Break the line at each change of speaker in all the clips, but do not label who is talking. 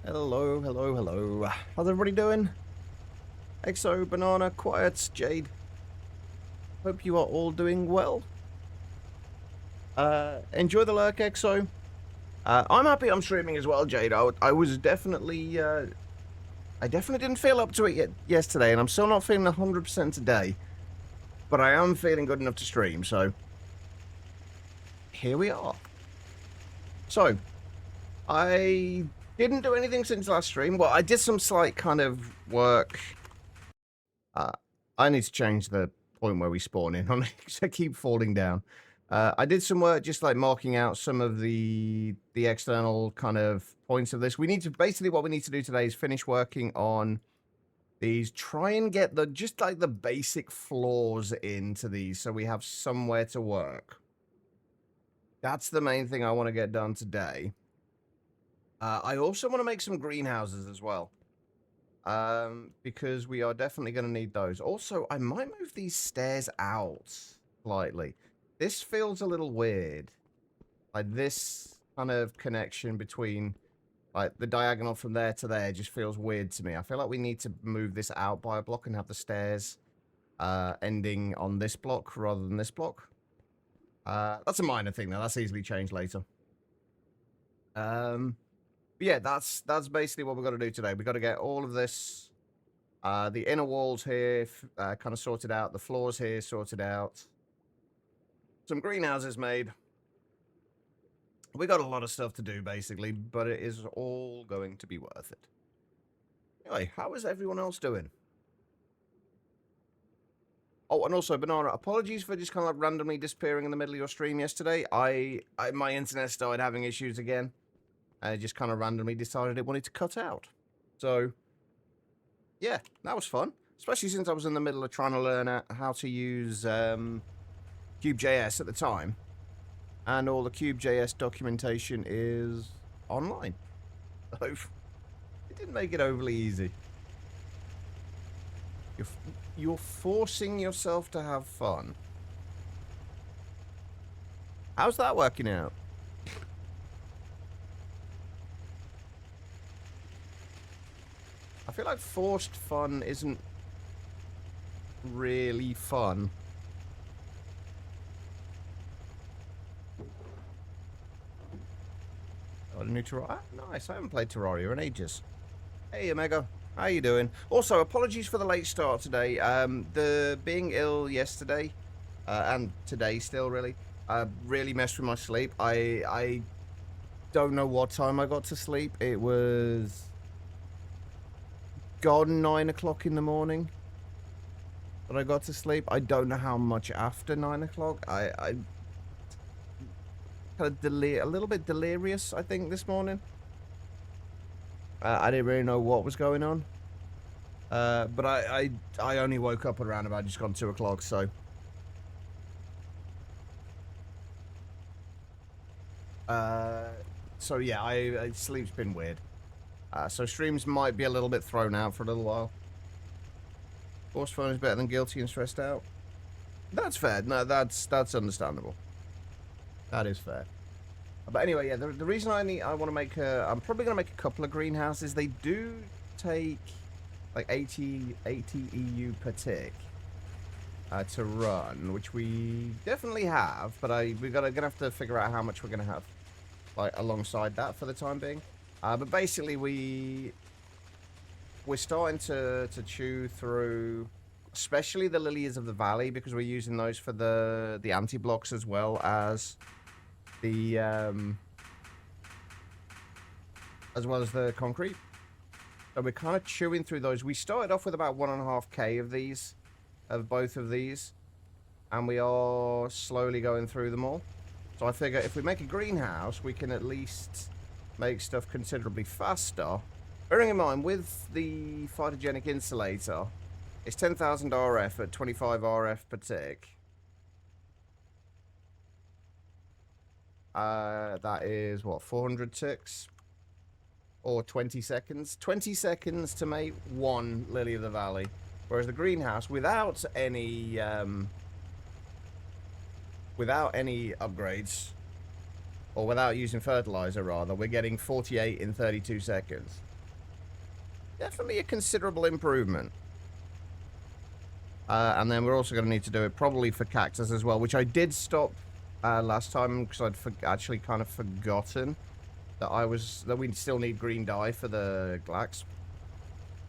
Hello, hello, hello. How's everybody doing? Exo, Banana, Quiet, Jade. Hope you are all doing well. Enjoy the lurk, Exo. I'm happy I'm streaming as well, Jade. I was definitely, I definitely didn't feel up to it yesterday, and I'm still not feeling 100% today. But I am feeling good enough to stream, so here we are. So, I didn't do anything since last stream. Well, I did some slight kind of work. I need to change the point where we spawn in on it because I keep falling down. I did some work just like marking out some of the external kind of points of this. We need to, basically what we need to do today is finish working on these, try and get the, just like the basic floors into these so we have somewhere to work. That's the main thing I want to get done today. I also want to make some greenhouses as well. Because we are definitely going to need those. Also, I might move these stairs out slightly. This feels a little weird. Like, this kind of connection between, like, the diagonal from there to there just feels weird to me. I feel like we need to move this out by a block and have the stairs ending on this block rather than this block. That's a minor thing, though. That's easily changed later. Yeah, that's basically what we've got to do today. We've got to get all of this, the inner walls here kind of sorted out, the floors here sorted out, some greenhouses made. We got a lot of stuff to do, basically, but it is all going to be worth it. Anyway, how is everyone else doing? Oh, and also, Banana, apologies for just kind of like randomly disappearing in the middle of your stream yesterday. My internet started having issues again. I just kind of randomly decided it wanted to cut out. So, yeah, that was fun. Especially since I was in the middle of trying to learn how to use Cube.js at the time. And all the Cube.js documentation is online. So, it didn't make it overly easy. You're forcing yourself to have fun. How's that working out? I feel like forced fun isn't really fun. Got a new Terraria. Nice, I haven't played Terraria in ages. Hey, Omega. How you doing? Also, apologies for the late start today. The being ill yesterday, and today still really messed with my sleep. I don't know what time I got to sleep. It was gone 9 o'clock in the morning that I got to sleep. I don't know how much after 9 o'clock. I kind of a little bit delirious, I think, this morning. I didn't really know what was going on. But I only woke up around about just gone 2 o'clock, so. So yeah, sleep's been weird. So streams might be a little bit thrown out for a little while. Forced fun is better than guilty and stressed out. That's fair. No, that's understandable. That is fair. But anyway, yeah, the reason I want to make I'm probably going to make a couple of greenhouses. They do take like 80 EU per tick to run, which we definitely have, but we're gonna have to figure out how much we're gonna have like alongside that for the time being. But basically we're starting to chew through, especially the lilies of the valley, because we're using those for the anti-blocks as well as the concrete. So we're kind of chewing through those. We started off with about 1.5k of these, of both of these, and we are slowly going through them all. So I figure if we make a greenhouse, we can at least make stuff considerably faster. Bearing in mind, with the photogenic insulator, it's 10,000 RF at 25 RF per tick. That is, what, 400 ticks? Or 20 seconds? 20 seconds to make one Lily of the Valley. Whereas the greenhouse, without any upgrades, or without using fertilizer rather, we're getting 48 in 32 seconds. definitely a considerable improvement. And then we're also going to need to do it probably for cactus as well, which I did stop last time because I'd actually kind of forgotten that we still need green dye for the glax.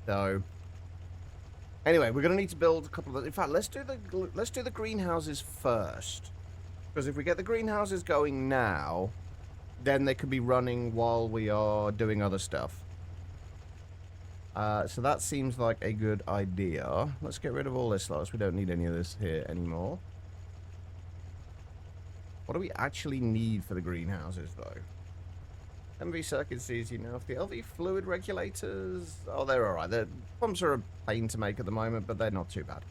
So anyway, we're going to need to build a couple of. In fact, let's do the greenhouses first, because if we get the greenhouses going now, then they could be running while we are doing other stuff. So that seems like a good idea. Let's get rid of all this slots. We don't need any of this here anymore. What do we actually need for the greenhouses, though? MV circuits easy enough. The LV fluid regulators... Oh, they're alright. The pumps are a pain to make at the moment, but they're not too bad.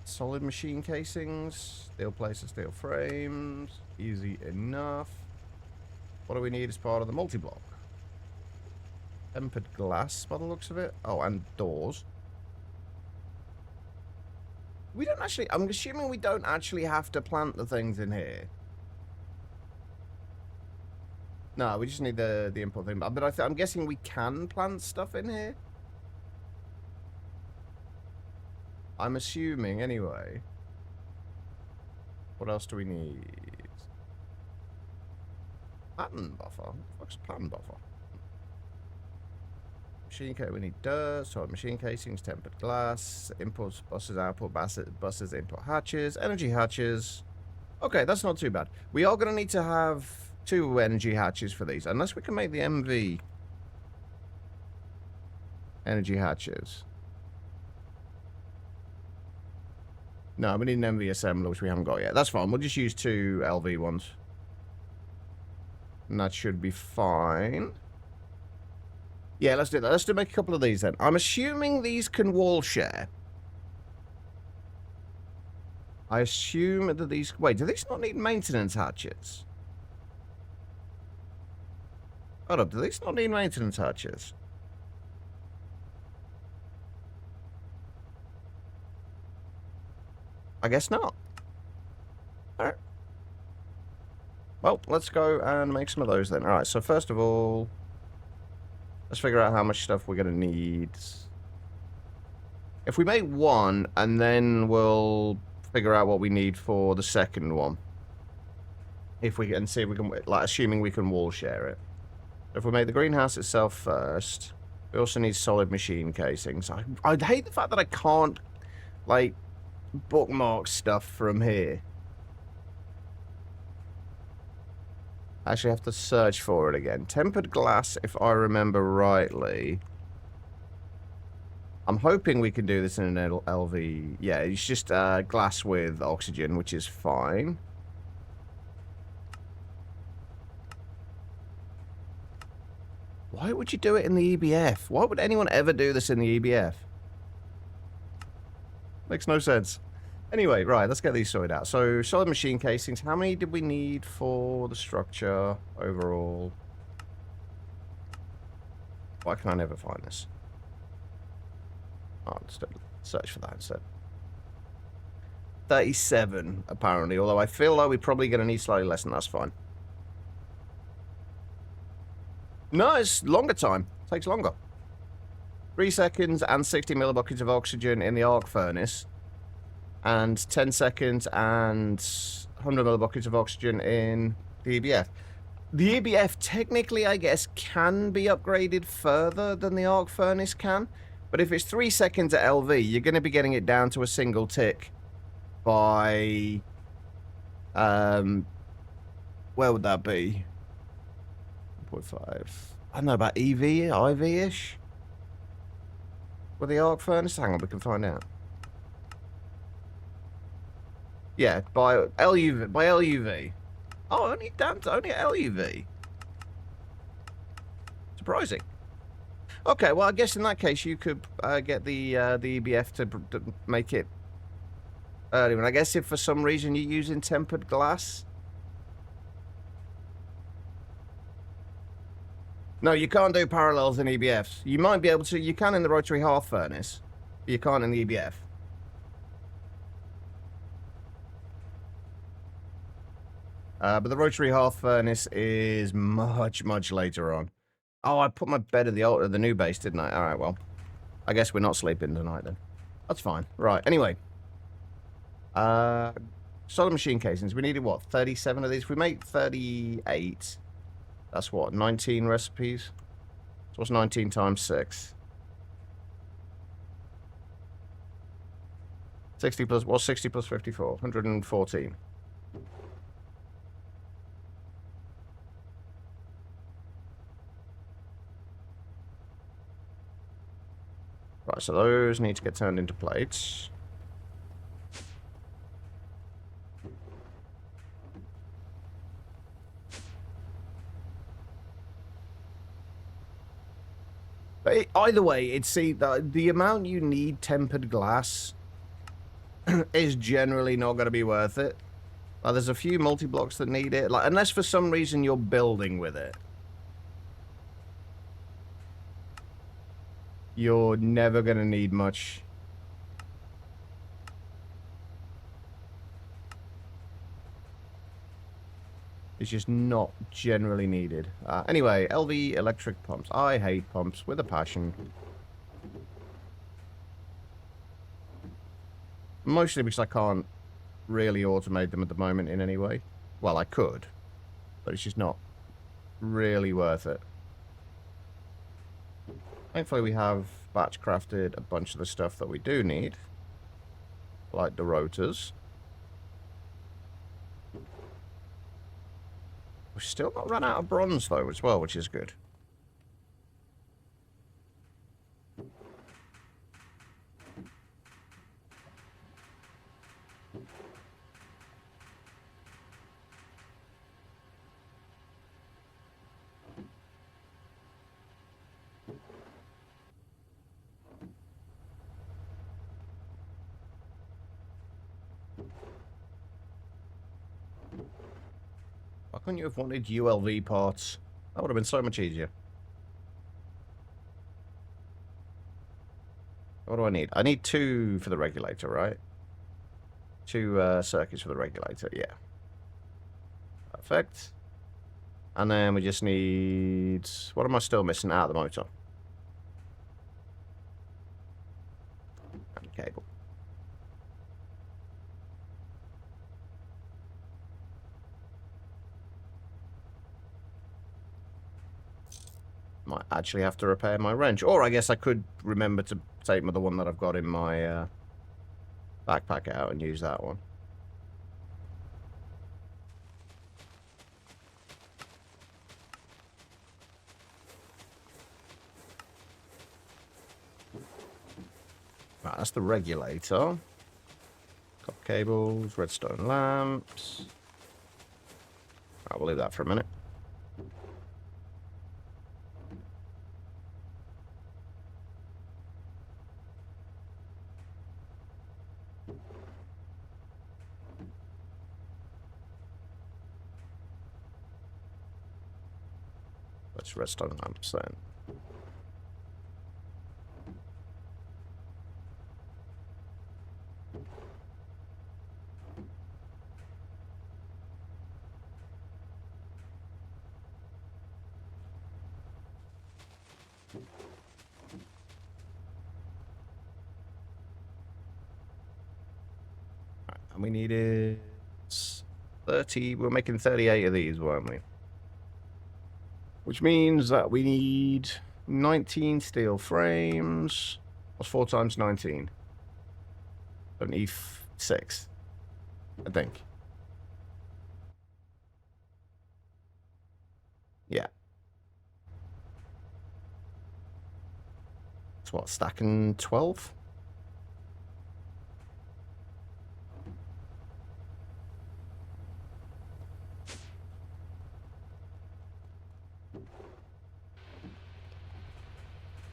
Solid machine casings. Steel plates, steel frames. Easy enough. What do we need as part of the multi-block? Tempered glass, by the looks of it. Oh, and doors. We don't actually... I'm assuming we don't actually have to plant the things in here. No, we just need the input thing. But I'm guessing we can plant stuff in here. I'm assuming, anyway. What else do we need? Pattern buffer? What's a pattern buffer? Machine case, we need dirt, solid machine casings, tempered glass, inputs, buses, output, buses, input hatches, energy hatches. Okay, that's not too bad. We are going to need to have 2 energy hatches for these, unless we can make the MV energy hatches. No, we need an MV assembler, which we haven't got yet. That's fine. We'll just use 2 LV ones. And that should be fine. Yeah, let's do that. Let's make a couple of these then. I'm assuming these can wall share. I assume that these... Wait, do these not need maintenance hatches? Hold up, do these not need maintenance hatches? I guess not. Alright. Well, let's go and make some of those then. Alright, so first of all... Let's figure out how much stuff we're going to need. If we make 1, and then we'll figure out what we need for the second one. If we can see if we can, like, assuming we can wall share it. If we make the greenhouse itself first, we also need solid machine casings. I hate the fact that I can't, like, bookmark stuff from here. I actually have to search for it again. Tempered glass, if I remember rightly. I'm hoping we can do this in an LV. Yeah, it's just glass with oxygen, which is fine. Why would you do it in the EBF? Why would anyone ever do this in the EBF? Makes no sense. Anyway, right, let's get these sorted out. So, solid machine casings. How many did we need for the structure overall? Why can I never find this? Oh, let's search for that instead. 37, apparently. Although I feel like we're probably going to need slightly less, and that's fine. No, it's longer time. It takes longer. 3 seconds and 60 millibuckets of oxygen in the arc furnace. And 10 seconds and 100 millibuckets of oxygen in the EBF. The EBF, technically, I guess, can be upgraded further than the arc furnace can. But if it's 3 seconds at LV, you're going to be getting it down to a single tick by... where would that be? 1.5. I don't know, about EV, IV-ish? With the arc furnace? Hang on, we can find out. Yeah, by LUV. Oh, only at LUV. Surprising. Okay, well, I guess in that case you could get the EBF to make it earlier. And I guess if for some reason you're using tempered glass. No, you can't do parallels in EBFs. You might be able to. You can in the rotary hearth furnace. But you can't in the EBF. But the rotary hearth furnace is much, much later on. Oh, I put my bed in the new base, didn't I? All right, well. I guess we're not sleeping tonight then. That's fine. Right, anyway. Solid machine casings. We needed, what, 37 of these? If we make 38, that's what, 19 recipes? So what's 19 times 6? 60 plus, what's 60 plus 54? 114. Right, so those need to get turned into plates. But either way, it's the amount you need tempered glass is generally not going to be worth it. Like, there's a few multi-blocks that need it, like unless for some reason you're building with it. You're never going to need much. It's just not generally needed. Anyway, LV electric pumps. I hate pumps with a passion. Mostly because I can't really automate them at the moment in any way. Well, I could, but it's just not really worth it. Thankfully, we have batch crafted a bunch of the stuff that we do need, like the rotors. We've still not run out of bronze, though, as well, which is good. Why couldn't you have wanted ULV parts? That would have been so much easier. What do I need? I need 2 for the regulator, right? 2 circuits for the regulator, yeah. Perfect. And then we just need... What am I still missing out of the motor? And cable. Might actually have to repair my wrench. Or I guess I could remember to take the one that I've got in my backpack out and use that one. Right, that's the regulator. Copper cables, redstone lamps. Right, we'll leave that for a minute. Let's redstone lamps then. And we needed 30, we're making 38 of these, weren't we? Which means that we need 19 steel frames. What's 4 times 19? 76, I think. Yeah. It's what, stacking 12?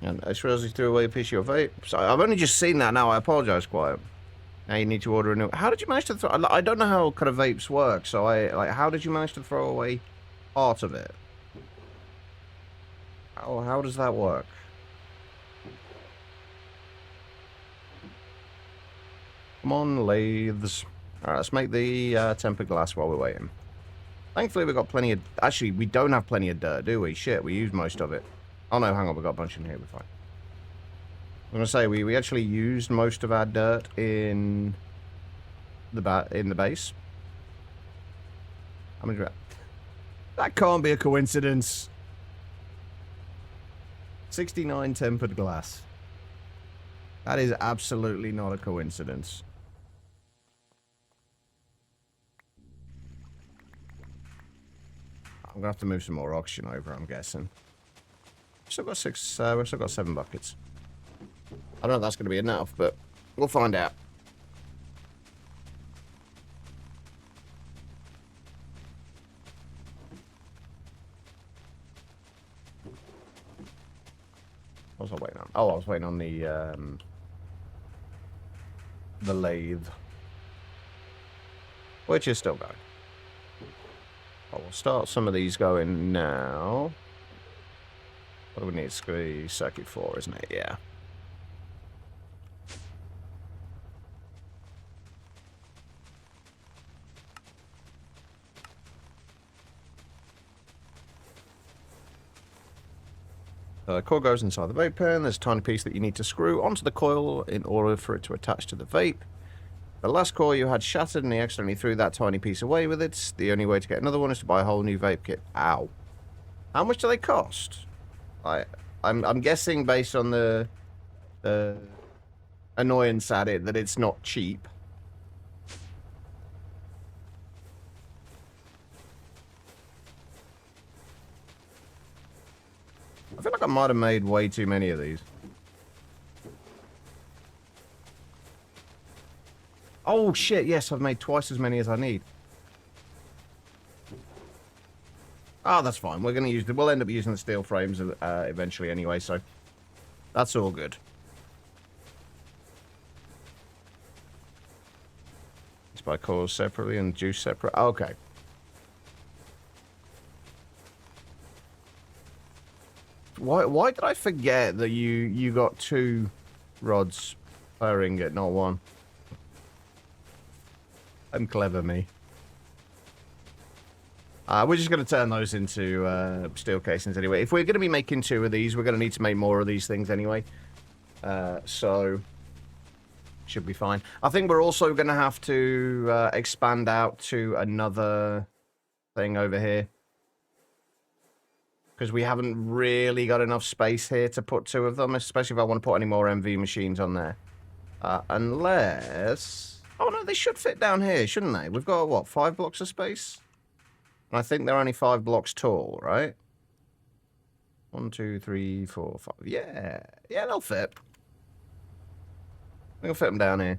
And I suppose you threw away a piece of your vape. So I've only just seen that now. I apologize, Quiet. Now you need to order a new. How did you manage to throw? I don't know how kind of vapes work. So how did you manage to throw away part of it? How does that work? Come on, lathes. All right, let's make the tempered glass while we're waiting. Thankfully, we've got plenty of... Actually, we don't have plenty of dirt, do we? Shit, we used most of it. Oh no, hang on, we got a bunch in here, we're fine. I'm gonna say we actually used most of our dirt in the base. I mean, that can't be a coincidence. 69 tempered glass. That is absolutely not a coincidence. I'm gonna have to move some more oxygen over, I'm guessing. We've still got we've still got 7 buckets. I don't know if that's gonna be enough, but we'll find out. What was I waiting on? Oh, I was waiting on the lathe, which is still going. I will start some of these going now. What do we need? Squeeze circuit 4, isn't it? Yeah. Core goes inside the vape pen. There's a tiny piece that you need to screw onto the coil in order for it to attach to the vape. The last core you had shattered and he accidentally threw that tiny piece away with it. The only way to get another one is to buy a whole new vape kit. Ow. How much do they cost? I'm guessing based on the annoyance at it that it's not cheap. I feel like I might have made way too many of these. Oh shit, yes, I've made twice as many as I need. Oh, that's fine. We're going to use we'll end up using the steel frames eventually anyway, so that's all good. Let's buy cores separately and juice separate. Okay. Why did I forget that you got 2 rods per ingot, not 1? I'm clever, me. We're just going to turn those into steel casings anyway. If we're going to be making 2 of these, we're going to need to make more of these things anyway. So, should be fine. I think we're also going to have to expand out to another thing over here. Because we haven't really got enough space here to put 2 of them, especially if I want to put any more MV machines on there. Unless... Oh, no, they should fit down here, shouldn't they? We've got, what, 5 blocks of space? And I think they're only 5 blocks tall, right? 1, 2, 3, 4, 5. Yeah. Yeah, they'll fit. We'll fit them down here.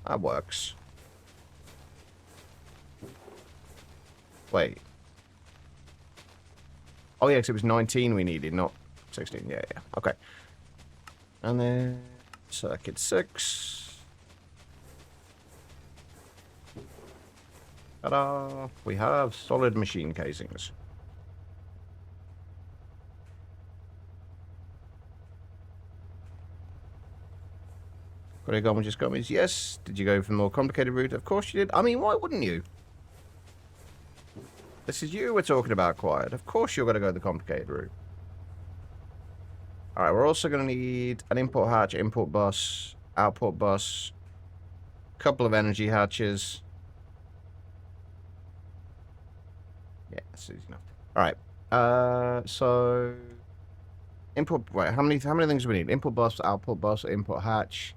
That works. Wait. Oh, yeah, because it was 19 we needed, not 16. Yeah, yeah. Okay. And then circuit 6. Ta-da! We have solid machine casings. Got any gummies, just gummies? Yes. Did you go for the more complicated route? Of course you did. I mean, why wouldn't you? This is you we're talking about, Quiet. Of course you're going to go the complicated route. Alright, we're also going to need an input hatch, input bus, output bus, a couple of energy hatches. Yeah, that's easy enough. Alright, so... Input... Wait, how many things do we need? Input bus, output bus, input hatch.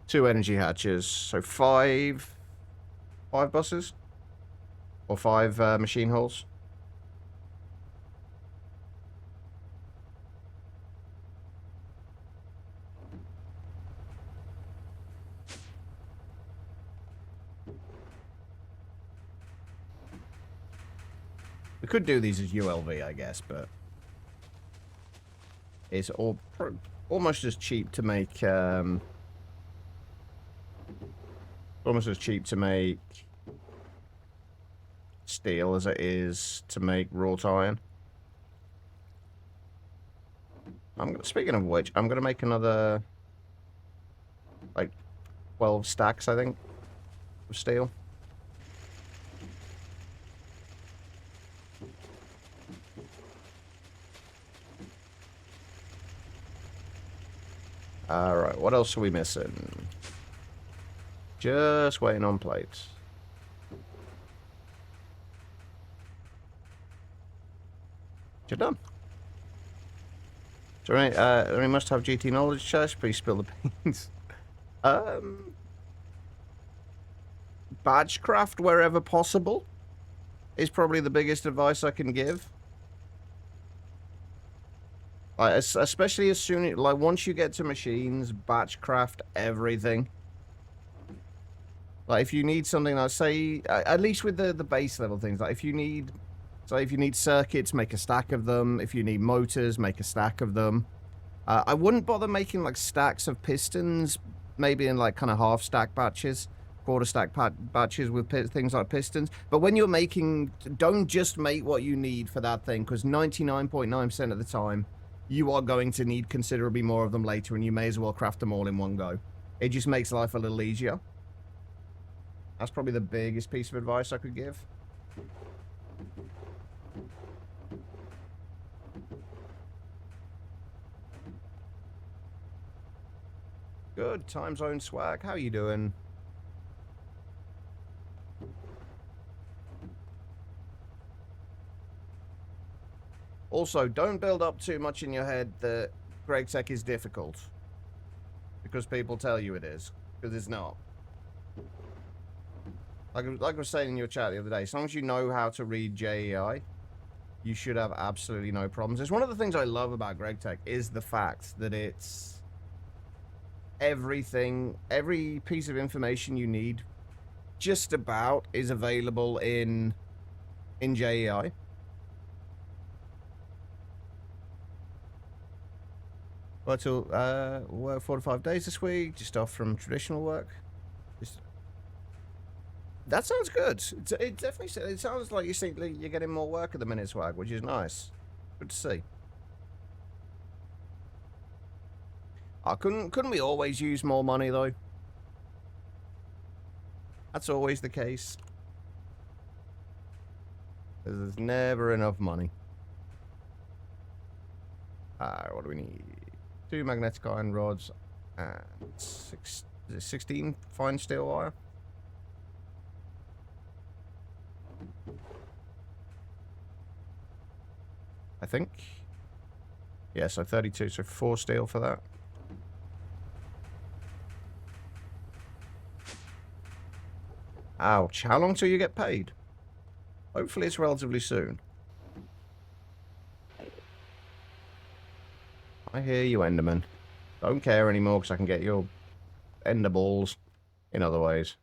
2 energy hatches. So 5 buses? Or 5 machine halls? We could do these as ULV, I guess, but it's almost as cheap to make. Almost as cheap to make steel as it is to make wrought iron. Speaking of which, I'm gonna make another like 12 stacks, I think, of steel. Alright, what else are we missing? Just waiting on plates. You're done. So, any must-have GT knowledge chest? Please spill the beans. Badge craft wherever possible is probably the biggest advice I can give. Like, especially as soon as, like, once you get to machines, batch craft everything. Like, if you need something, like, say, at least with the base level things, like, if you need circuits, make a stack of them. If you need motors, make a stack of them. I wouldn't bother making, like, stacks of pistons, maybe in, like, kind of half-stack batches, quarter-stack batches with things like pistons. But when you're making, don't just make what you need for that thing, because 99.9% of the time, you are going to need considerably more of them later, and you may as well craft them all in one go. It just makes life a little easier. That's probably the biggest piece of advice I could give. Good. Time zone swag. How you doing? Also, don't build up too much in your head that GregTech is difficult. Because people tell you it is. Because it's not. Like I was saying in your chat the other day, as long as you know how to read JEI, you should have absolutely no problems. It's one of the things I love about GregTech is the fact that it's everything, every piece of information you need just about is available in JEI. Work 4 to 5 days this week, just off from traditional work. That sounds good. It definitely, it sounds like you're getting more work at the minute, Swag, which is nice. Good to see. Couldn't we always use more money, though? That's always the case. There's never enough money. What do we need? 2 magnetic iron rods and 16 fine steel wire. I think. Yeah, so 32, so 4 steel for that. Ouch. How long till you get paid? Hopefully it's relatively soon. I hear you, Enderman. Don't care anymore because I can get your ender balls in other ways.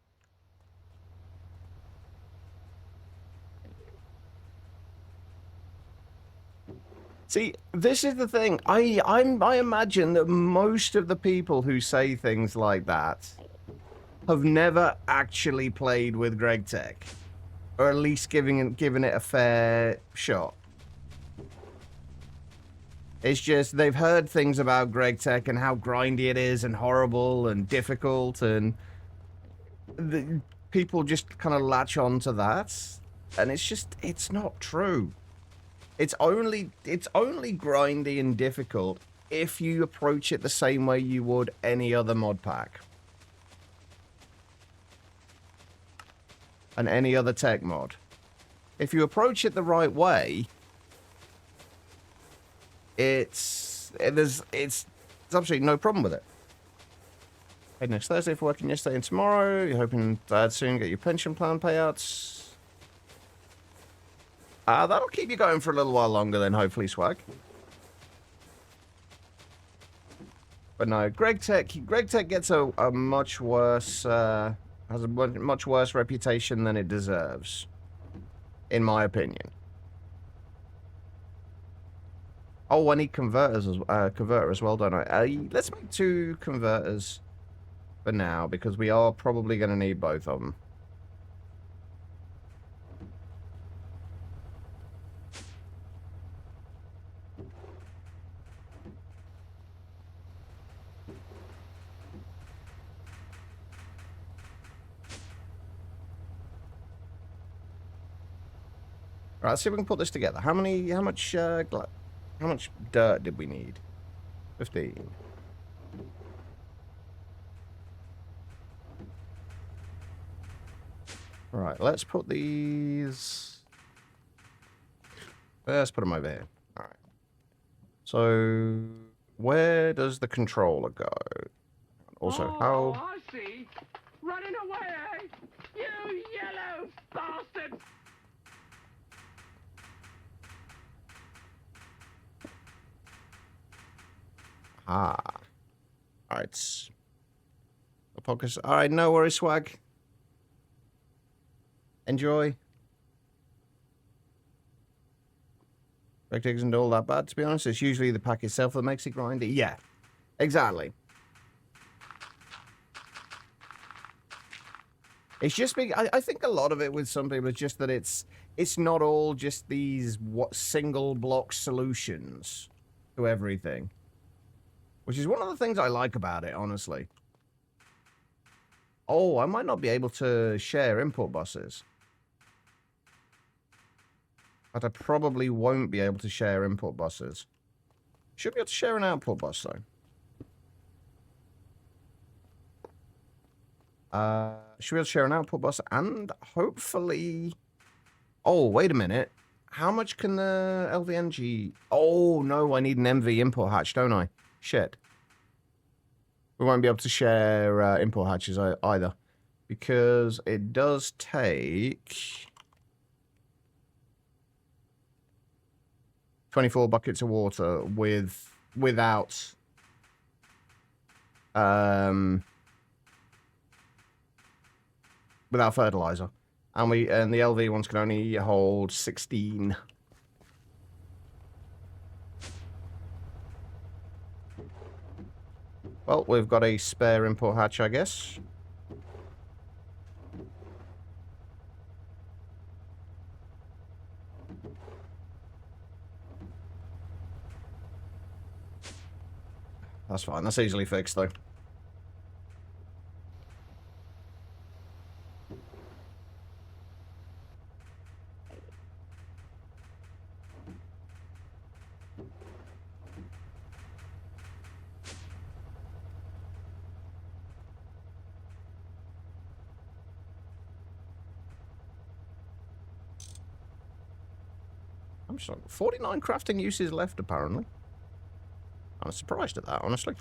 See, this is the thing. I imagine that most of the people who say things like that have never actually played with GregTech, or at least given it a fair shot. It's just they've heard things about GregTech and how grindy it is and horrible and difficult, and people just kind of latch on to that, and it's not true. It's only grindy and difficult if you approach it the same way you would any other mod pack. And any other tech mod. If you approach it the right way, it's absolutely no problem with it. Hey, next Thursday for working yesterday and tomorrow. You're hoping to soon get your pension plan payouts. That'll keep you going for a little while longer then, hopefully, Swag. But no, GregTech gets a much worse, has a much worse reputation than it deserves, in my opinion. Oh, I need converters converter as well, don't I? Let's make 2 converters for now, because we are probably going to need both of them. Right, let's see if we can put this together. How much dirt did we need? 15. Right, let's put these... Let's put them over here. Alright. So, where does the controller go? Also, how...
Oh, I see. Running away, eh? You yellow bastard!
Ah. Alright. The podcast... Alright, no worries, swag. Enjoy. Spectators isn't all that bad, to be honest. It's usually the pack itself that makes it grindy. Yeah, exactly. It's just big. I think a lot of it with some people is just that it's not all just these single block solutions to everything, which is one of the things I like about it, honestly. Oh, I might not be able to share input buses. But I probably won't be able to share input buses. Should be able to share an output bus, though. Should be able to share an output bus and hopefully... Oh, wait a minute. How much can the LVNG... Oh, no, I need an MV import hatch, don't I? Shit. We won't be able to share import hatches either. Because it does take... 24 buckets of water without... without fertilizer. And the LV ones can only hold 16. Well, we've got a spare import hatch, I guess. That's fine. That's easily fixed, though. I'm sorry. 49 crafting uses left, apparently. I'm surprised at that, honestly.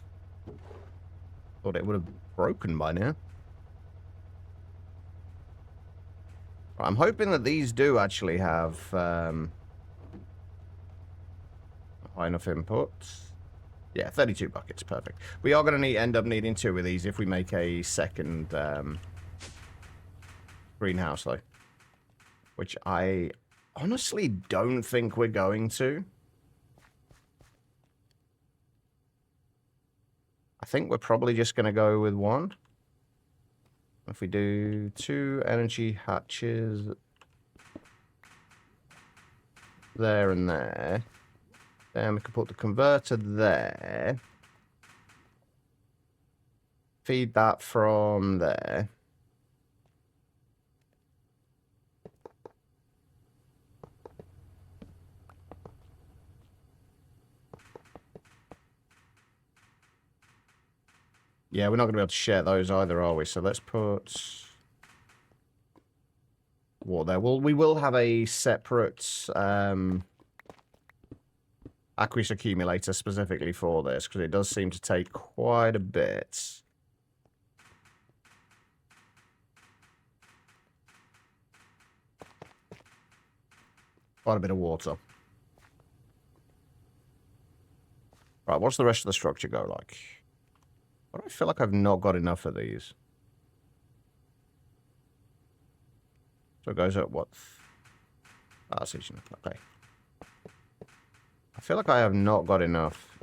Thought it would have broken by now. I'm hoping that these do actually have high enough input. Yeah, 32 buckets, perfect. We are going to end up needing 2 of these if we make a second greenhouse, though. Which I honestly don't think we're going to. I think we're probably just going to go with 1. If we do 2 energy hatches there and there, then we can put the converter there. Feed that from there. Yeah, we're not going to be able to share those either, are we? So let's put water there. Well, we will have a separate aqueous accumulator specifically for this, because it does seem to take quite a bit. Quite a bit of water. Right, what's the rest of the structure go like? Why do I feel like I've not got enough of these? So it goes at what? Ah, that's easy enough. Okay. I feel like I have not got enough.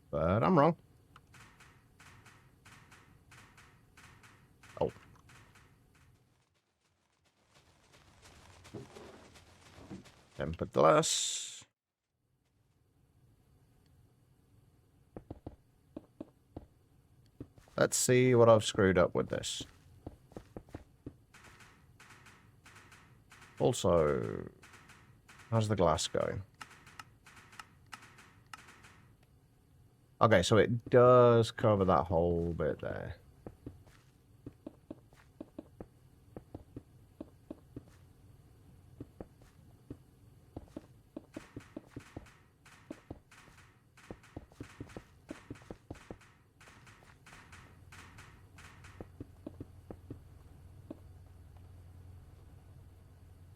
But I'm wrong. Oh. Tempered glass. Let's see what I've screwed up with this. Also, How's the glass going? Okay, so it does cover that whole bit there.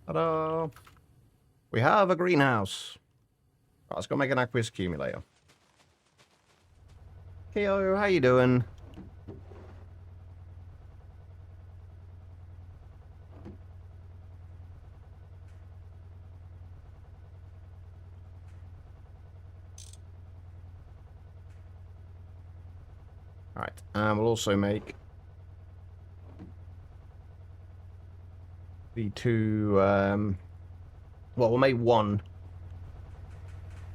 Ta-da! We have a greenhouse. Right, let's go make an aqueous accumulator. Keo, how you doing? Alright, and we'll also make the two, well, we'll make one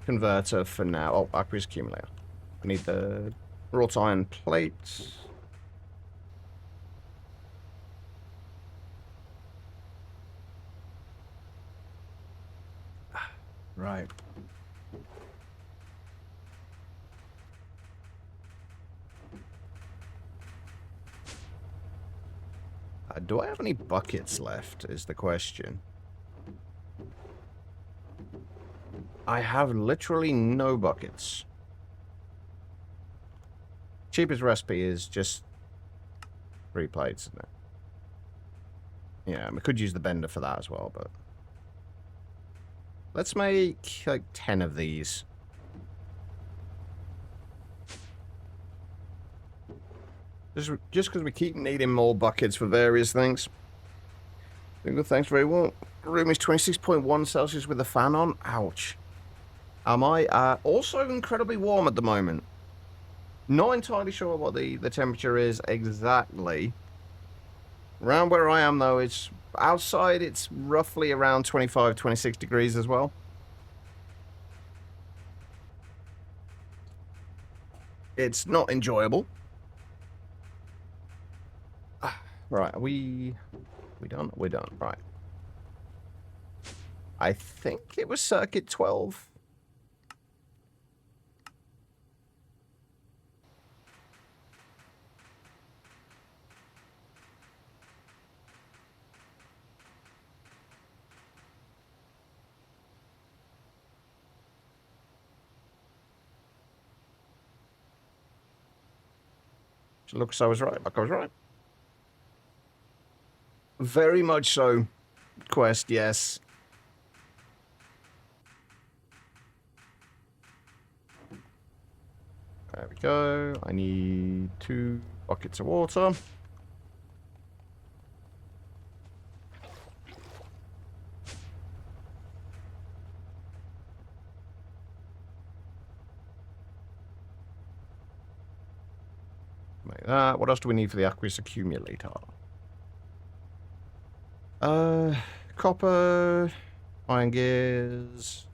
converter for now. Oh, aqueous accumulator. I need the wrought iron plates. Right. Do I have any buckets left, is the question. I have literally no buckets. Cheapest recipe is just 3 plates, isn't it? Yeah, we could use the bender for that as well, but... let's make, like, 10 of these. Just because we keep needing more buckets for various things. Thanks very well. Room is 26.1 Celsius with the fan on. Ouch. Am I? Also incredibly warm at the moment. Not entirely sure what the temperature is exactly. Around where I am, though, it's outside. It's roughly around 25, 26 degrees as well. It's not enjoyable. Right, are we done? We're done. Right. I think it was circuit 12. Looks I was right. Like I was right. Very much so. Quest, yes. There we go. I need 2 buckets of water. Make that. What else do we need for the aqueous accumulator? Copper, iron gears,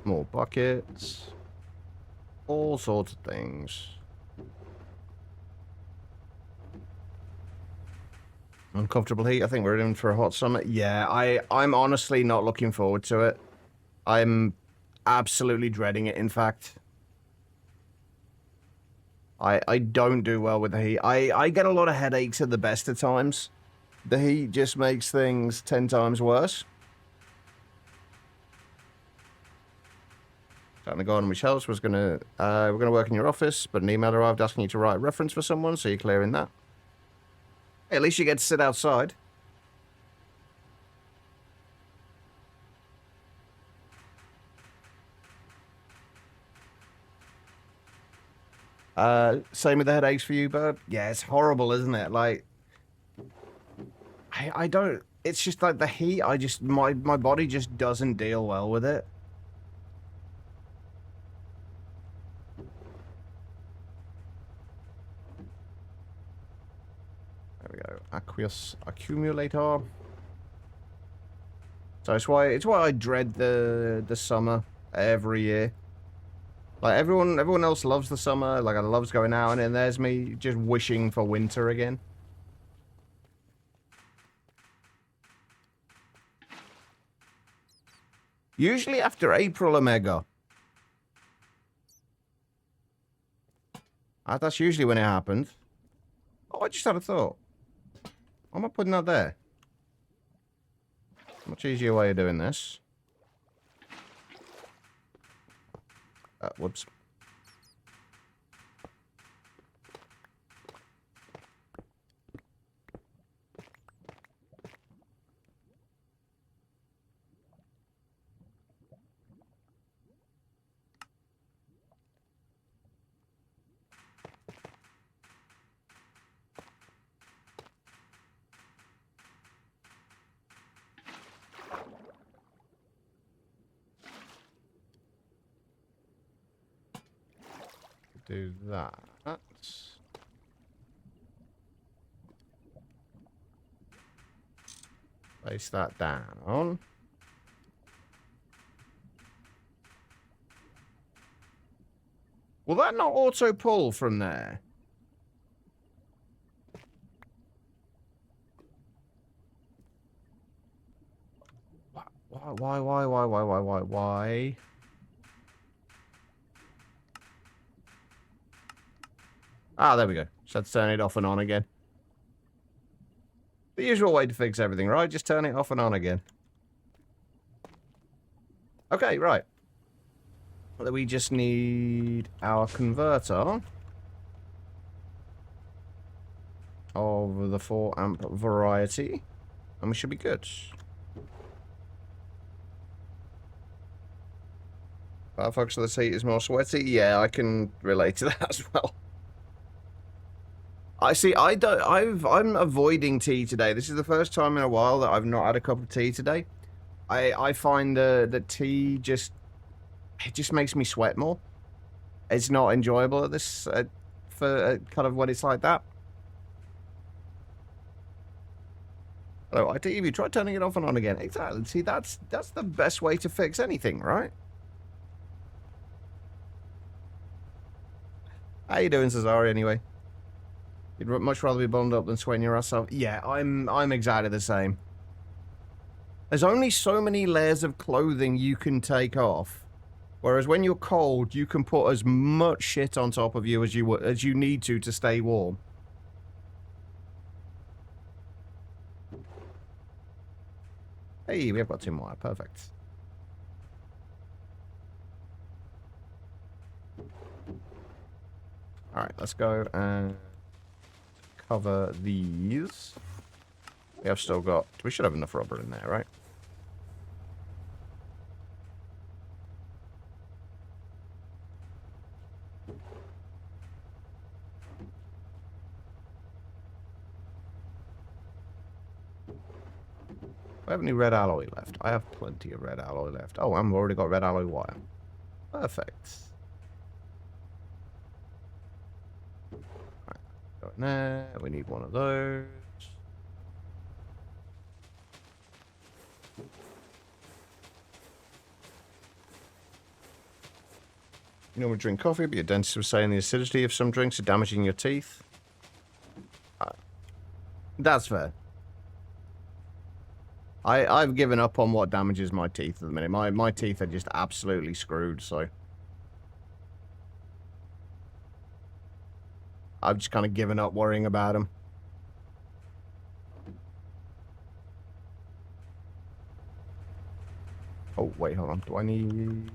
more buckets, all sorts of things. Uncomfortable heat. I think we're in for a hot summer. Yeah, I'm honestly not looking forward to it. I'm absolutely dreading it, in fact. I don't do well with the heat. I get a lot of headaches at the best of times. The heat just makes things 10 times worse. Out in the garden, which helps, we're gonna work in your office, but an email arrived asking you to write a reference for someone, so you're clearing that. Hey, at least you get to sit outside. Same with the headaches for you, Bird. Yeah, it's horrible, isn't it? Like, I don't. It's just like the heat. My body just doesn't deal well with it. There we go. Aqueous accumulator. So it's why I dread the summer every year. Like everyone else loves the summer. Like I loves going out, and then there's me just wishing for winter again. Usually after April Omega. That's usually when it happens. Oh, I just had a thought. Why am I putting that there? Much easier way of doing this. Whoops. Do that. Place that down. Will that not auto pull from there? Why? Ah, there we go. So let's turn it off and on again. The usual way to fix everything, right? Just turn it off and on again. Okay, right. Well, we just need our converter of the 4 amp variety, and we should be good. Firefox of the seat is more sweaty. Yeah, I can relate to that as well. I'm avoiding tea today. This is the first time in a while that I've not had a cup of tea today. I find that tea just makes me sweat more. It's not enjoyable at this for kind of when it's like that. Hello, ITV, try turning it off and on again. Exactly. See, that's the best way to fix anything, right? How you doing, Cesare, anyway? You'd much rather be bundled up than sweating your ass off. Yeah, I'm exactly the same. There's only so many layers of clothing you can take off. Whereas when you're cold, you can put as much shit on top of you as you need to stay warm. Hey, we have got 2 more. Perfect. Alright, let's go and cover these. We have still got... We should have enough rubber in there, right? I have any red alloy left. I have plenty of red alloy left. Oh, I've already got red alloy wire. Perfect. Right, go in there. We need one of those. You normally drink coffee, but your dentist was saying the acidity of some drinks are damaging your teeth. That's fair. I've given up on what damages my teeth at the minute. My teeth are just absolutely screwed, so... I've just kind of given up worrying about them. Oh, wait, hold on. Do I need...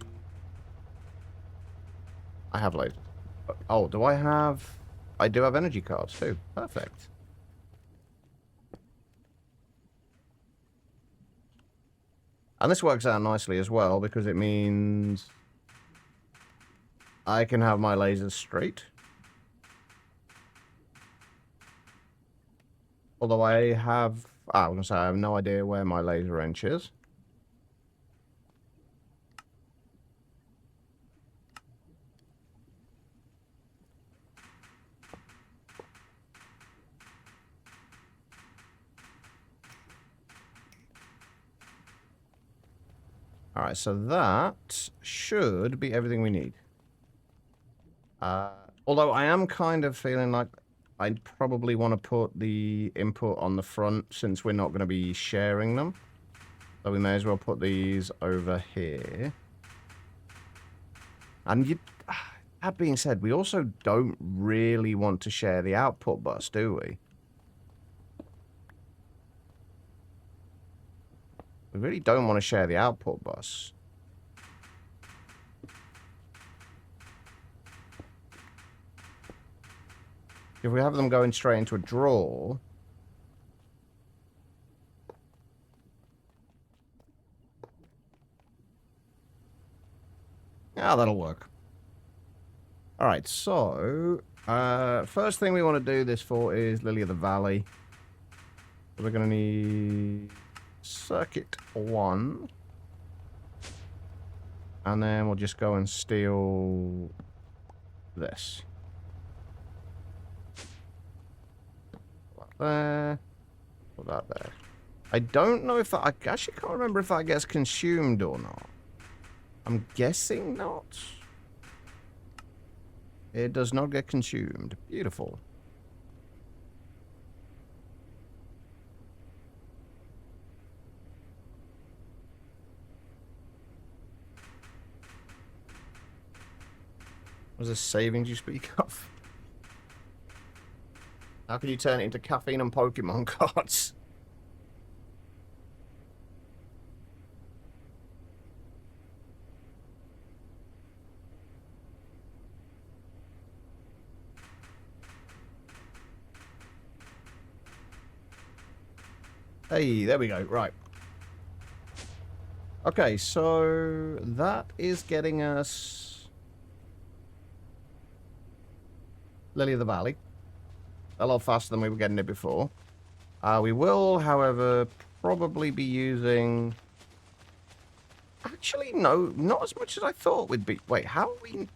I have lasers. Oh, do I have... I do have energy cards, too. Perfect. And this works out nicely as well, because it means I can have my lasers straight. Although I have... I was going to say, I have no idea where my laser wrench is. Alright, so that should be everything we need. Although I am kind of feeling like I'd probably want to put the input on the front since we're not going to be sharing them. So we may as well put these over here. And you, that being said, we also don't really want to share the output bus, do we? We really don't want to share the output bus. If we have them going straight into a drawer... Yeah, that'll work. Alright, so... first thing we want to do this for is Lily of the Valley. We're going to need... Circuit 1. And then we'll just go and steal... this. Put that there. Put that there. I don't know if that... I actually can't remember if that gets consumed or not. I'm guessing not. It does not get consumed. Beautiful. Was this savings you speak of? How can you turn it into caffeine and Pokemon cards? Hey, there we go. Right. Okay, so that is getting us Lily of the Valley. A lot faster than we were getting it before. We will, however, probably be using... Actually, no, not as much as I thought we'd be. Wait, how are we...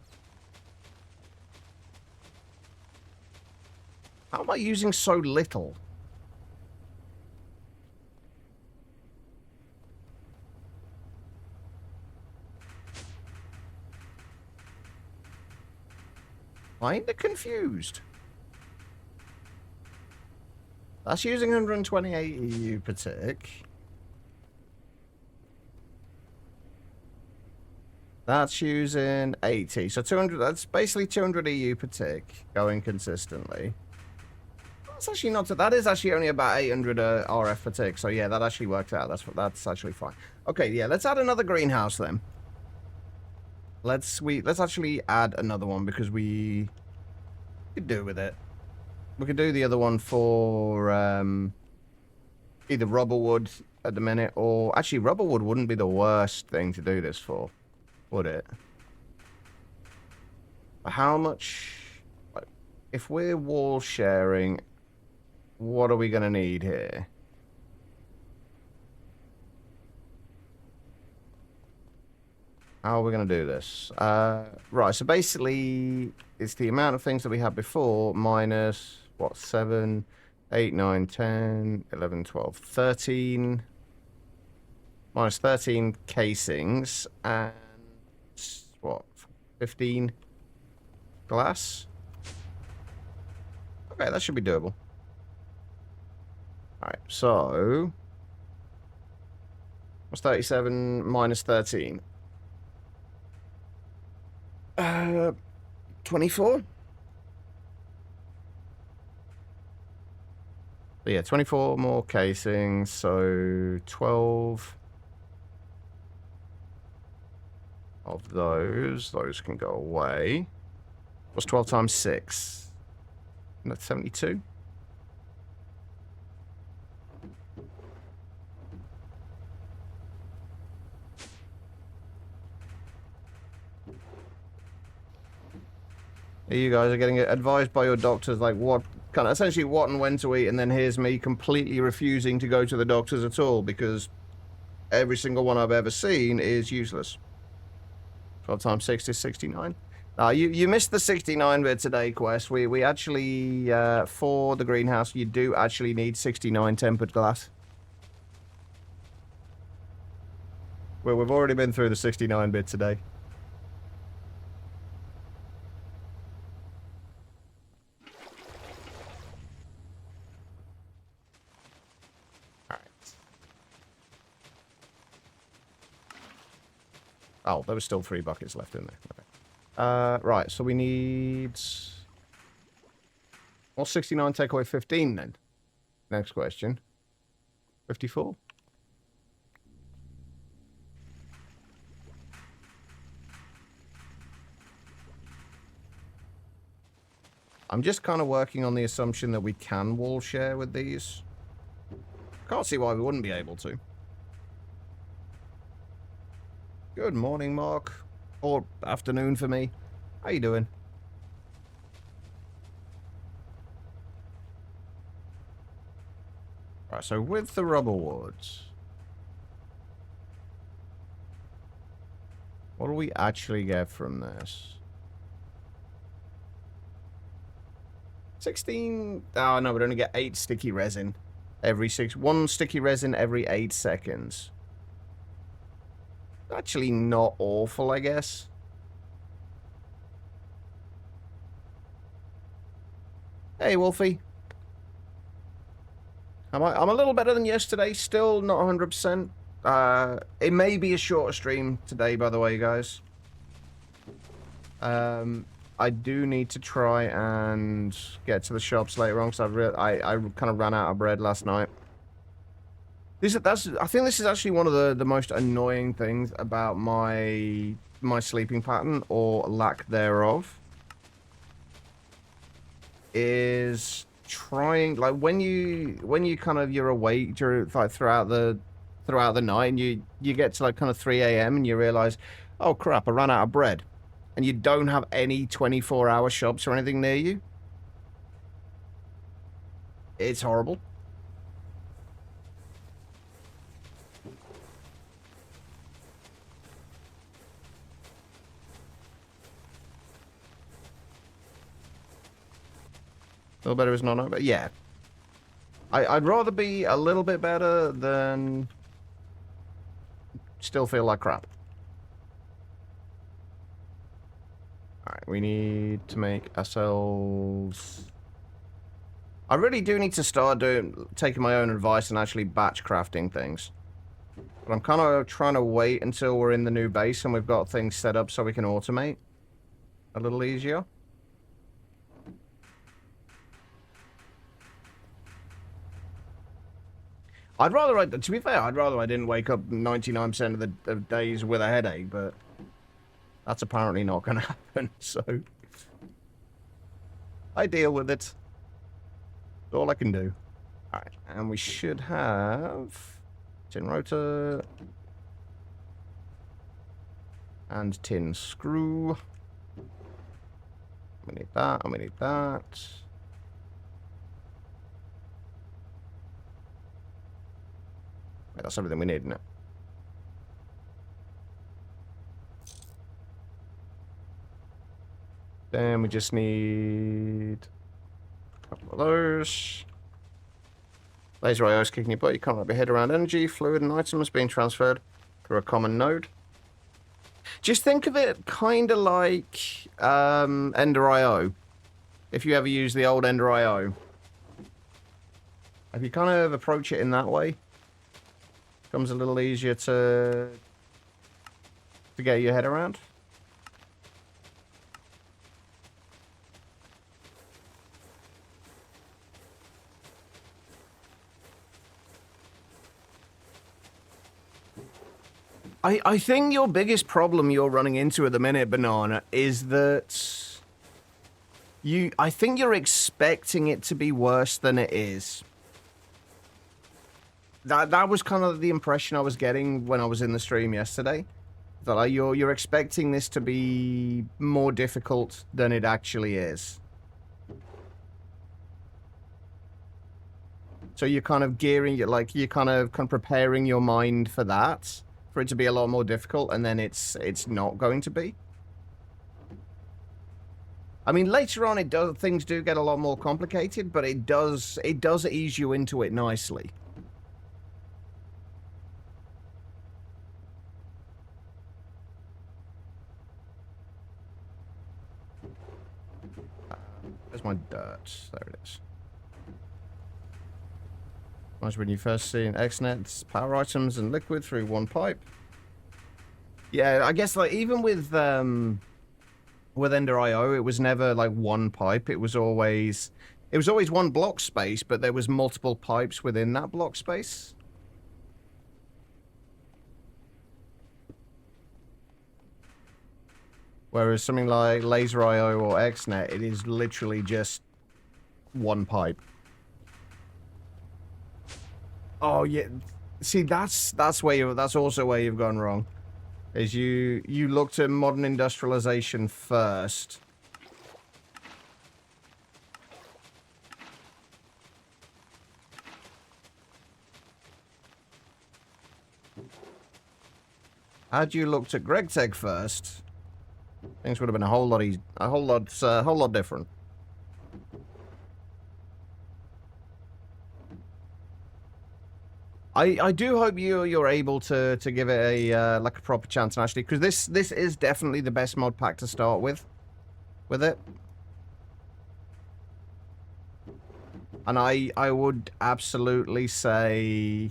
How am I using so little? Kinda confused. That's using 128 EU per tick. That's using 80. So 200, that's basically 200 EU per tick going consistently. That's actually not, that is actually only about 800 RF per tick. So yeah, that actually works out. That's actually fine. Okay, yeah, let's add another greenhouse then. Let's actually add another one because we could do with it. We could do the other one for either rubberwood at the minute, or actually rubberwood wouldn't be the worst thing to do this for, would it? How much? If we're wall sharing, what are we gonna need here? How are we going to do this? Right, so basically, it's the amount of things that we had before minus, what, 7, 8, 9, 10, 11, 12, 13. Minus 13 casings and, what, 15 glass? Okay, that should be doable. Alright, so... what's 37 minus 13? 24? But yeah, 24 more casings, so 12 of those. Those can go away. What's 12 times 6? That's 72? You guys are getting advised by your doctors, like what kind of essentially what and when to eat, and then here's me completely refusing to go to the doctors at all because every single one I've ever seen is useless. 12 times 6 is 69. You missed the 69 bit today, Quest. We actually, for the greenhouse, you do actually need 69 tempered glass. Well, we've already been through the 69 bit today. Oh, there were still 3 buckets left in there. Okay. Right, so we need... Well, 69 take away 15 then. Next question. 54? I'm just kind of working on the assumption that we can wall share with these. Can't see why we wouldn't be able to. Good morning, Mark. Or afternoon for me. How you doing? Right, so with the rubber woods, what do we actually get from this? 16... Oh, no, we'd only get 8 sticky resin every 1 sticky resin every 8 seconds. Actually not awful, I guess. Hey, Wolfie. I'm a little better than yesterday. Still not 100%. It may be a shorter stream today, by the way, guys. I do need to try and get to the shops later on because I kind of ran out of bread last night. I think this is actually one of the most annoying things about my sleeping pattern, or lack thereof, is trying, like, when you kind of, you're awake during, like, throughout the night, and you get to like kind of 3 a.m. and you realize, oh crap, I ran out of bread, and you don't have any 24-hour shops or anything near you. It's horrible. A little better is not, but yeah. I'd rather be a little bit better than still feel like crap. Alright, we need to make ourselves... I really do need to start taking my own advice and actually batch crafting things. But I'm kind of trying to wait until we're in the new base and we've got things set up so we can automate a little easier. To be fair, I'd rather I didn't wake up 99% of the days with a headache, but that's apparently not going to happen, so I deal with it. That's all I can do. Alright, and we should have tin rotor and tin screw. We need that, and we need that. That's everything we need, isn't it? Then we just need a couple of those. Laser IO is kicking your butt. You can't wrap your head around energy, fluid, and items being transferred through a common node. Just think of it kind of like Ender IO. If you ever use the old Ender IO. If you kind of approach it in that way, becomes a little easier to get your head around. I think your biggest problem you're running into at the minute, Banana, is that I think you're expecting it to be worse than it is. That was kind of the impression I was getting when I was in the stream yesterday. That like, you're expecting this to be more difficult than it actually is. So you're kind of gearing it, like you're kind of preparing your mind for that, for it to be a lot more difficult, and then it's not going to be. I mean, later on things do get a lot more complicated, but it does ease you into it nicely. Where's my dirt? There it is. Nice when you first see an XNet's power items and liquid through one pipe. Yeah, I guess like even with Ender IO, it was never like one pipe. It was always one block space, but there was multiple pipes within that block space. Whereas something like Laser IO or XNet, it is literally just one pipe. Oh yeah, see that's also where you've gone wrong. Is you looked at modern industrialization first. Had you looked at GregTech first, things would have been a whole lot different. I do hope you're able to give it a like a proper chance, actually, because this is definitely the best mod pack to start with it. And I would absolutely say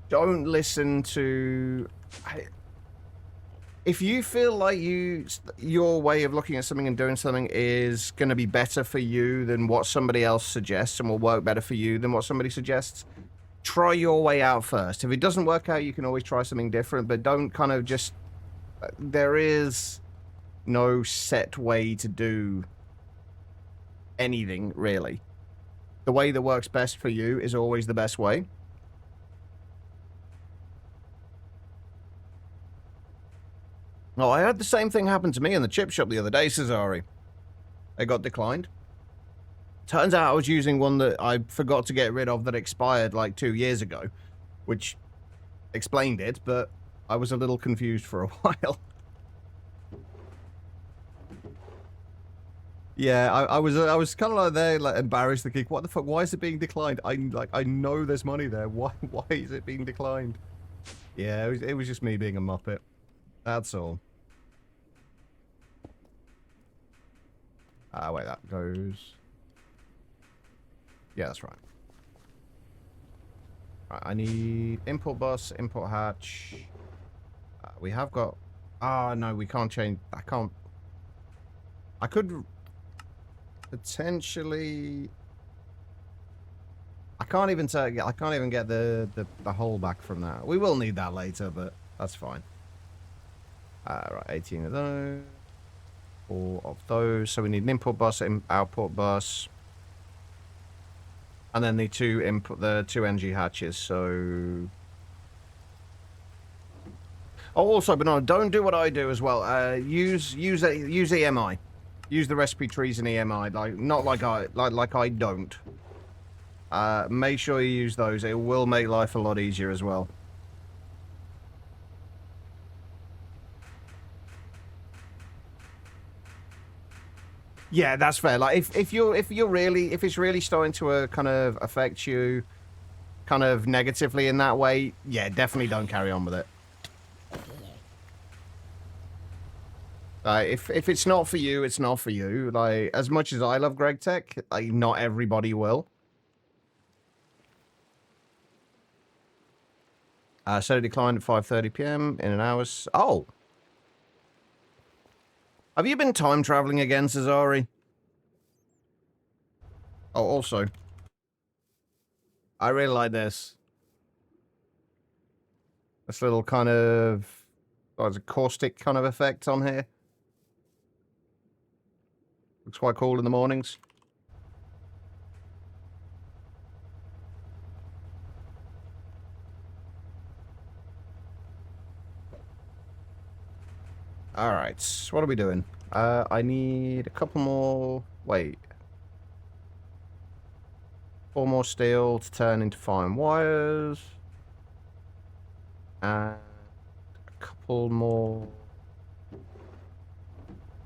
don't listen to... If you feel like your way of looking at something and doing something is going to be better for you than what somebody else suggests and will work better for you than what somebody suggests, try your way out first. If it doesn't work out, you can always try something different, but don't kind of just... There is no set way to do anything, really. The way that works best for you is always the best way. Oh, I had the same thing happen to me in the chip shop the other day, Cesari. It got declined. Turns out I was using one that I forgot to get rid of that expired like 2 years ago, which explained it, but I was a little confused for a while. Yeah, I was kind of like there, like embarrassed, thinking, what the fuck? Why is it being declined? I know there's money there. Why is it being declined? Yeah, it was just me being a muppet. That's all. Ah, wait, that goes... Yeah, that's right. Right, I need import bus, import hatch. We have got... Ah, no, we can't change... I can't... I could... Potentially... I can't even get the hole back from that. We will need that later, but that's fine. Right, 18 of those. 4 of those. So we need an import bus, output bus. And then the two NG hatches, so... Oh, also, but no, don't do what I do as well. Use EMI. Use the recipe trees in EMI, like not like I don't. Make sure you use those. It will make life a lot easier as well. Yeah, that's fair. Like if it's really starting to kind of affect you kind of negatively in that way, yeah, definitely don't carry on with it. If it's not for you, it's not for you. Like, as much as I love GregTech, like, not everybody will. So it declined at 5:30 p.m. in an hour. Oh! Have you been time traveling again, Cesari? Oh, also. I really like this. This little kind of... Oh, it's a caustic kind of effect on here. Looks quite cool in the mornings. Alright, what are we doing? I need a couple more... Wait. 4 more steel to turn into fine wires. And a couple more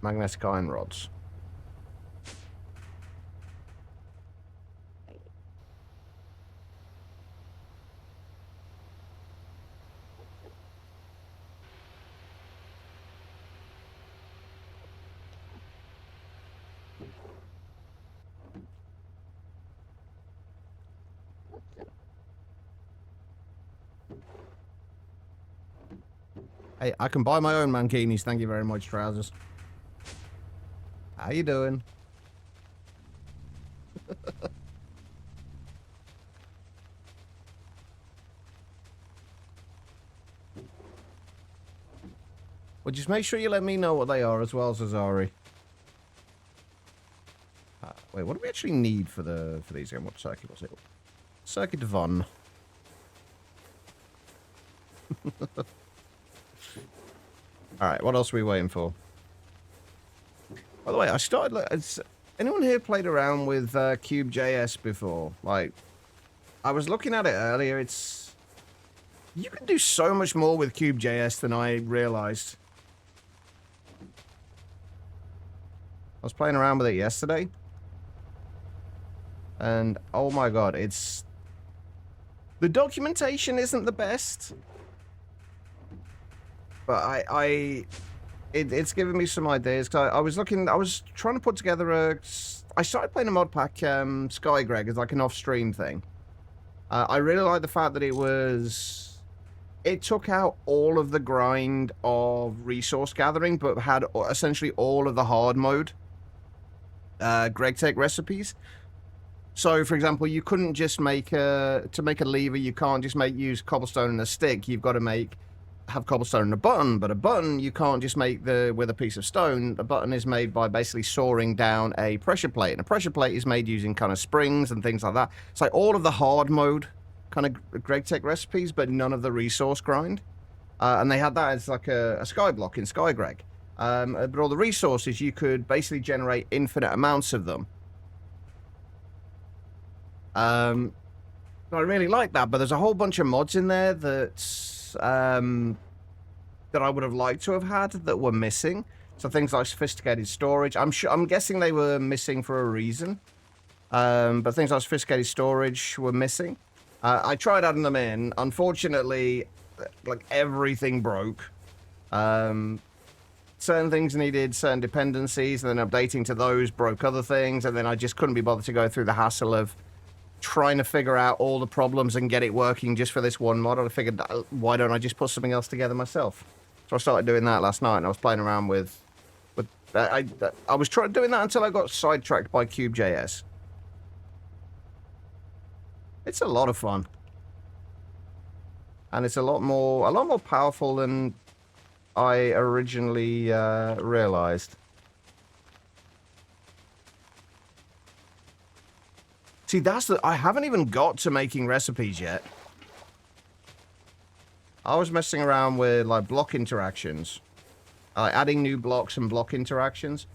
magnetic iron rods. Hey, I can buy my own mankinis. Thank you very much, Trousers. How you doing? Well, just make sure you let me know what they are as well, Zazari. Wait, what do we actually need for these again? What circuit was it? Circuit 1. Alright, what else are we waiting for? By the way, I started... Has anyone here played around with Cube.js before? Like, I was looking at it earlier. It's... You can do so much more with Cube.js than I realized. I was playing around with it yesterday. And, oh my god, it's... The documentation isn't the best. But it's given me some ideas. Cause I was trying to put together I started playing a mod pack, Sky Greg, as like an off-stream thing. I really like the fact that it took out all of the grind of resource gathering, but had essentially all of the hard mode GregTech recipes. So, for example, you couldn't just to make a lever, you can't just use cobblestone and a stick. You've got to have cobblestone and a button, but a button you can't just make with a piece of stone. A button is made by basically sawing down a pressure plate, and a pressure plate is made using kind of springs and things like that. It's like all of the hard mode kind of GregTech recipes, but none of the resource grind. And they had that as like a sky block in Sky Greg. But all the resources, you could basically generate infinite amounts of them. I really like that, but there's a whole bunch of mods in there that I would have liked to have had that were missing. So things like sophisticated storage. I'm guessing they were missing for a reason. But things like sophisticated storage were missing. I tried adding them in. Unfortunately, like everything broke. Certain things needed certain dependencies, and then updating to those broke other things, and then I just couldn't be bothered to go through the hassle of trying to figure out all the problems and get it working just for this one mod. I figured, why don't I just put something else together myself? So I started doing that last night, and I was playing around with I was doing that until I got sidetracked by Cube.js. It's a lot of fun, and it's a lot more powerful than I originally realized. See, I haven't even got to making recipes yet. I was messing around with, like, block interactions. Adding new blocks and block interactions.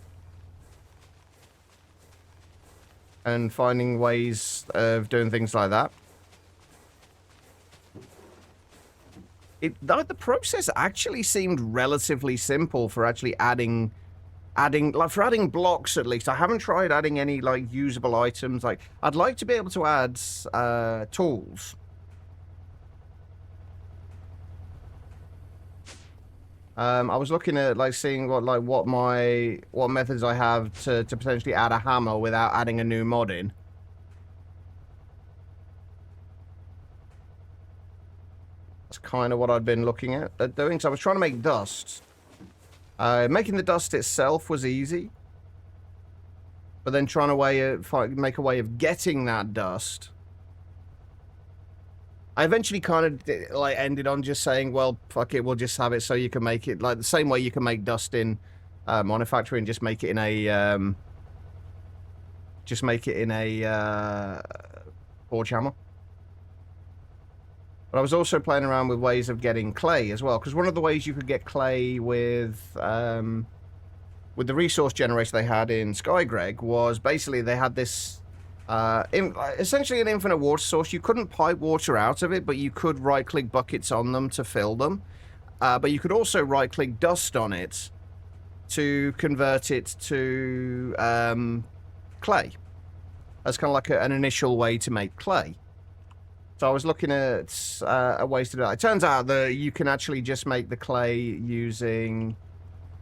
And finding ways of doing things like that. The process actually seemed relatively simple for actually adding blocks, at least. I haven't tried adding any, like, usable items. Like, I'd like to be able to add tools. I was looking at, like, seeing what methods I have to potentially add a hammer without adding a new mod in. That's kind of what I'd been looking at doing. So I was trying to make dust. Making the dust itself was easy, but then trying to make a way of getting that dust. I eventually kind of like ended on just saying, well, fuck it, we'll just have it so you can make it like the same way you can make dust in Monifactory, and just make it in a forge hammer. But I was also playing around with ways of getting clay as well, because one of the ways you could get clay with the resource generator they had in Sky Greg was basically they had this essentially an infinite water source. You couldn't pipe water out of it, but you could right-click buckets on them to fill them. But you could also right-click dust on it to convert it to clay. That's kind of like an initial way to make clay. So I was looking at ways to do that. It turns out that you can actually just make the clay using...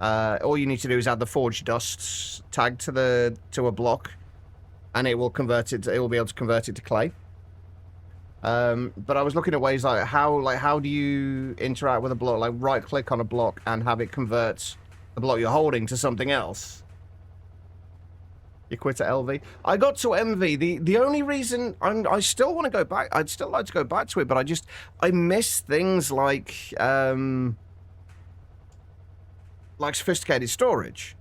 all you need to do is add the forged dust tag to a block, and it will convert it. It will be able to convert it to clay. But I was looking at ways like how do you interact with a block? Like right click on a block and have it convert the block you're holding to something else. You quit at LV. I got to MV. The only reason I still want to go back. I'd still like to go back to it, but I miss things like sophisticated storage.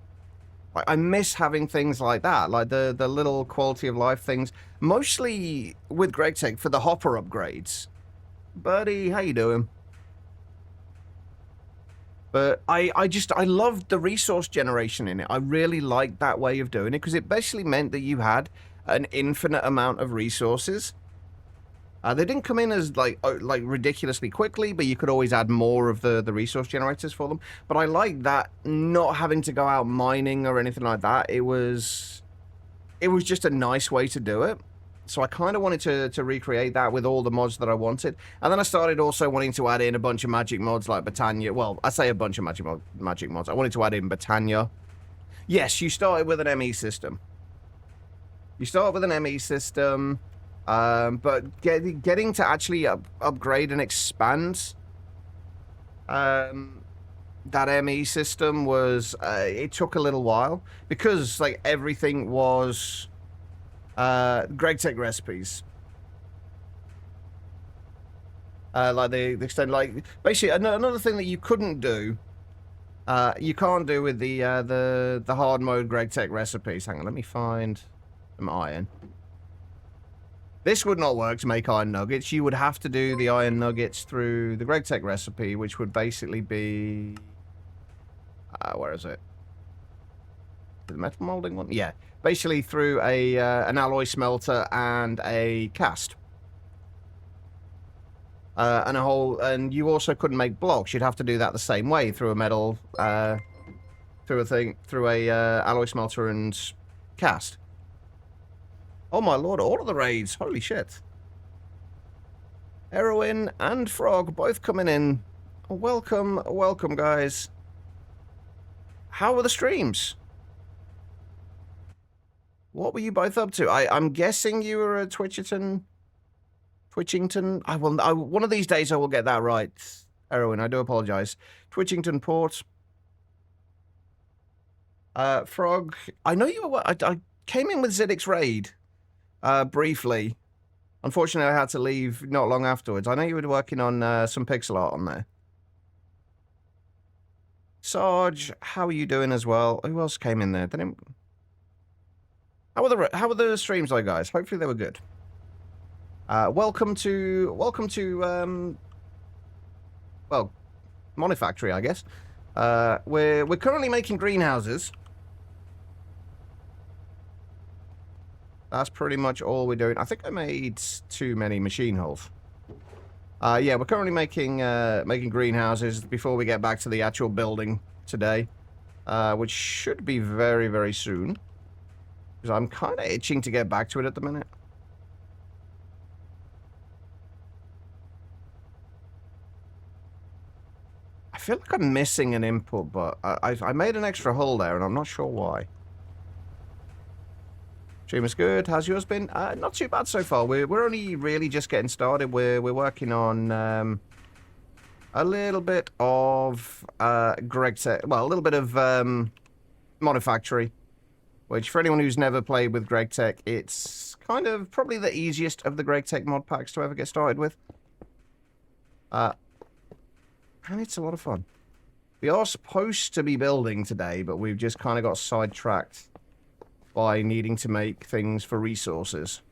I miss having things like that, like the little quality of life things. Mostly with GregTech for the hopper upgrades. Buddy, how you doing? But I loved the resource generation in it. I really liked that way of doing it because it basically meant that you had an infinite amount of resources. They didn't come in as like ridiculously quickly, but you could always add more of the resource generators for them. But I like that not having to go out mining or anything like that. It was just a nice way to do it. So I kind of wanted to recreate that with all the mods that I wanted. And then I started also wanting to add in a bunch of magic mods like Botania. Well, I say a bunch of magic mods. I wanted to add in Botania. Yes, you started with an ME system. You start with an ME system, but getting to actually upgrade and expand that ME system was, it took a little while. Because, like, everything was... GregTech recipes. Like the extent, like basically another thing that you couldn't do, you can't do with the hard mode GregTech recipes. Hang on, let me find some iron. This would not work to make iron nuggets. You would have to do the iron nuggets through the GregTech recipe, which would basically be, where is it? The metal molding one? Yeah. Basically through a an alloy smelter and a cast. And you also couldn't make blocks. You'd have to do that the same way through a metal, through a alloy smelter and cast. Oh my lord, all of the raids. Holy shit. Heroin and Frog both coming in. Welcome, welcome guys. How were the streams? What were you both up to? I'm guessing you were a Twitchington. One of these days I will get that right. Erwin, I do apologize. Twitchington Port. Frog. I know you were. I came in with Zidix Raid. Briefly. Unfortunately, I had to leave not long afterwards. I know you were working on some pixel art on there. Sarge, how are you doing as well? Who else came in there? How were the streams like, guys? Hopefully they were good. Welcome to well, Monifactory, I guess. We're currently making greenhouses. That's pretty much all we're doing. I think I made too many machine holes. Yeah, we're currently making greenhouses before we get back to the actual building today, which should be very, very soon. Because I'm kind of itching to get back to it at the minute. I feel like I'm missing an input, but I made an extra hole there, and I'm not sure why. Stream is good. How's yours been? Not too bad so far. We're only really just getting started. We're working on a little bit of GregTech. Well, a little bit of Monifactory. Which, for anyone who's never played with GregTech, it's kind of probably the easiest of the GregTech mod packs to ever get started with. And it's a lot of fun. We are supposed to be building today, but we've just kind of got sidetracked by needing to make things for resources.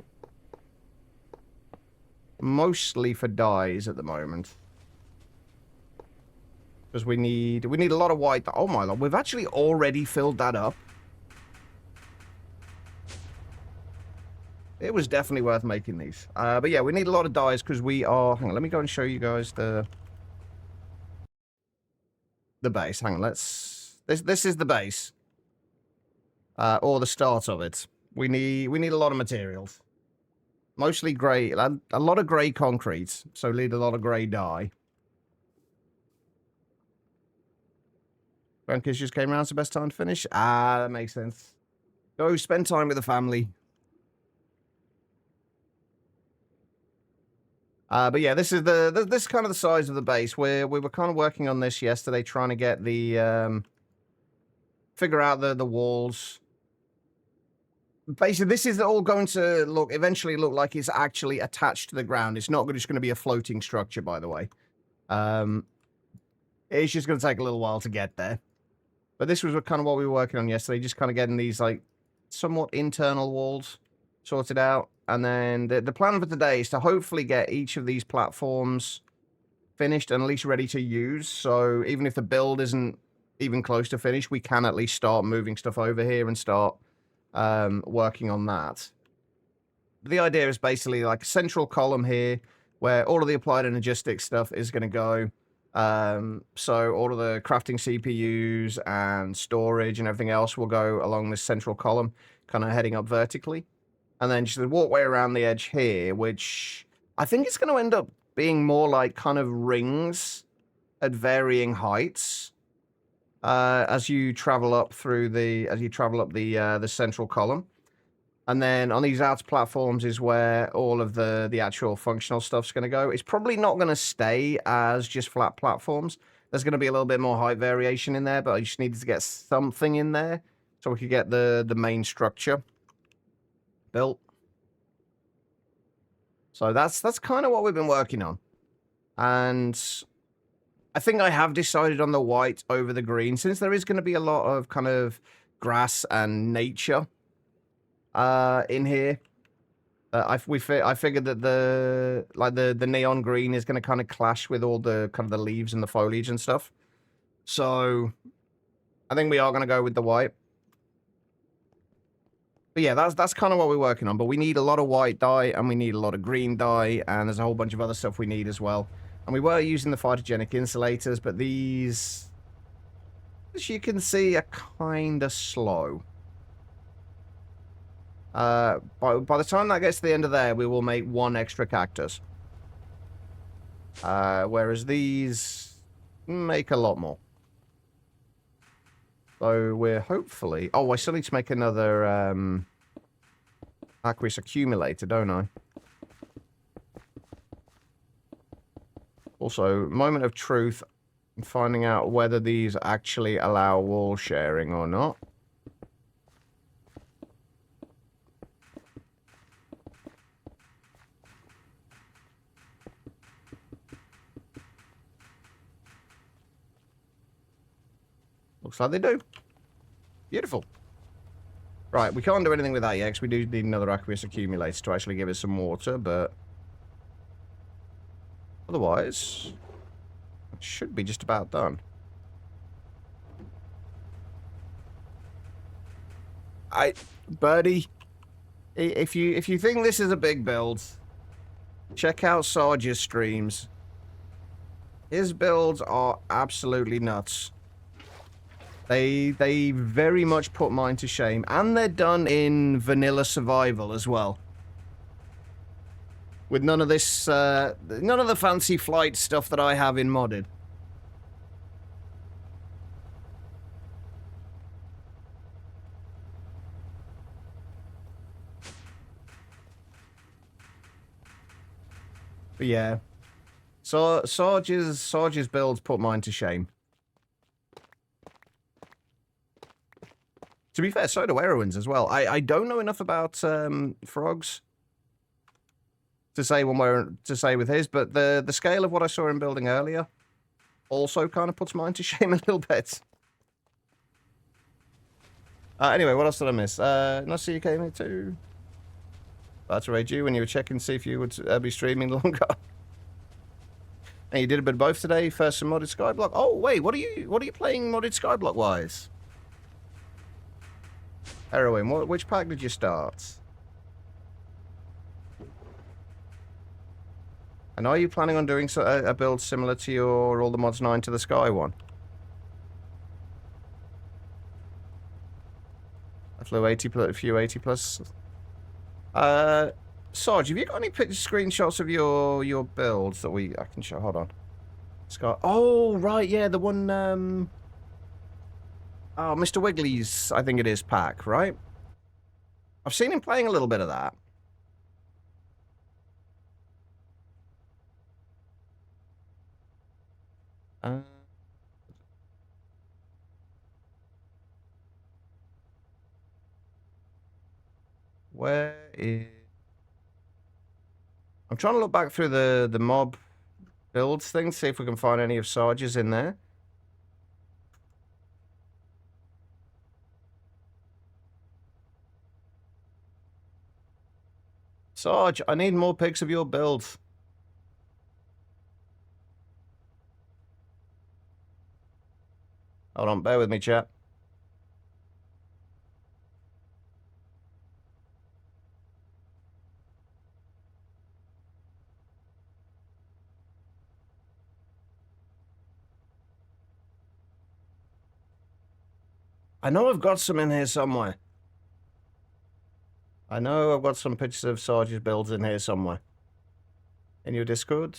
Mostly for dyes at the moment. Because we need a lot of white. Oh my lord, we've actually already filled that up. It was definitely worth making these. But yeah, we need a lot of dyes because we are... Hang on, let me go and show you guys the base. Hang on, let's... This is the base. Or the start of it. We need a lot of materials. Mostly grey... A lot of grey concrete. So need a lot of grey dye. Grandkids just came around, it's the best time to finish. Ah, that makes sense. Go spend time with the family. But yeah, this is this is kind of the size of the base. We were kind of working on this yesterday, trying to get the figure out the walls. Basically, this is all going to eventually look like it's actually attached to the ground. It's not just going to be a floating structure, by the way. It's just going to take a little while to get there. But this was kind of what we were working on yesterday, just kind of getting these, like, somewhat internal walls sorted out. And then the plan for today is to hopefully get each of these platforms finished and at least ready to use. So even if the build isn't even close to finished, we can at least start moving stuff over here and start working on that. The idea is basically like a central column here where all of the applied energistic stuff is going to go. So all of the crafting CPUs and storage and everything else will go along this central column, kind of heading up vertically. And then just the walkway around the edge here, which I think it's going to end up being more like kind of rings at varying heights. As you travel up through the central column. And then on these outer platforms is where all of the actual functional stuff's going to go. It's probably not going to stay as just flat platforms. There's going to be a little bit more height variation in there, but I just needed to get something in there so we could get the main structure built. So that's kind of what we've been working on. And I think I have decided on the white over the green, since there is going to be a lot of kind of grass and nature in here. I figured that the neon green is going to kind of clash with all the kind of the leaves and the foliage and stuff. So I think we are going to go with the white. But yeah, that's kind of what we're working on. But we need a lot of white dye and we need a lot of green dye, and there's a whole bunch of other stuff we need as well. And we were using the phytogenic insulators, but these, as you can see, are kind of slow. By the time that gets to the end of there, we will make one extra cactus. Whereas these make a lot more. So we're hopefully... Oh, I still need to make another aqueous accumulator, don't I? Also, moment of truth, finding out whether these actually allow wall sharing or not. Looks like they do. Beautiful. Right, we can't do anything with that yet, because we do need another aqueous accumulator to actually give us some water, but... Otherwise, it should be just about done. Birdie, if you think this is a big build, check out Sarge's streams. His builds are absolutely nuts. They very much put mine to shame, and they're done in vanilla survival as well. With none of this, none of the fancy flight stuff that I have in modded. But yeah. So, Sarge's builds put mine to shame. To be fair, so do Erwin's as well. I don't know enough about frogs to say with his, but the scale of what I saw him building earlier also kind of puts mine to shame a little bit. Anyway, what else did I miss? Nice to see you came here too. That's right, you when you were checking to see if you would be streaming longer. And you did a bit of both today. First some modded Skyblock. Oh wait, what are you playing modded Skyblock wise? Heroin, which pack did you start? And are you planning on doing a build similar to your All the Mods 9 to the Sky one? I flew 80 plus, a few 80 plus. Sarge, have you got any screenshots of your builds that I can show? Hold on. Sky. Oh, right, yeah, the one, oh, Mr. Wiggly's, I think it is, pack, right? I've seen him playing a little bit of that. Uh, where is... I'm trying to look back through the mob builds thing, see if we can find any of Sarge's in there. Sarge, I need more pics of your builds. Hold on, bear with me, chat. I know I've got some in here somewhere. I know I've got some pictures of Sarge's builds in here somewhere. In your Discord.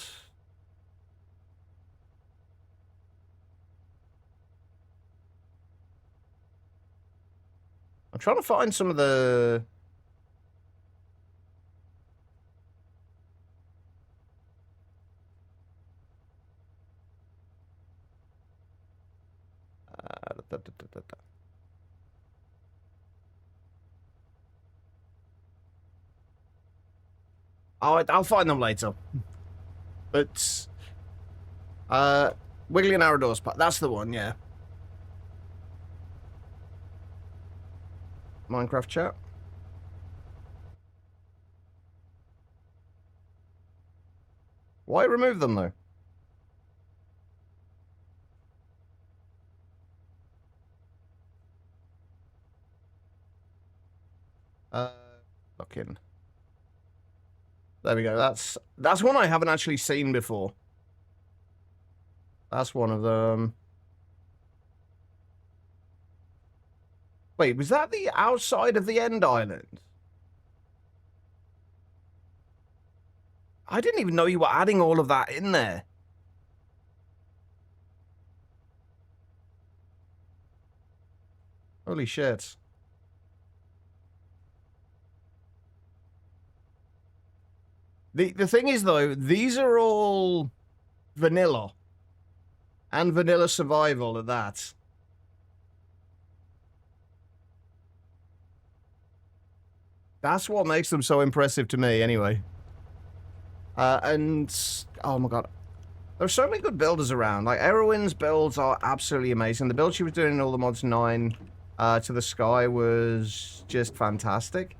I'm trying to find some of the... I'll find them later. But... Wiggly and Arador's part. That's the one, yeah. Minecraft chat. Why remove them, though? Fucking... There we go. That's one I haven't actually seen before. That's one of them. Wait, was that the outside of the end island? I didn't even know you were adding all of that in there. Holy shit. The thing is, though, these are all vanilla. And vanilla survival at that. That's what makes them so impressive to me, anyway. And, oh my god. There's so many good builders around. Like, Erwin's builds are absolutely amazing. The build she was doing in all the mods 9 to the sky was just fantastic.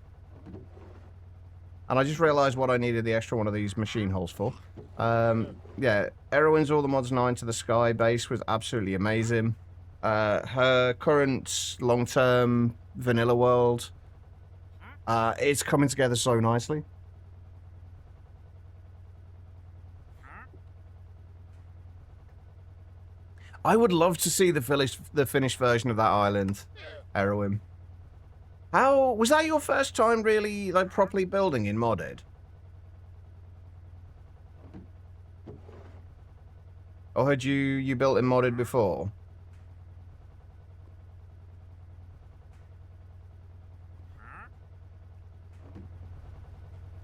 And I just realized what I needed the extra one of these machine holes for. Yeah, Erwin's all the mods 9 to the sky base was absolutely amazing. Her current long-term vanilla world, it's coming together so nicely. I would love to see the finished version of that island, Erwin. How was that your first time really like properly building in modded? Or had you built in modded before?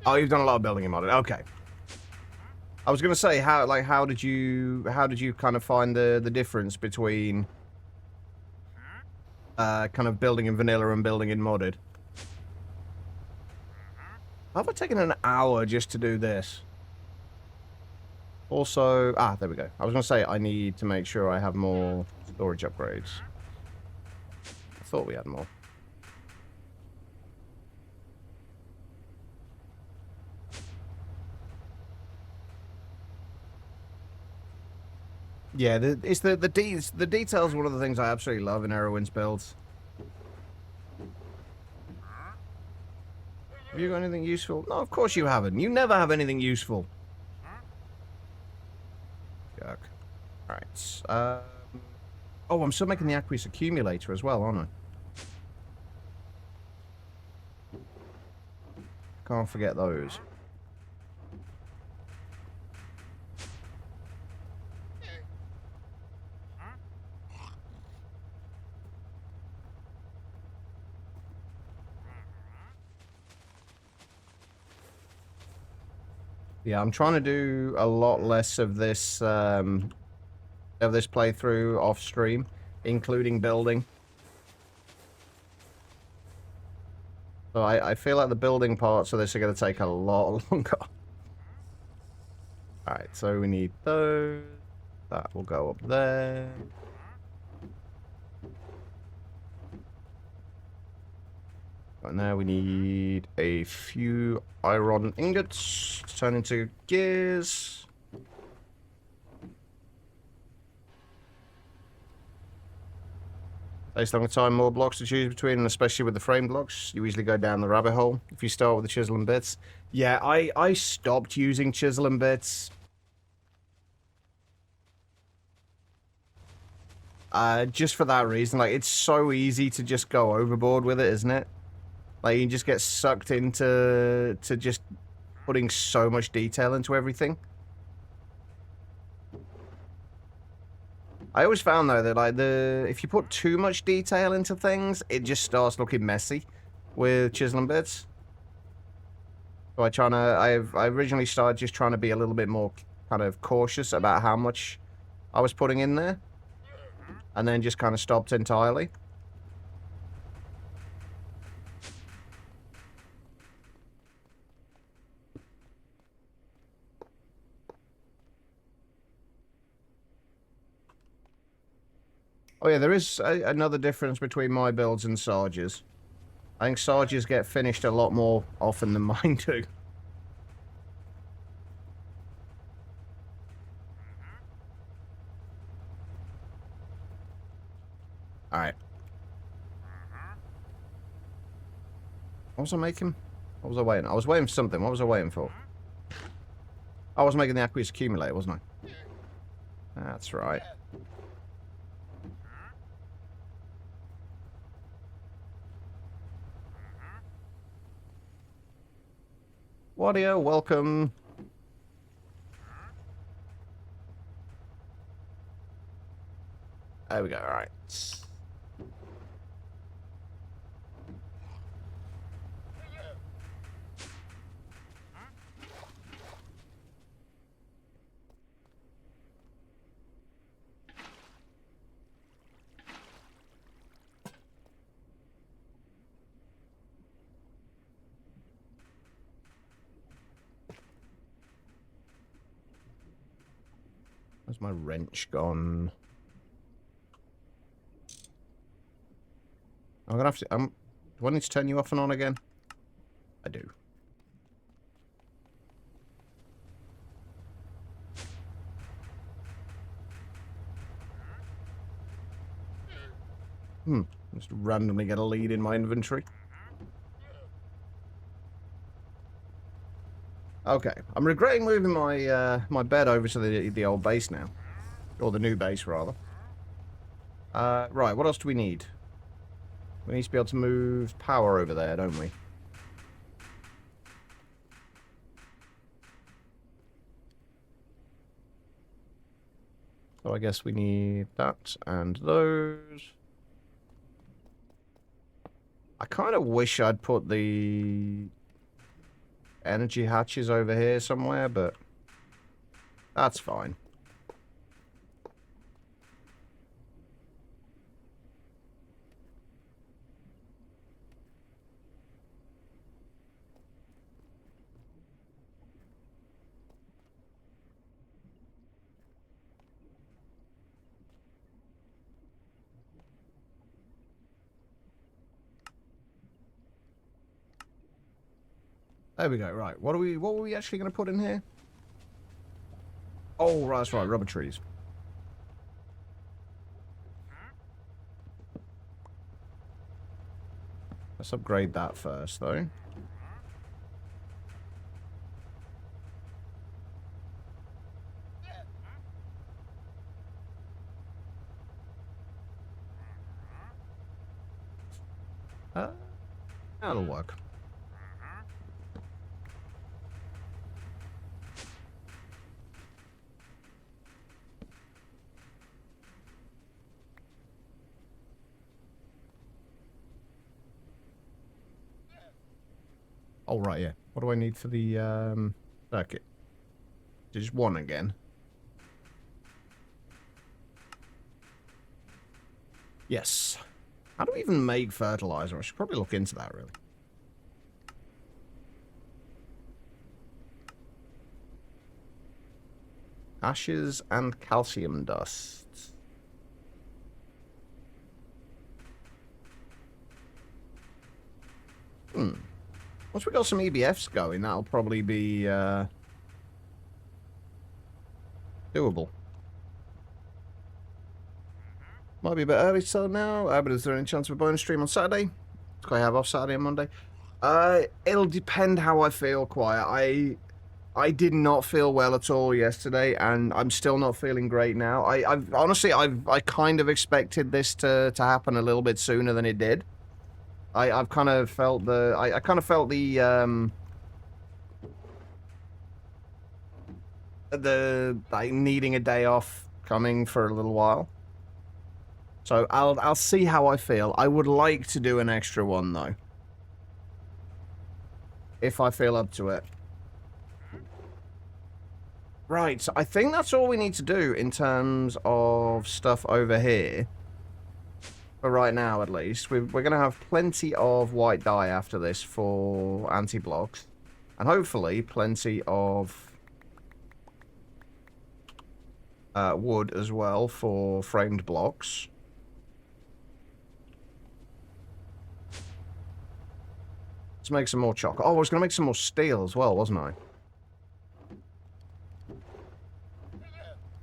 Oh, you've done a lot of building in modded. Okay. I was gonna say how did you kind of find the difference between kind of building in vanilla and building in modded? Have I taken an hour just to do this? Also, there we go. I was gonna say I need to make sure I have more storage upgrades. I thought we had more. Yeah, the details are one of the things I absolutely love in Erwin's builds. Have you got anything useful? No, of course you haven't. You never have anything useful. Yuck. Alright. Oh, I'm still making the aqueous accumulator as well, aren't I? Can't forget those. Yeah, I'm trying to do a lot less of this, of this playthrough off stream, including building. So I feel like the building parts of this are going to take a lot longer. Alright, so we need those. That will go up there. And now we need a few iron ingots to turn into gears. Takes a long time, more blocks to choose between, and especially with the frame blocks, you easily go down the rabbit hole if you start with the chisel and bits. Yeah, I stopped using chisel and bits. Just for that reason. Like, it's so easy to just go overboard with it, isn't it? Like, you just get sucked into just putting so much detail into everything. I always found, though, that, like, if you put too much detail into things, it just starts looking messy with chisel and bits. So I originally started just trying to be a little bit more kind of cautious about how much I was putting in there. And then just kind of stopped entirely. Oh yeah, there is another difference between my builds and Sarge's. I think Sarge's get finished a lot more often than mine do. Alright. What was I making? What was I waiting? I was waiting for something. What was I waiting for? I was making the aqueous accumulator, wasn't I? That's right. Wadio, welcome. There we go, alright. Where's my wrench gone? I'm gonna have to... do I need to turn you off and on again? I do. Just randomly get a lead in my inventory. Okay, I'm regretting moving my my bed over to the old base now, or the new base rather. Right, what else do we need? We need to be able to move power over there, don't we? So I guess we need that and those. I kind of wish I'd put the energy hatches over here somewhere, but that's fine. There we go, right. What were we actually going to put in here? Oh, right, that's right, rubber trees. Let's upgrade that first, though. That'll work. Oh, right, yeah. What do I need for the, circuit? Just one again. Yes. How do we even make fertilizer? I should probably look into that, really. Ashes and calcium dust. Once we got some EBFs going, that'll probably be doable. Might be a bit early to tell now, but is there any chance of a bonus stream on Saturday? Do I have off Saturday and Monday? It'll depend how I feel, Quiet. I did not feel well at all yesterday, and I'm still not feeling great now. I've honestly, I kind of expected this to happen a little bit sooner than it did. I've kind of felt I kind of felt the like needing a day off coming for a little while. So I'll see how I feel. I would like to do an extra one though, if I feel up to it. Right, so I think that's all we need to do in terms of stuff over here. For right now, at least. We're going to have plenty of white dye after this for anti-blocks. And hopefully plenty of wood as well for framed blocks. Let's make some more chalk. Oh, I was going to make some more steel as well, wasn't I?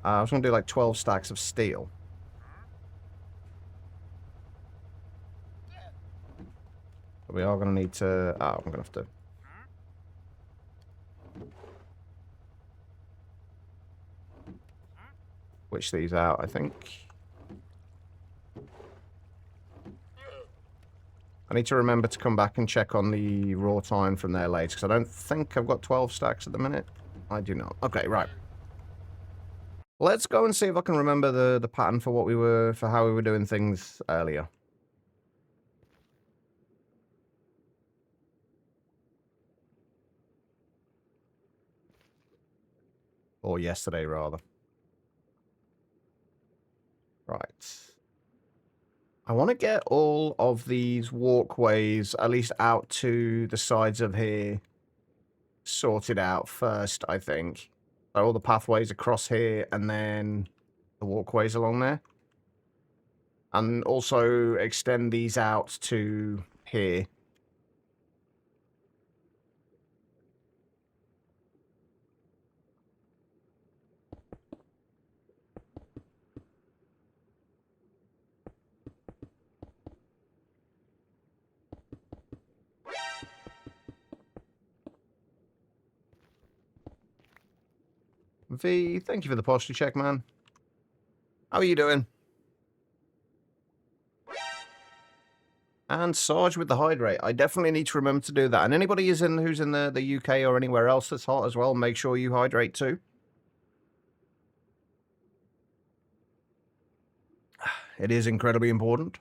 I was going to do like 12 stacks of steel. But we are going to need to... Oh, I'm going to have to... switch these out, I think. I need to remember to come back and check on the raw time from there later, because I don't think I've got 12 stacks at the minute. I do not. Okay, right. Let's go and see if I can remember the pattern for what we were, for how we were doing things earlier. Or yesterday, rather. Right. I want to get all of these walkways, at least out to the sides of here, sorted out first, I think. So all the pathways across here, and then the walkways along there. And also extend these out to here. V, thank you for the posture check, man. How are you doing? And Sarge with the hydrate. I definitely need to remember to do that. And anybody who's in the UK or anywhere else that's hot as well, make sure you hydrate too. It is incredibly important.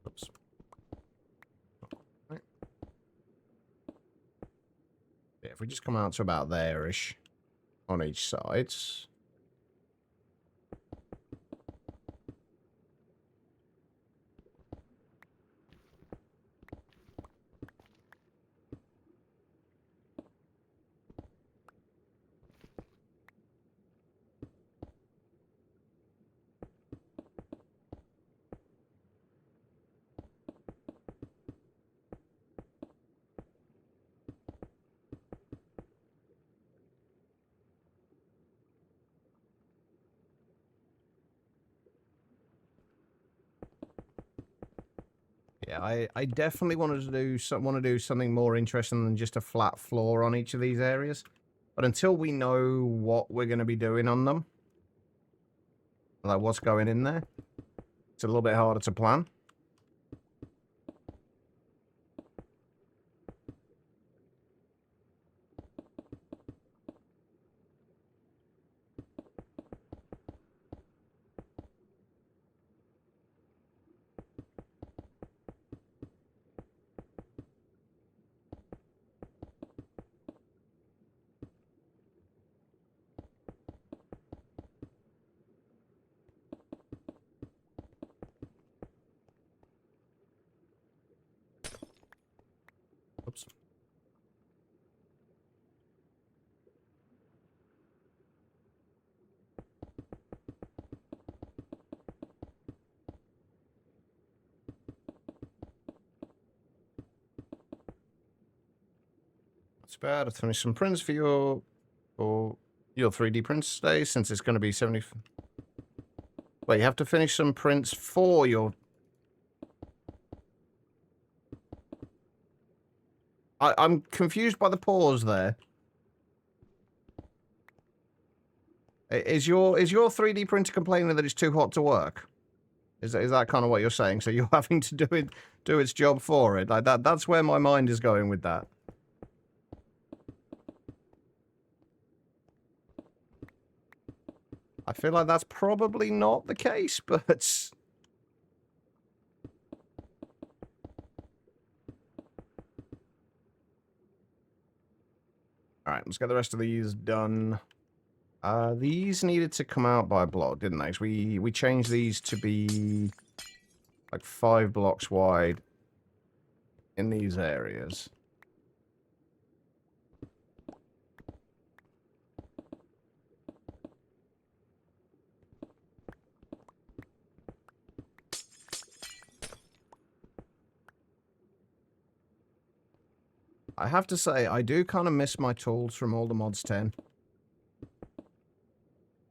Oops. Right. Yeah, if we just come out to about there-ish on each side. Yeah, I definitely wanted to do something more interesting than just a flat floor on each of these areas. But until we know what we're going to be doing on them, Like what's going in there. It's a little bit harder to plan. Oops. It's bad. I've finished some prints for your 3D prints today, since it's going to be 70. Wait, you have to finish some prints for your. I'm confused by the pause there. Is your 3D printer complaining that it's too hot to work? Is that kind of what you're saying? So you're having to do its job for it? Like that's where my mind is going with that. I feel like that's probably not the case, but alright, let's get the rest of these done. These needed to come out by a block, didn't they? So we changed these to be like 5 blocks wide in these areas. I have to say, I do kind of miss my tools from all the mods 10.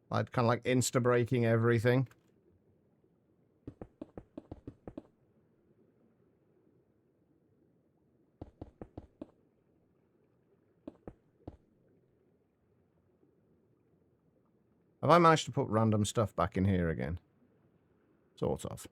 Like, kind of like insta-breaking everything. Have I managed to put random stuff back in here again? Sort of.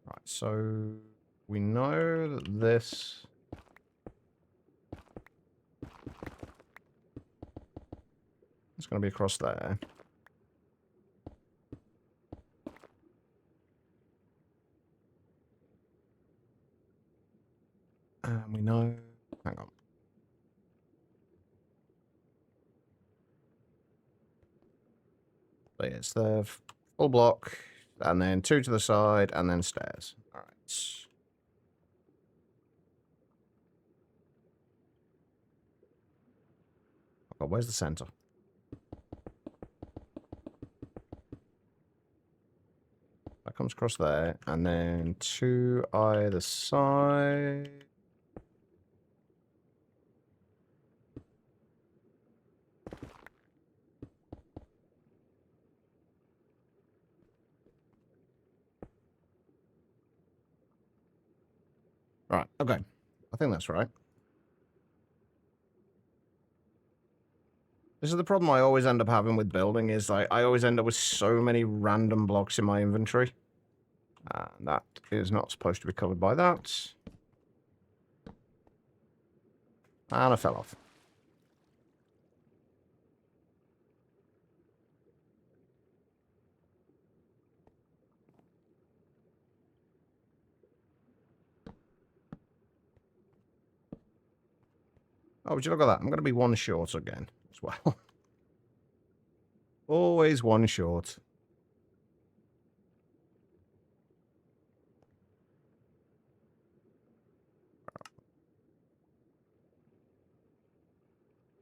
Right, so we know that this is going to be across there. And we know... Hang on. So yeah, it's the full block, and then 2 to the side, and then stairs. Alright. Oh, where's the center? That comes across there, and then 2 either side. Right, okay. I think that's right. This is the problem I always end up having with building, is I always end up with so many random blocks in my inventory. And that is not supposed to be covered by that. And I fell off. Oh, would you look at that? I'm going to be 1 short again as well. Always 1 short.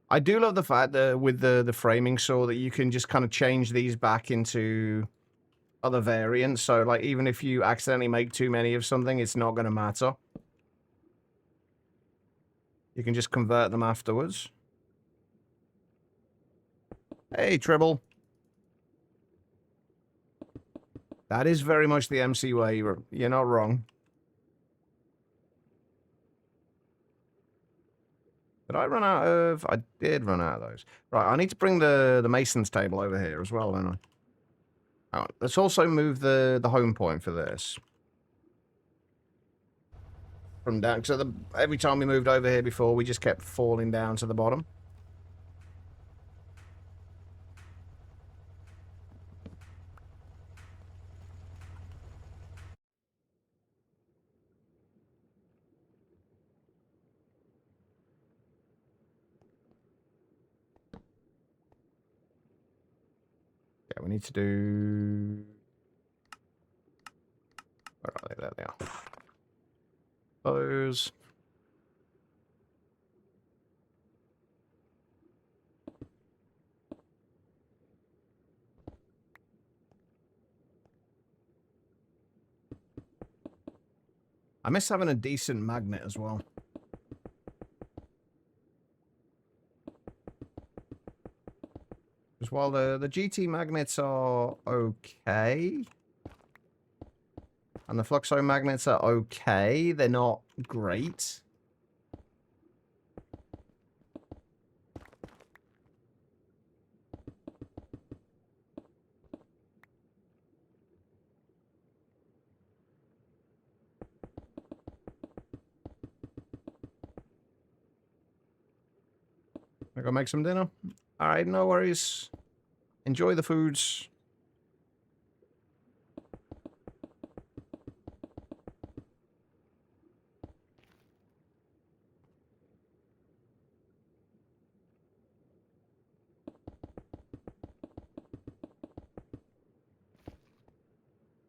I do love the fact that with the framing saw that you can just kind of change these back into other variants. So, like, even if you accidentally make too many of something, it's not going to matter. You can just convert them afterwards. Hey, Tribble. That is very much the MC way. You're not wrong. Did I run out of... I did run out of those. Right, I need to bring the mason's table over here as well, don't I? Oh, let's also move the home point for this. From down... So every time we moved over here before, we just kept falling down to the bottom. Yeah, we need to do... Where are they? There they are. Those. I miss having a decent magnet as well. Because while the GT magnets are okay, and the Fluxo magnets are okay, they're not great. I gotta make some dinner. Alright, no worries. Enjoy the foods.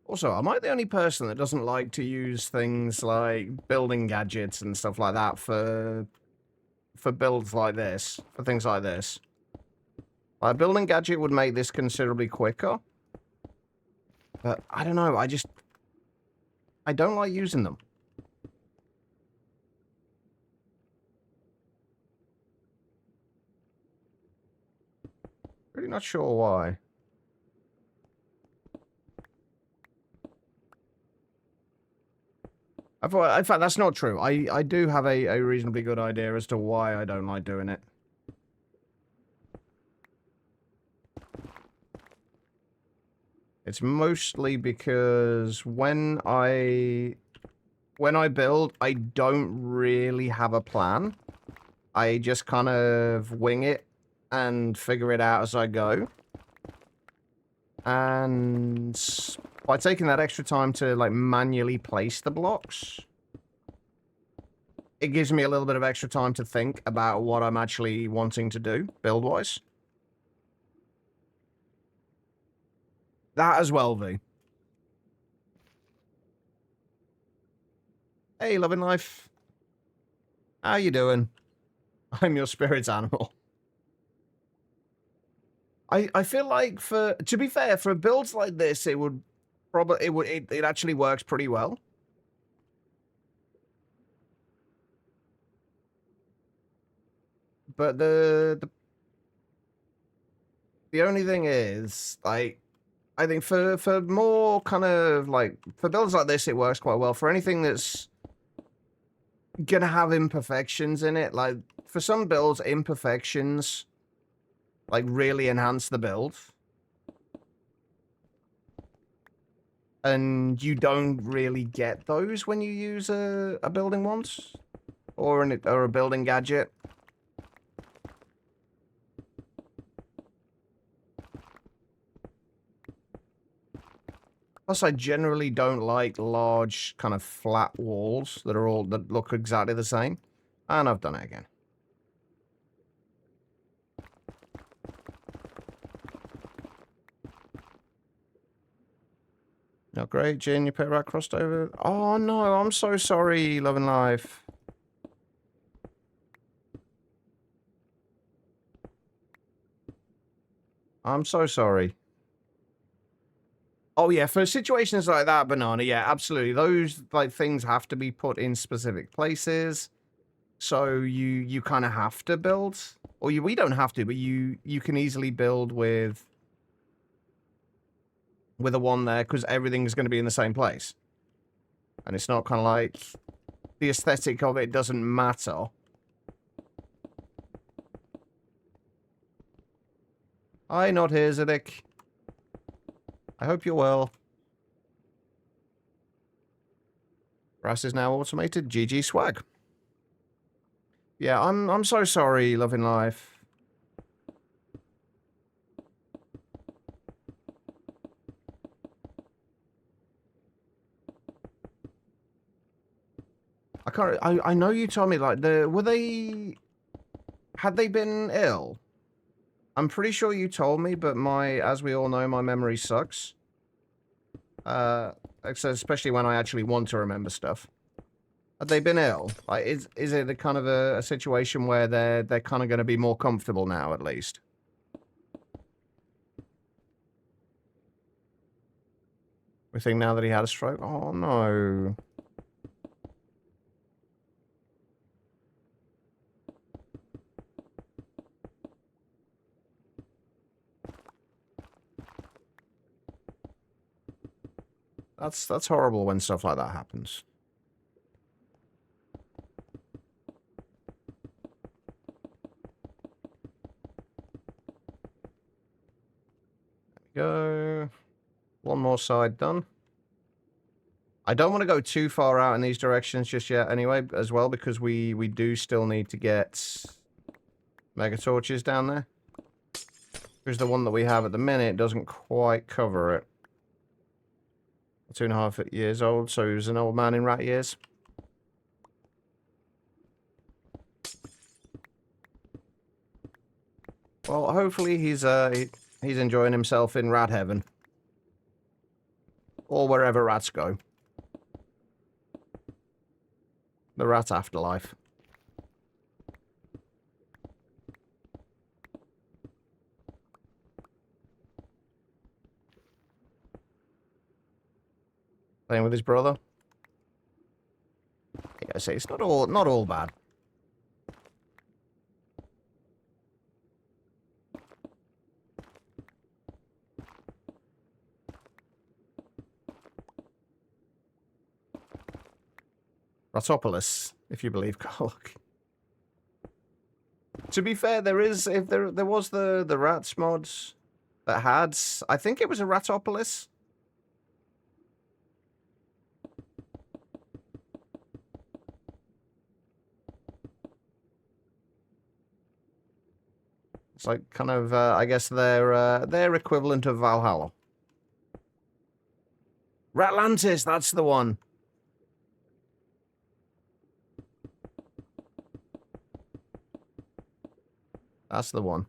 Also, am I the only person that doesn't like to use things like building gadgets and stuff like that for builds like this, for things like this? A building gadget would make this considerably quicker. But I don't know, I don't like using them. Really not sure why. In fact, that's not true. I do have a reasonably good idea as to why I don't like doing it. It's mostly because when I build, I don't really have a plan. I just kind of wing it and figure it out as I go. And by taking that extra time to, like, manually place the blocks, it gives me a little bit of extra time to think about what I'm actually wanting to do, build-wise. That as well, V. Hey, loving life. How you doing? I'm your spirit animal. I feel like to be fair, for builds like this, it would probably it actually works pretty well. But the only thing is, like, I think for more kind of like for builds like this, it works quite well. For anything that's gonna have imperfections in it, like for some builds, imperfections like really enhance the build. And you don't really get those when you use a building once or a building gadget. Plus, I generally don't like large, kind of flat walls that look exactly the same. And I've done it again. Oh, great, Jin, your pet rat crossed over. Oh, no, I'm so sorry, Love and Life. I'm so sorry. Oh, yeah, for situations like that, Banana, yeah, absolutely. Those, like, things have to be put in specific places. So you kind of have to build. Or we don't have to, but you can easily build with with a 1 there because everything's going to be in the same place. And it's not kind of like the aesthetic of it doesn't matter. Hi, not here, Zedek. I hope you're well. Brass is now automated. GG swag. Yeah, I'm so sorry, Loving Life. I know you told me, like, had they been ill? I'm pretty sure you told me, but as we all know, my memory sucks. Especially when I actually want to remember stuff. Had they been ill? Like, is it a kind of a situation where they're kind of going to be more comfortable now, at least? We think now that he had a stroke? Oh, no. That's horrible when stuff like that happens. There we go. One more side done. I don't want to go too far out in these directions just yet anyway, as well, because we do still need to get mega torches down there. Because the one that we have at the minute doesn't quite cover it. 2.5 years old, so he was an old man in rat years. Well, hopefully he's enjoying himself in rat heaven. Or wherever rats go. The rat afterlife. Playing with his brother. Yeah, I say it's not all bad. Ratopolis, if you believe Garlock. To be fair, there was the rats mods that had, I think it was a Ratopolis. It's like kind of I guess their equivalent of Valhalla. Ratlantis, that's the one. That's the one.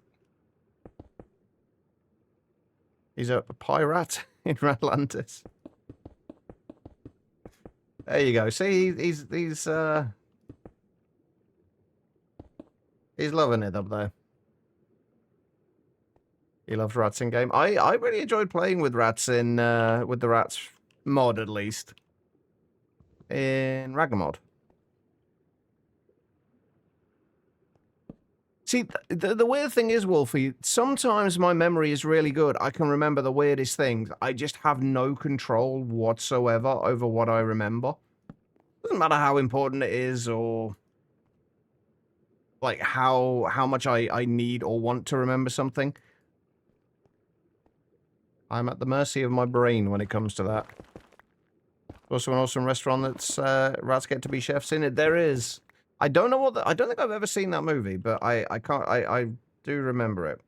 He's a pirate in Ratlantis. There you go. See, he's loving it up there. He loves rats in game. I really enjoyed playing with rats in with the rats mod, at least in Ragnamod. See, the weird thing is, Wolfie, sometimes my memory is really good. I can remember the weirdest things. I just have no control whatsoever over what I remember. Doesn't matter how important it is or like how much I need or want to remember something. I'm at the mercy of my brain when it comes to that. Also an awesome restaurant that's rats get to be chefs in it. There is. I don't know I don't think I've ever seen that movie, but I do remember it.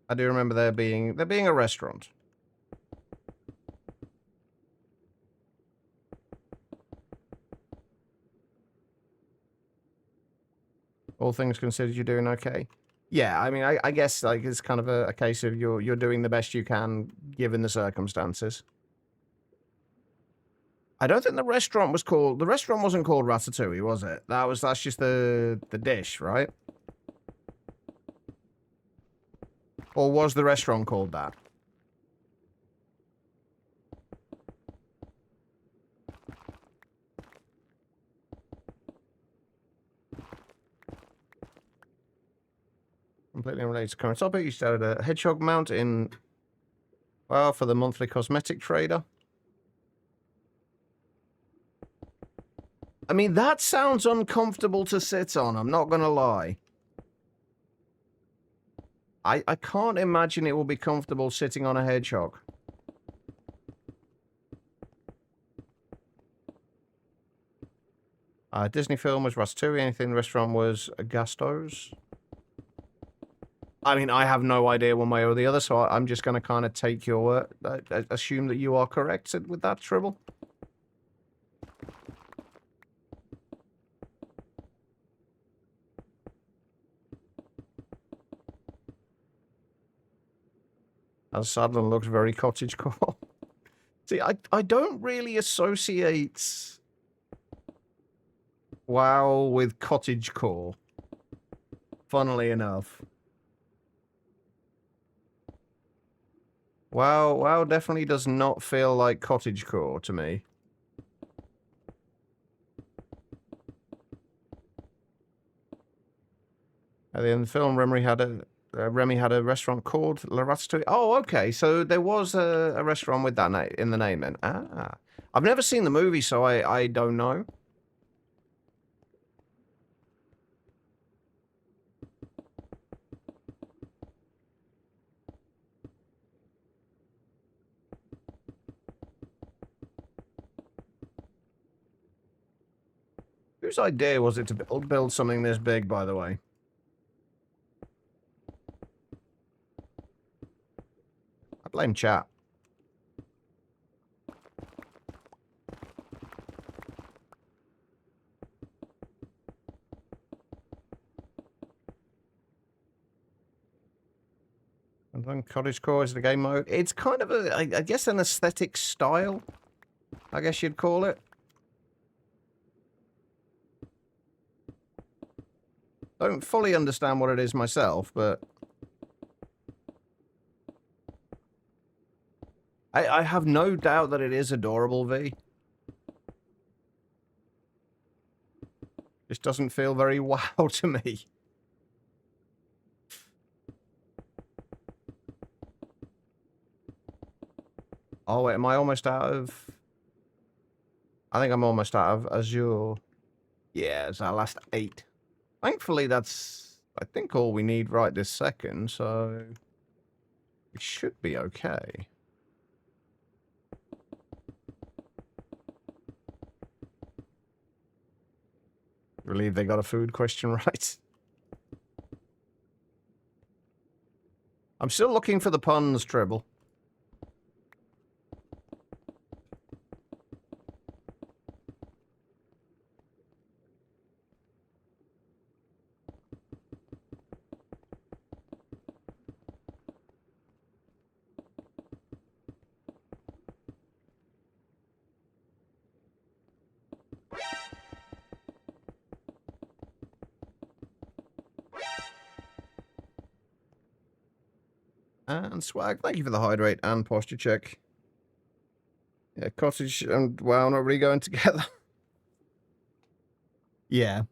I do remember there being a restaurant. All things considered, you're doing okay. Yeah, I mean, I guess like it's kind of a case of you're doing the best you can given the circumstances. I don't think the restaurant wasn't called Ratatouille, was it? That's just the dish, right? Or was the restaurant called that? Completely unrelated to current topic. You started a hedgehog mount in Well, for the monthly cosmetic trader. I mean, that sounds uncomfortable to sit on, I'm not gonna lie. I can't imagine it will be comfortable sitting on a hedgehog. Disney film was Ratatouille. Anything in the restaurant was Gastos. I mean, I have no idea one way or the other, so I'm just going to kind of take your word. Assume that you are correct with that, Tribble. As Sadler looks very cottagecore. See, I don't really associate WoW with cottagecore. Funnily enough. WoW definitely does not feel like cottagecore to me. At the end of the film, Remy had a restaurant called La Ratatouille. Oh, okay. So there was a restaurant with that name in the name then. Ah. I've never seen the movie, so I don't know. Whose idea was it to build something this big, by the way? I blame chat. And then cottagecore is the game mode. It's kind of I guess an aesthetic style, I guess you'd call it. Don't fully understand what it is myself, but I have no doubt that it is adorable, V. Just doesn't feel very wow to me. Oh, wait, am I almost out of... I think I'm almost out of Azure. Yeah, it's our last 8. Thankfully, that's, I think, all we need right this second, so... we should be okay. Relieved they got a food question right. I'm still looking for the puns, Tribble. And Swag, thank you for the hydrate and posture check. Yeah, cottage and WoW not really going together. Yeah.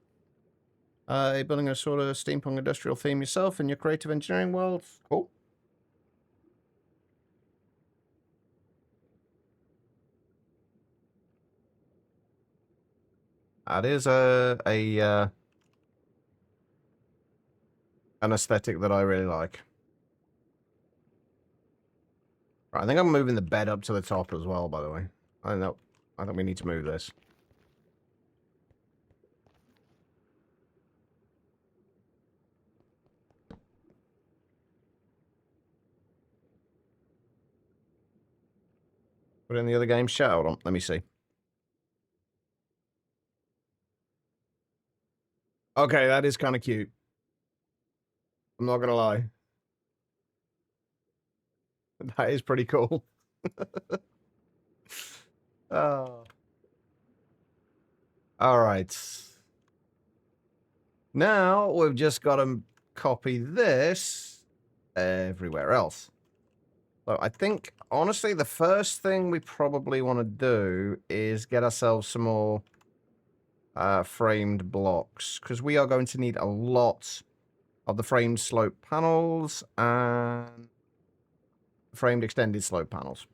Building a sort of steampunk industrial theme yourself in your creative engineering world. Cool. That is an aesthetic that I really like. Right, I think I'm moving the bed up to the top as well, by the way. I think we need to move this. Put in the other game. Shout out on. Let me see. Okay, that is kind of cute. I'm not gonna lie. That is pretty cool. Oh. All right. Now we've just got to copy this everywhere else. So I think, honestly, the first thing we probably want to do is get ourselves some more framed blocks, because we are going to need a lot of the framed slope panels, and framed extended slope panels.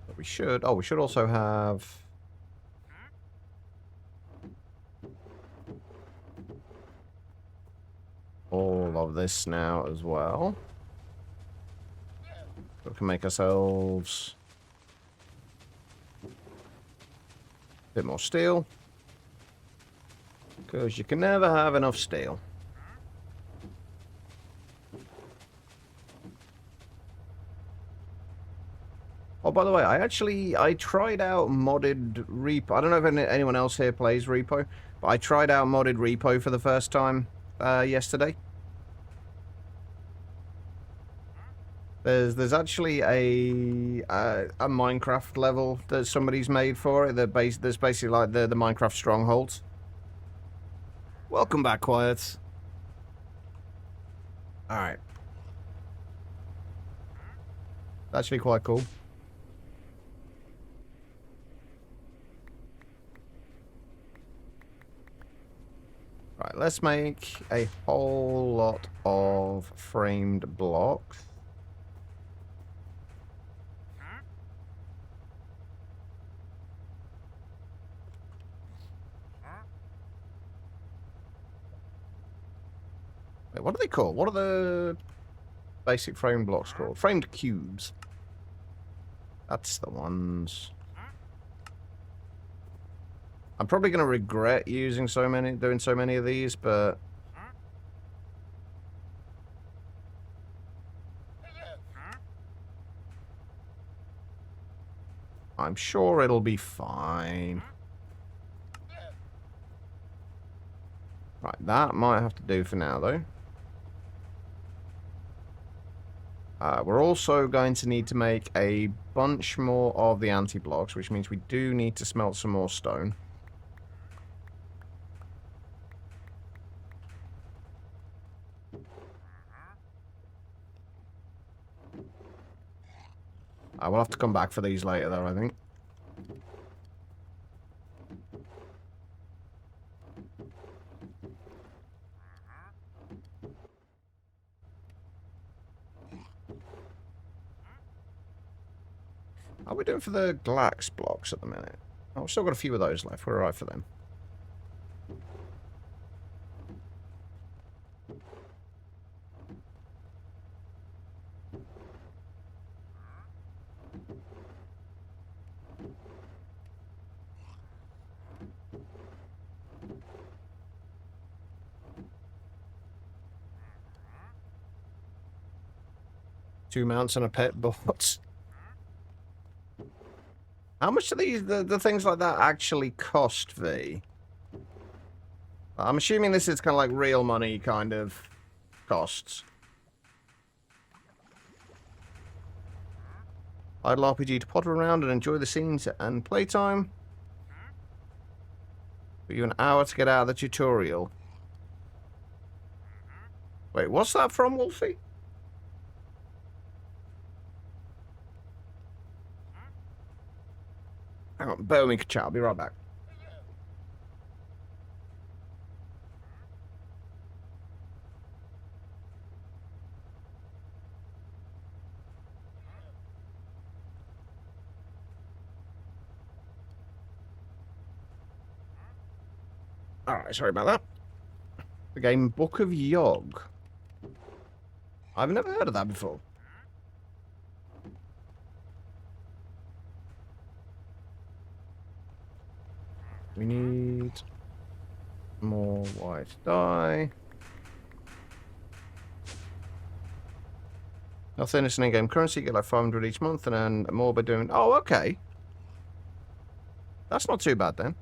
But we should also have all of this now as well. We can make ourselves a bit more steel. Because you can never have enough steel. Oh, by the way, I tried out modded repo. I don't know if anyone else here plays repo, but I tried out modded repo for the first time yesterday. There's actually a Minecraft level that somebody's made for it. That's basically like the Minecraft strongholds. Welcome back, Quiet. All right. It's actually quite cool. Right, let's make a whole lot of framed blocks. Wait, what are they called? What are the basic frame blocks called? Framed cubes. That's the ones. I'm probably going to regret doing so many of these, but I'm sure it'll be fine. Right, that might have to do for now, though. We're also going to need to make a bunch more of the anti-blocks, which means we do need to smelt some more stone. I will have to come back for these later, though, I think. How are we doing for the glax blocks at the minute? Oh, we've still got a few of those left. We're alright for them. Two mounts and a pet bot. How much do the things like that actually cost, V? I'm assuming this is kind of like real money kind of costs. Idle RPG to potter around and enjoy the scenes and playtime. Give you an hour to get out of the tutorial. Wait, what's that from, Wolfie? Hang on, bear with me, chat. I'll be right back. Alright, sorry about that. The game Book of Yog. I've never heard of that before. We need more white dye. Nothing, it's an in-game currency. You get like 500 each month and then more by doing... Oh, okay. That's not too bad then.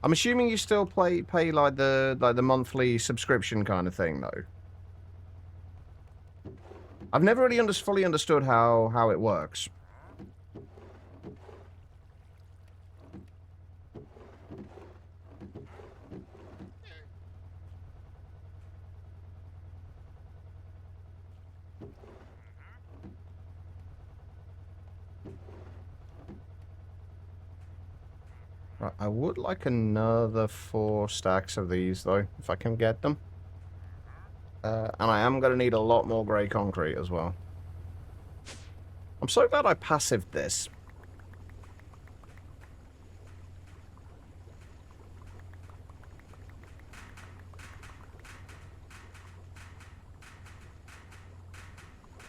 I'm assuming you still pay like the monthly subscription kind of thing though. I've never really fully understood how it works. Right, I would like another 4 stacks of these, though, if I can get them. And I am going to need a lot more grey concrete as well. I'm so glad I passived this.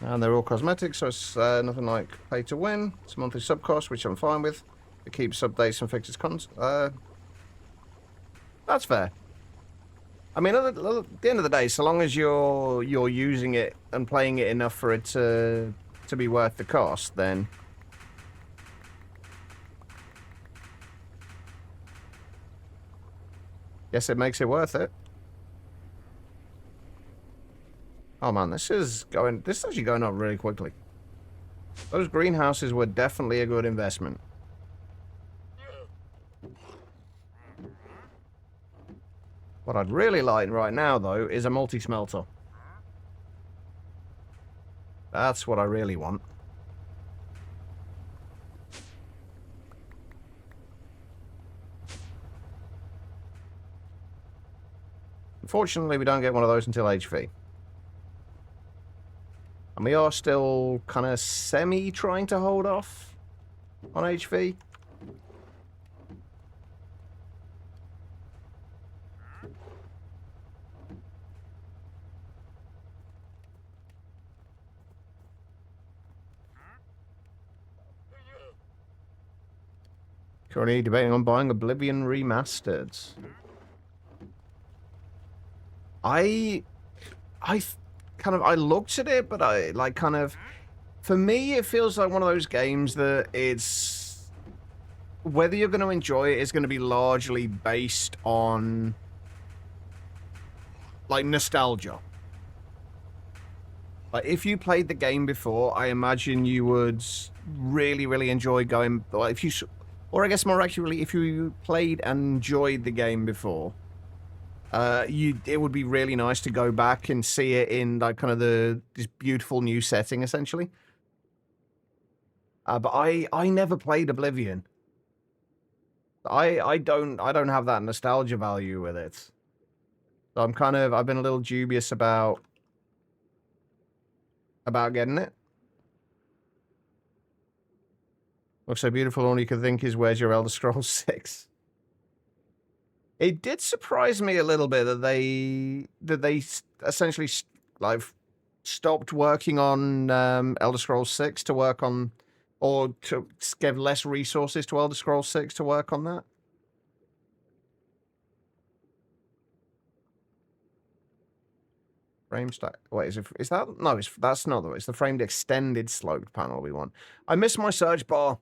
And they're all cosmetic, so it's nothing like pay to win. It's a monthly sub cost, which I'm fine with. It keeps updates and fixes that's fair. I mean, at the end of the day, so long as you're using it and playing it enough for it to be worth the cost, then yes, it makes it worth it. Oh man, this is actually going up really quickly. Those greenhouses were definitely a good investment. What I'd really like right now, though, is a multi-smelter. That's what I really want. Unfortunately, we don't get one of those until HV. And we are still kind of semi-trying to hold off on HV. Currently debating on buying Oblivion Remastered. I looked at it, but I like kind of, for me, it feels like one of those games that it's, whether you're going to enjoy it is going to be largely based on like nostalgia. Like if you played the game before, I imagine you would really, really enjoy going. Like if you, or I guess more accurately, if you played and enjoyed the game before. It would be really nice to go back and see it in like kind of this beautiful new setting, essentially. But I never played Oblivion. I don't have that nostalgia value with it. So I've been a little dubious about getting it. Looks so beautiful. All you can think is, where's your Elder Scrolls 6? It did surprise me a little bit that they essentially like stopped working on Elder Scrolls 6 to work on, or to give less resources to Elder Scrolls 6 to work on that. Frame stack. Wait, is that? No, that's not the. It's the framed extended sloped panel we want. I missed my search bar.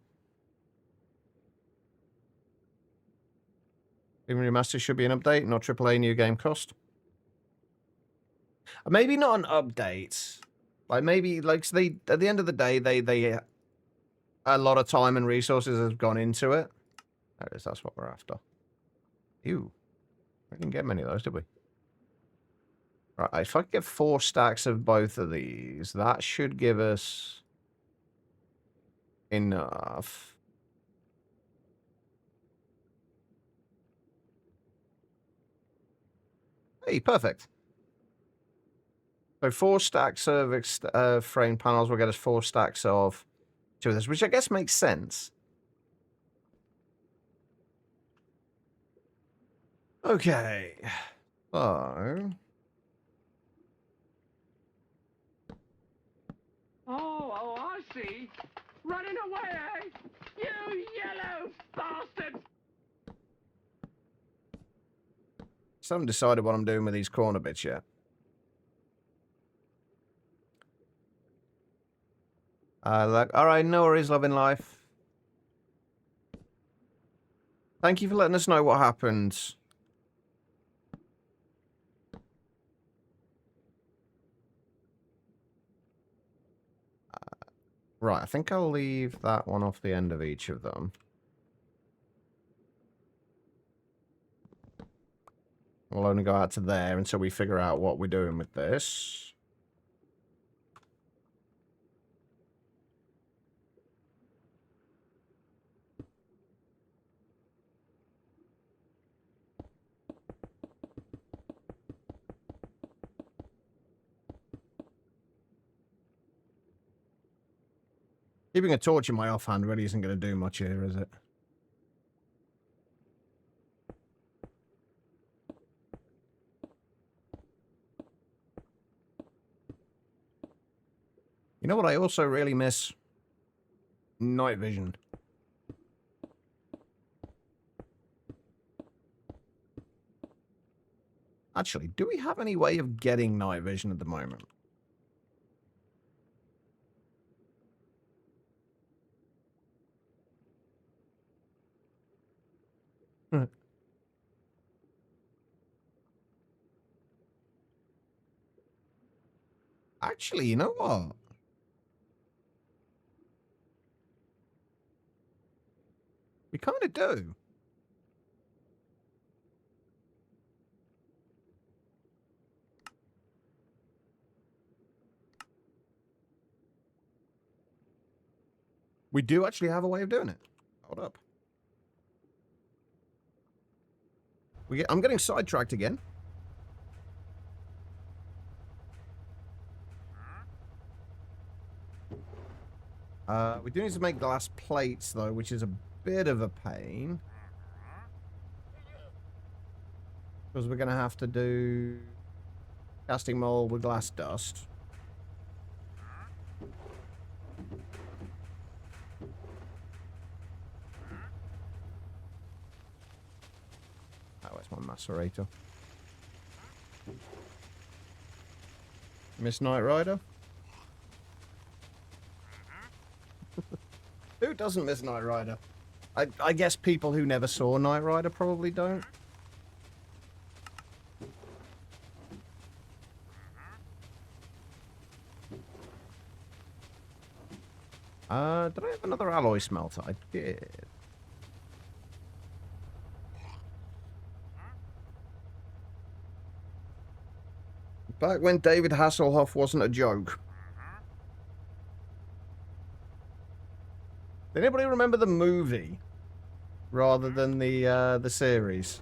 Even Remaster should be an update, not AAA new game cost. Maybe not an update. Like maybe like so they at the end of the day they a lot of time and resources have gone into it. There it is. That's what we're after. Ew, we didn't get many of those, did we? Right, if I get 4 stacks of both of these, that should give us enough. Hey, perfect. So 4 stacks of frame panels will get us 4 stacks of 2 of this, which I guess makes sense. Okay. So...
Oh, I see. Running away, eh? You yellow bastard!
Still haven't decided what I'm doing with these corner bits yet. Alright, no worries, loving life. Thank you for letting us know what happened. Right, I think I'll leave that one off the end of each of them. We'll only go out to there until we figure out what we're doing with this. Keeping a torch in my offhand really isn't going to do much here, is it? You know what I also really miss? Night vision. Actually, do we have any way of getting night vision at the moment? Actually, you know what? We kind of do. We do actually have a way of doing it. Hold up. I'm getting sidetracked again. We do need to make glass plates, though, which is a bit of a pain. Because we're going to have to do casting mold with glass dust. Oh, where's my macerator? Miss Knight Rider? Who doesn't miss Knight Rider? I guess people who never saw Knight Rider probably don't. Did I have another alloy smelter? I did. Back when David Hasselhoff wasn't a joke. Did anybody remember the movie rather than the series?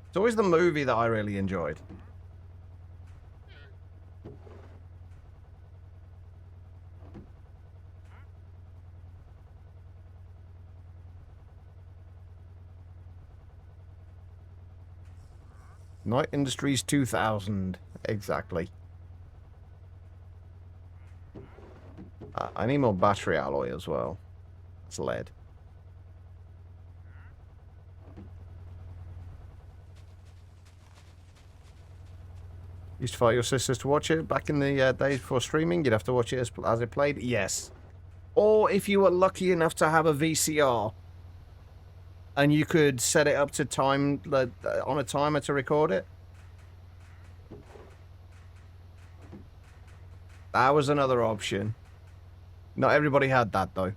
It's always the movie that I really enjoyed. Night Industries 2000, exactly. I need more battery alloy as well. That's lead. Used to fight your sisters to watch it back in the days before streaming. You'd have to watch it as it played. Yes. Or if you were lucky enough to have a VCR and you could set it up to time on a timer to record it. That was another option. Not everybody had that, though.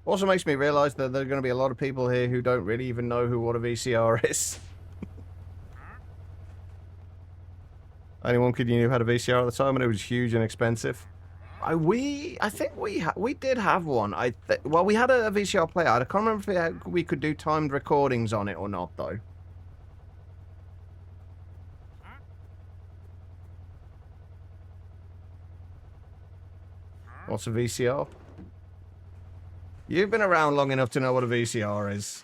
Also makes me realize that there are going to be a lot of people here who don't really even know what a VCR is. Anyone could you knew had a VCR at the time and it was huge and expensive. I think we did have one. Well, we had a VCR player. I can't remember if we could do timed recordings on it or not, though. What's a VCR? You've been around long enough to know what a VCR is.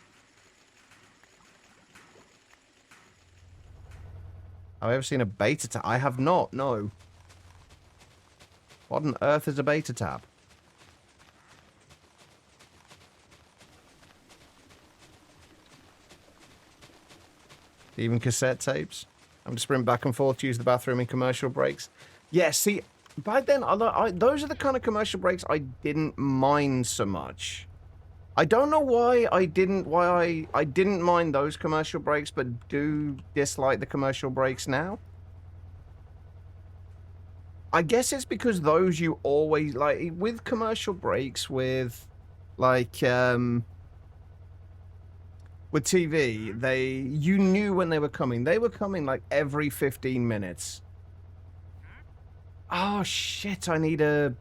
Have I ever seen a beta tab? I have not, no. What on earth is a beta tab? Even cassette tapes? I'm just sprint back and forth to use the bathroom in commercial breaks. Yeah, see, back then, those are the kind of commercial breaks I didn't mind so much. I don't know why I didn't mind those commercial breaks, but do dislike the commercial breaks now. I guess it's because those you always, like, with commercial breaks, with, like, with TV, you knew when they were coming. They were coming, like, every 15 minutes. Oh, shit, I need a...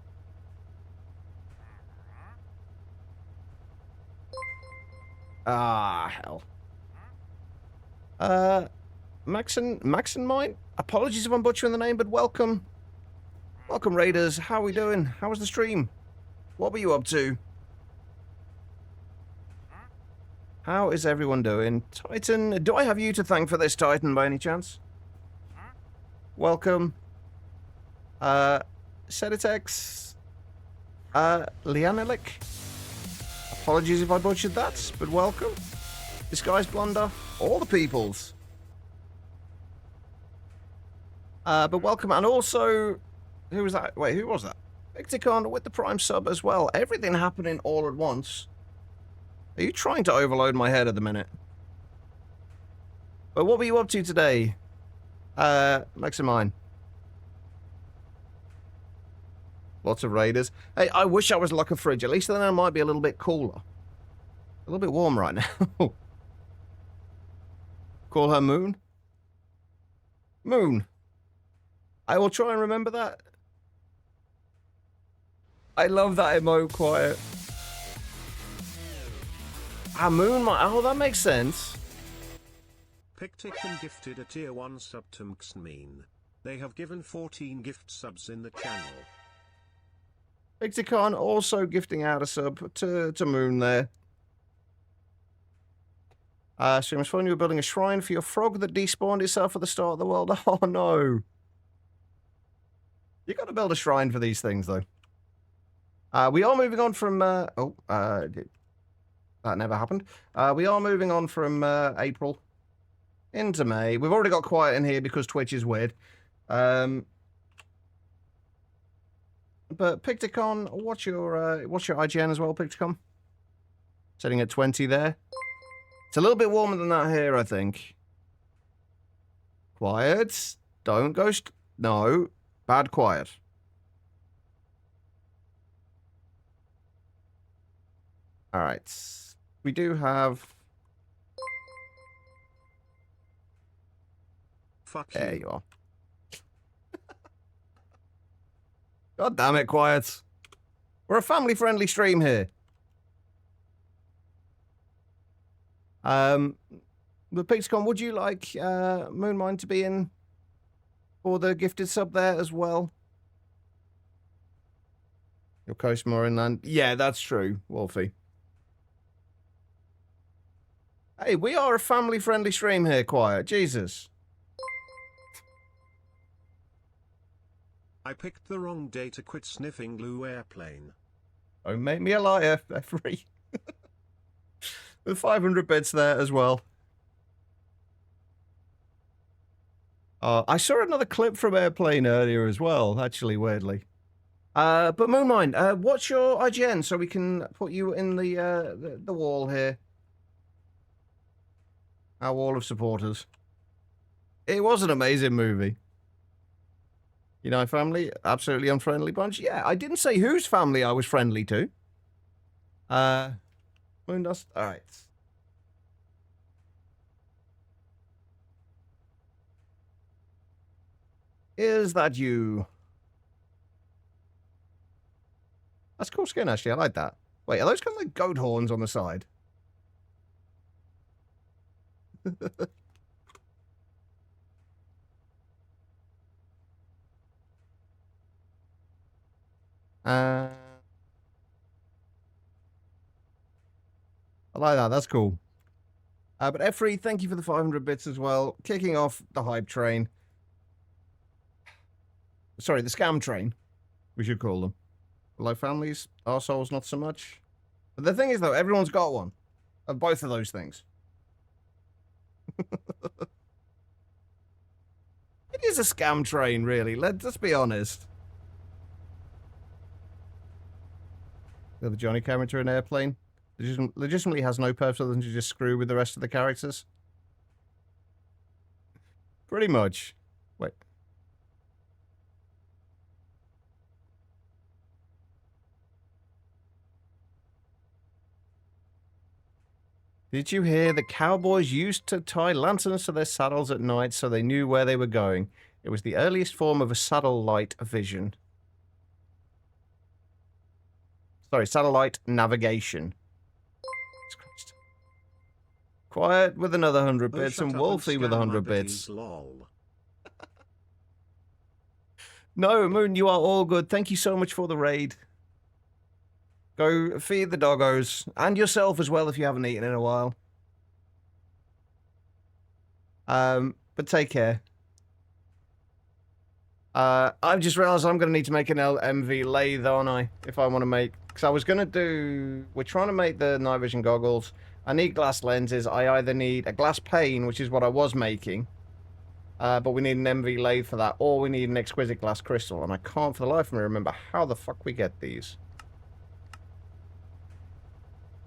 Ah, hell. Maxon Mine? Apologies if I'm butchering the name, but welcome. Welcome, Raiders. How are we doing? How was the stream? What were you up to? How is everyone doing? Titan, do I have you to thank for this, Titan, by any chance? Welcome. Seditex. Lianelik. Apologies if I butchered that, but welcome. Disguised Blunder. All the peoples. But welcome, and also... Who was that? Wait, who was that? Victicon with the Prime sub as well. Everything happening all at once. Are you trying to overload my head at the minute? But what were you up to today? Mine. Lots of raiders. Hey, I wish I was like a fridge. At least then I might be a little bit cooler. A little bit warm right now. Call her Moon? Moon. I will try and remember that. I love that emo quiet. Moon, oh, that makes sense.
Picticon gifted a tier 1 sub to Mxmean. They have given 14 gift subs in the channel.
Victicon also gifting out a sub to Moon there. Streamers phone, you were building a shrine for your frog that despawned itself at the start of the world. Oh no. You got to build a shrine for these things though. We are moving on from that never happened. We are moving on from April into May. We've already got quiet in here because Twitch is weird. But Picticon, what's your IGN as well, Picticon? Setting at 20 there. It's a little bit warmer than that here, I think. Quiet. Don't go. No. Bad quiet. All right. We do have...
Fuck
there you are. God damn it, quiet. We're a family-friendly stream here. The Pixcon, would you like Moonmine to be in for the gifted sub there as well? Your coast more inland. Yeah, that's true, Wolfie. Hey, we are a family-friendly stream here, quiet. Jesus.
I picked the wrong day to quit sniffing glue airplane.
Don't make me a liar, F3. With 500 bits there as well. I saw another clip from Airplane earlier as well, actually, weirdly. But Moonmine, what's your IGN so we can put you in the wall here? Our wall of supporters. It was an amazing movie. You know, family, absolutely unfriendly bunch. Yeah, I didn't say whose family I was friendly to. Moondust, all right. Is that you? That's cool skin, actually. I like that. Wait, are those kind of like goat horns on the side? I like that. That's cool. But F3, thank you for the 500 bits as well. Kicking off the hype train. Sorry, the scam train, we should call them. Like families, arseholes, not so much. But the thing is, though, everyone's got one of both of those things. It is a scam train, really. Let's be honest. The Johnny character in Airplane legitimately has no purpose other than to just screw with the rest of the characters. Pretty much. Wait. Did you hear the cowboys used to tie lanterns to their saddles at night so they knew where they were going? It was the earliest form of a satellite vision. Sorry, satellite navigation. Quiet with another 100
Oh,
bits
shut
and
up
Wolfie
and
with
scam
100
my
bits.
bitties, lol.
No, Moon, you are all good. Thank you so much for the raid. Go feed the doggos. And yourself as well if you haven't eaten in a while. But take care. I've just realized I'm going to need to make an LMV lathe, aren't I? If I want to make... Because I was going to do... We're trying to make the night vision goggles. I need glass lenses. I either need a glass pane, which is what I was making. But we need an MV lathe for that. Or we need an exquisite glass crystal. And I can't for the life of me remember how the fuck we get these.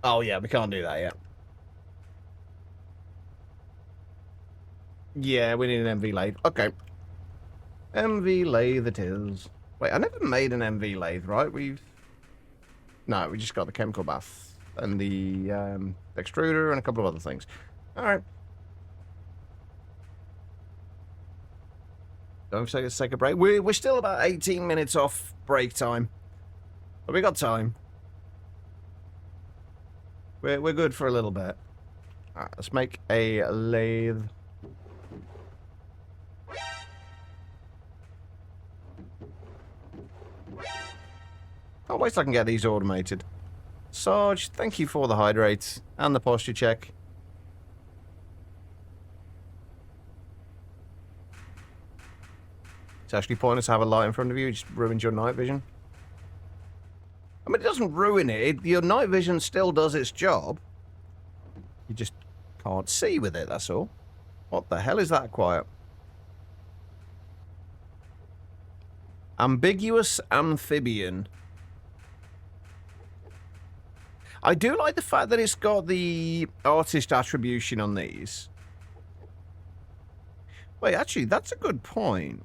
Oh, yeah, we can't do that yet. Yeah, we need an MV lathe. Okay. MV lathe it is. Wait, I never made an MV lathe, right? No, we just got the chemical bath and the extruder and a couple of other things. All right. Don't say let's take a break. We're still about 18 minutes off break time, but we got time. We're good for a little bit. All right, let's make a lathe. I'll wait till I can get these automated. Sarge, thank you for the hydrate and the posture check. It's actually pointless to have a light in front of you. It just ruins your night vision. I mean, it doesn't ruin it. Your night vision still does its job. You just can't see with it, that's all. What the hell is that quiet? Ambiguous amphibian. I do like the fact that it's got the artist attribution on these. Wait, actually, that's a good point.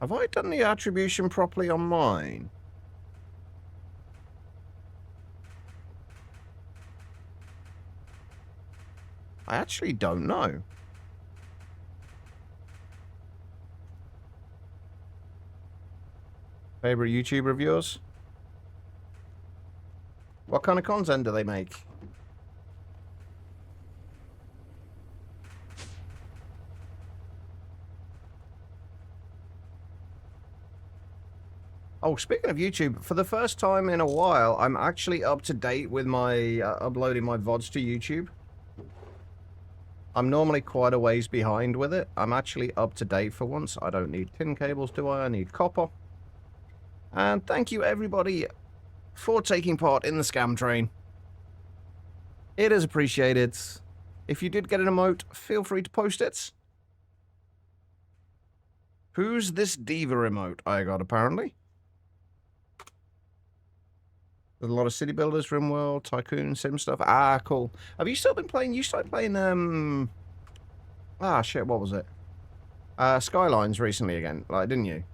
Have I done the attribution properly on mine? I actually don't know. Favorite YouTuber of yours? What kind of content do they make? Oh, speaking of YouTube, for the first time in a while, I'm actually up to date with my uploading my VODs to YouTube. I'm normally quite a ways behind with it. I'm actually up to date for once. I don't need tin cables, do I? I need copper. And thank you, everybody, for taking part in the scam train. It is appreciated. If you did get an emote, feel free to post it. Who's this diva emote I got, apparently? There's a lot of city builders, RimWorld, Tycoon, Sim stuff. Ah, cool. Have you still been playing? You started playing, ah, shit, what was it? Skylines recently again, like, didn't you?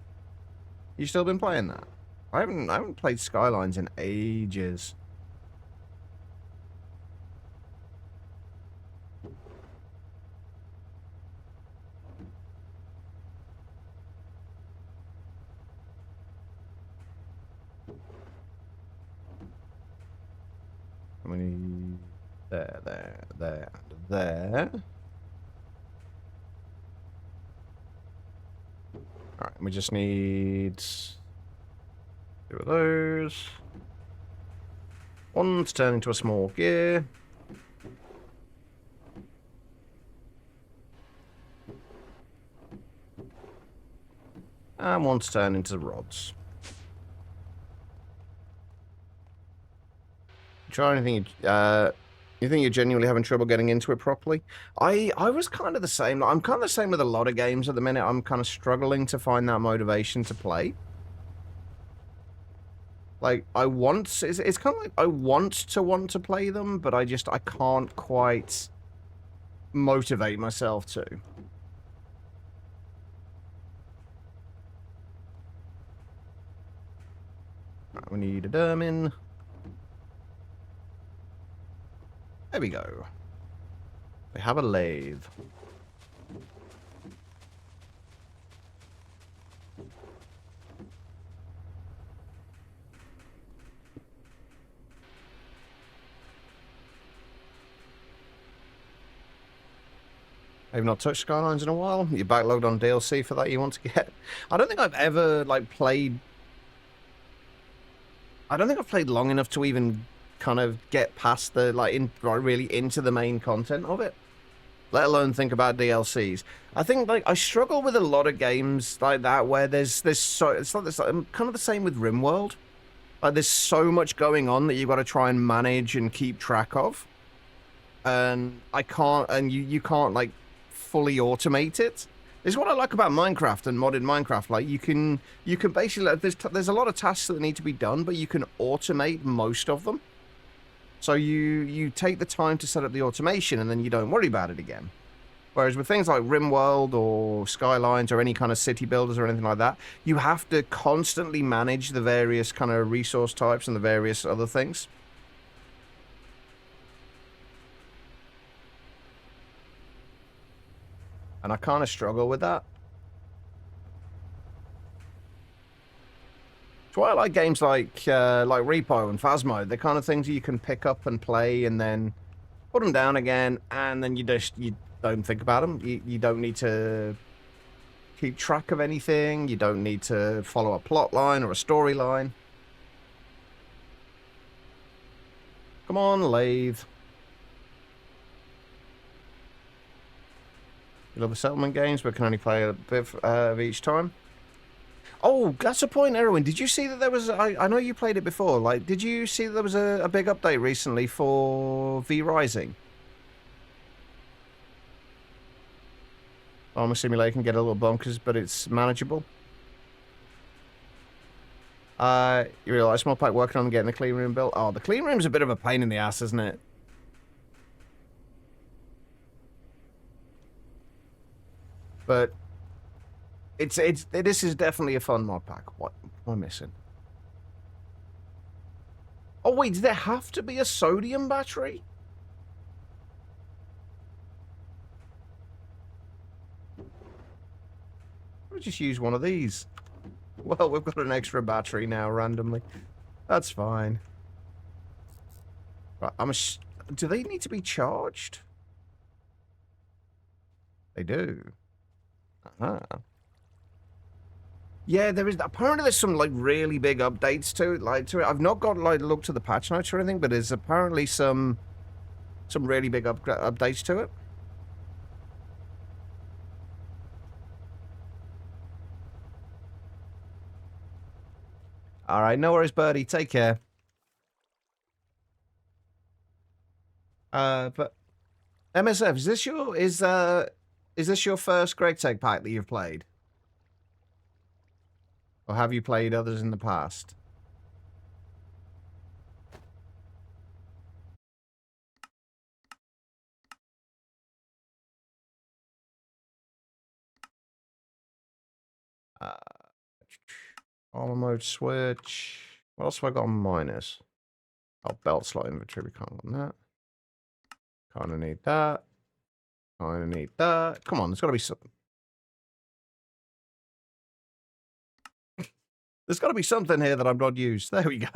You still been playing that? I haven't played Skylines in ages. How many? There. Alright, we just need 2 of those. One to turn into a small gear. And one to turn into rods. Try anything, you think you're genuinely having trouble getting into it properly? I was kind of the same. I'm kind of the same with a lot of games at the minute. I'm kind of struggling to find that motivation to play. Like, it's kind of like I want to play them, but I can't quite motivate myself to. Right, we need a Dermin. There we go. We have a lathe. I've not touched Skylines in a while. You're backlogged on DLC for that you want to get. I don't think I've ever, like, played... I don't think I've played long enough to even kind of get past the, like, really into the main content of it. Let alone think about DLCs. I think, like, I struggle with a lot of games like that where there's so... It's like this, kind of the same with RimWorld. Like, there's so much going on that you've got to try and manage and keep track of. And I can't... And you can't, like, fully automate it. This is what I like about Minecraft and modded Minecraft. Like, you can basically... Like, there's a lot of tasks that need to be done, but you can automate most of them. So you take the time to set up the automation, and then you don't worry about it again. Whereas with things like RimWorld or Skylines or any kind of city builders or anything like that, you have to constantly manage the various kind of resource types and the various other things. And I kind of struggle with that. That's why I like games like Repo and Phasmo. They're kind of things you can pick up and play and then put them down again, and then you don't think about them. You don't need to keep track of anything. You don't need to follow a plot line or a storyline. Come on, lathe. You love the settlement games, but can only play a bit of each time. Oh, that's a point, Erwin. Did you see that there was... I know you played it before. Like, did you see that there was a big update recently for V Rising? Armor Simulator can get a little bonkers, but it's manageable. You realise small pack working on getting the clean room built. Oh, the clean room's a bit of a pain in the ass, isn't it? But this is definitely a fun mod pack. What am I missing? Oh wait, does there have to be a sodium battery? I'll just use one of these. Well, we've got an extra battery now randomly. That's fine. Right, do they need to be charged? They do. Uh-huh. Yeah, there is. Apparently, there's some like really big updates to it. I've not got like looked to the patch notes or anything, but there's apparently some really big updates to it. All right, no worries, Birdie. Take care. But MSF, is this your first GregTech pack that you've played? Or have you played others in the past? Armor mode switch. What else have I got on minus? Oh, belt slot inventory. We can't want that. Kind of need that. Kind of need that. Come on, there's got to be something. There's got to be something here that I'm not used. There we go.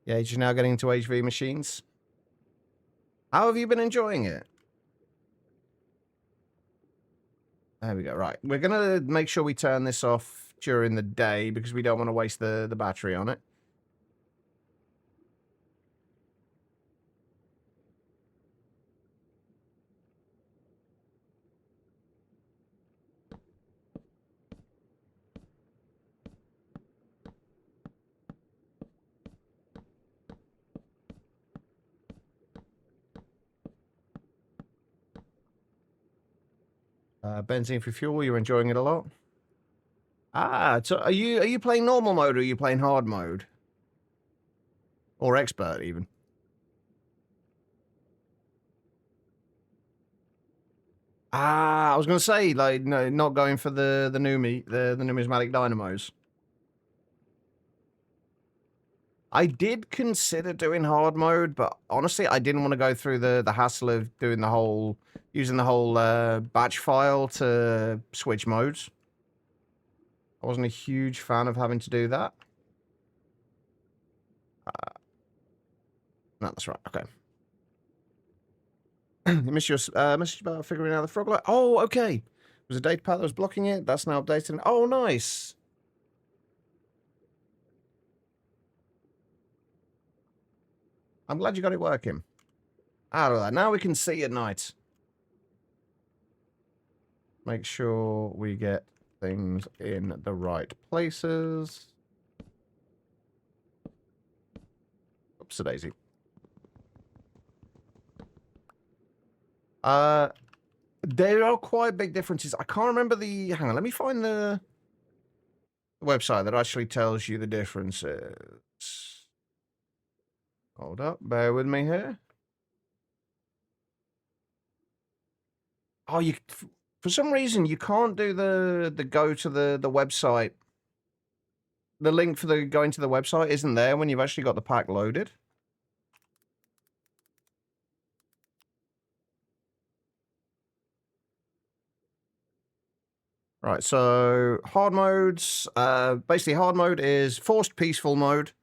Yeah, you're now getting into HV machines. How have you been enjoying it? There we go. Right. We're going to make sure we turn this off during the day because we don't want to waste the battery on it. Benzene for fuel, you're enjoying it a lot? Ah, so are you playing normal mode or are you playing hard mode? Or expert even? Ah, I was gonna say, like, no, not going for the numismatic dynamos. I did consider doing hard mode, but honestly, I didn't want to go through the hassle of doing using the whole batch file to switch modes. I wasn't a huge fan of having to do that. No, that's right. Okay. You missed your message about figuring out the frog light. Oh, okay. There was a data path that was blocking it. That's now updated. Oh, nice. I'm glad you got it working. Out of that. Now we can see at night. Make sure we get things in the right places. Oops, a daisy. There are quite big differences. I can't remember the... Hang on, let me find the website that actually tells you the differences. Hold up, bear with me here. Oh, you... For some reason, you can't do the go to the website. The link for the going to the website isn't there when you've actually got the pack loaded. Right, so hard modes. Basically, hard mode is forced peaceful mode.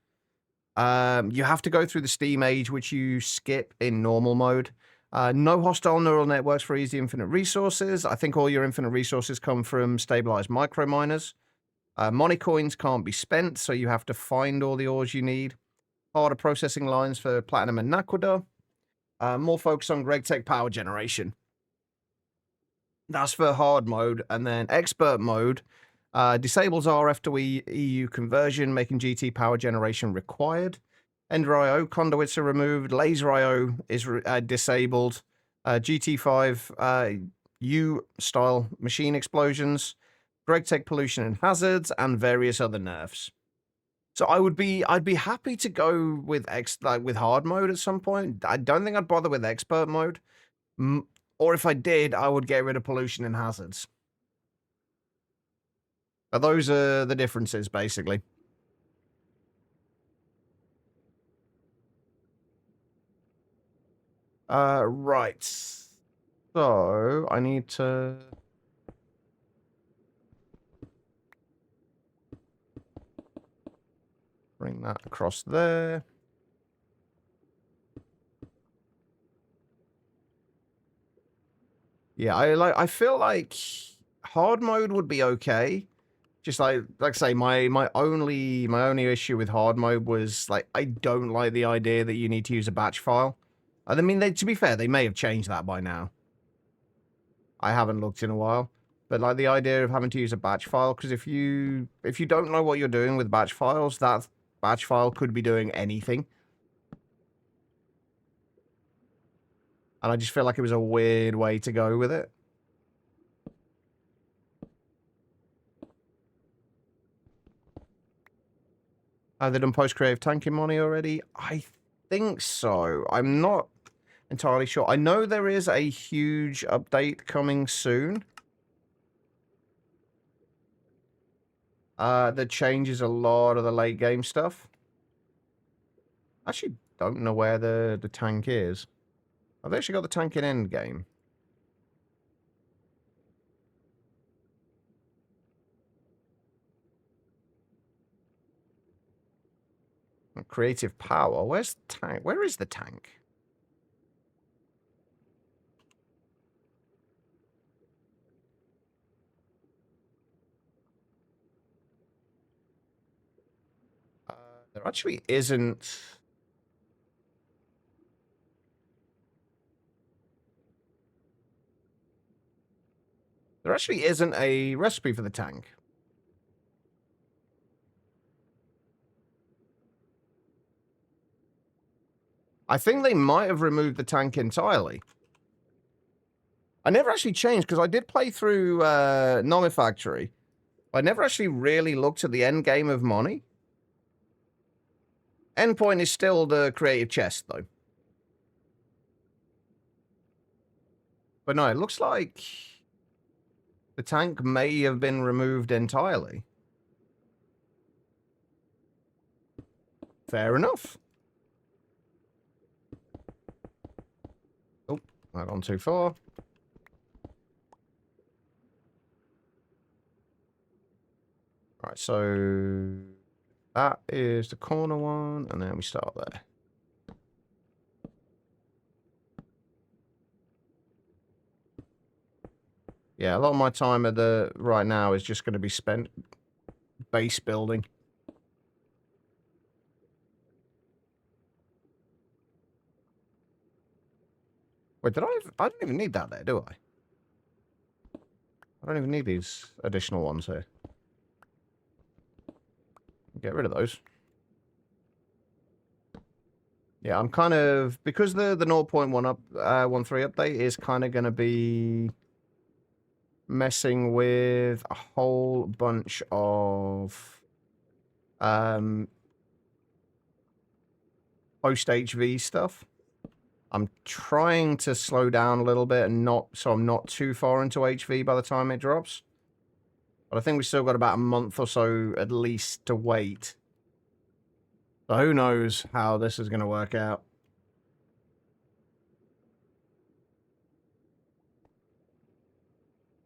You have to go through the Steam age, which you skip in normal mode. No hostile neural networks for easy infinite resources. I think all your infinite resources come from stabilized micro miners. Money coins can't be spent, so you have to find all the ores you need. Harder processing lines for platinum and naquadah. More focus on GregTech power generation. That's for hard mode. And then expert mode disables RF to EU conversion, making GT power generation required. Ender IO conduits are removed. Laser IO is disabled. GT5 U style machine explosions. GregTech pollution and hazards, and various other nerfs. So I'd be happy to go with with hard mode at some point. I don't think I'd bother with expert mode. Or if I did, I would get rid of pollution and hazards. But those are the differences, basically. Right. So, I need to... bring that across there. Yeah, I feel like hard mode would be okay. Just like I say, my only issue with hard mode was like I don't like the idea that you need to use a batch file. I mean, to be fair, they may have changed that by now. I haven't looked in a while, but like the idea of having to use a batch file, because if you don't know what you're doing with batch files, that batch file could be doing anything. And I just feel like it was a weird way to go with it. They done post-creative tanking money already? I think so. I'm not entirely sure. I know there is a huge update coming soon. That changes a lot of the late game stuff. I actually don't know where the tank is. I've actually got the tank in end game. Creative power. Where's the tank? Where is the tank? There actually isn't. There actually isn't a recipe for the tank. I think they might have removed the tank entirely. I never actually changed, because I did play through Monifactory. I never actually really looked at the end game of Moni. Endpoint is still the creative chest, though. But no, it looks like the tank may have been removed entirely. Fair enough. Oh, not gone too far. Right, so that is the corner one, and then we start there. Yeah, a lot of my time at the right now is just going to be spent base building. Wait, did I don't even need that there, do I? I don't even need these additional ones here. Get rid of those. Yeah, I'm kind of, because the 0.1 up 13 update is kind of going to be messing with a whole bunch of post HV stuff. I'm trying to slow down a little bit and so I'm not too far into HV by the time it drops. But I think we still got about a month or so at least to wait. So who knows how this is going to work out.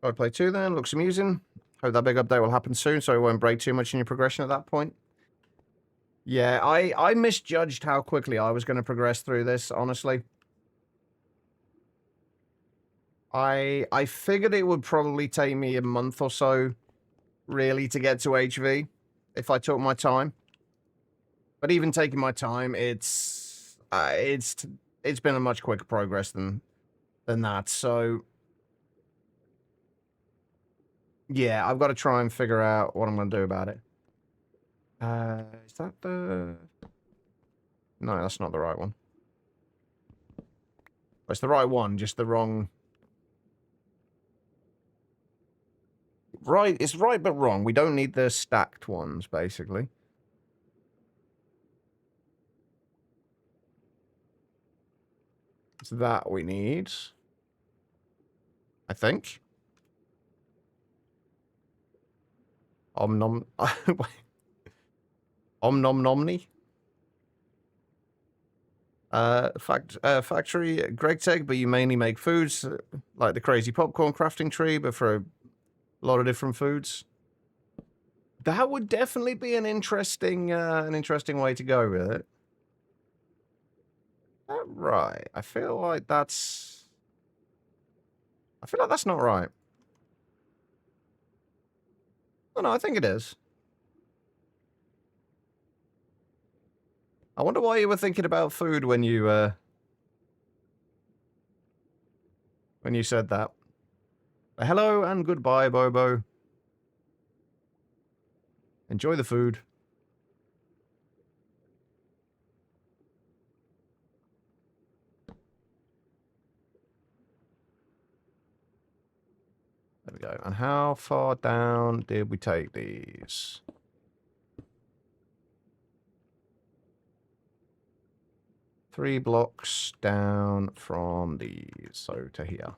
I'd play 2 then. Looks amusing. Hope that big update will happen soon so it won't break too much in your progression at that point. Yeah, I misjudged how quickly I was going to progress through this, honestly. I figured it would probably take me a month or so, really, to get to HV, if I took my time. But even taking my time, it's been a much quicker progress than that. So yeah, I've got to try and figure out what I'm going to do about it. Is that the... No, that's not the right one. It's the right one, just the wrong... Right, it's right but wrong. We don't need the stacked ones, basically. It's that we need. I think. Om nom... Om nom nomni? Factory, Greg Tech, but you mainly make foods, like the crazy popcorn crafting tree, but for a lot of different foods. That would definitely be an interesting way to go with it. Right. I feel like that's not right. Oh, no, I think it is. I wonder why you were thinking about food when you said that. Hello and goodbye, Bobo. Enjoy the food. There we go. And how far down did we take these? Three blocks down from these, so to here.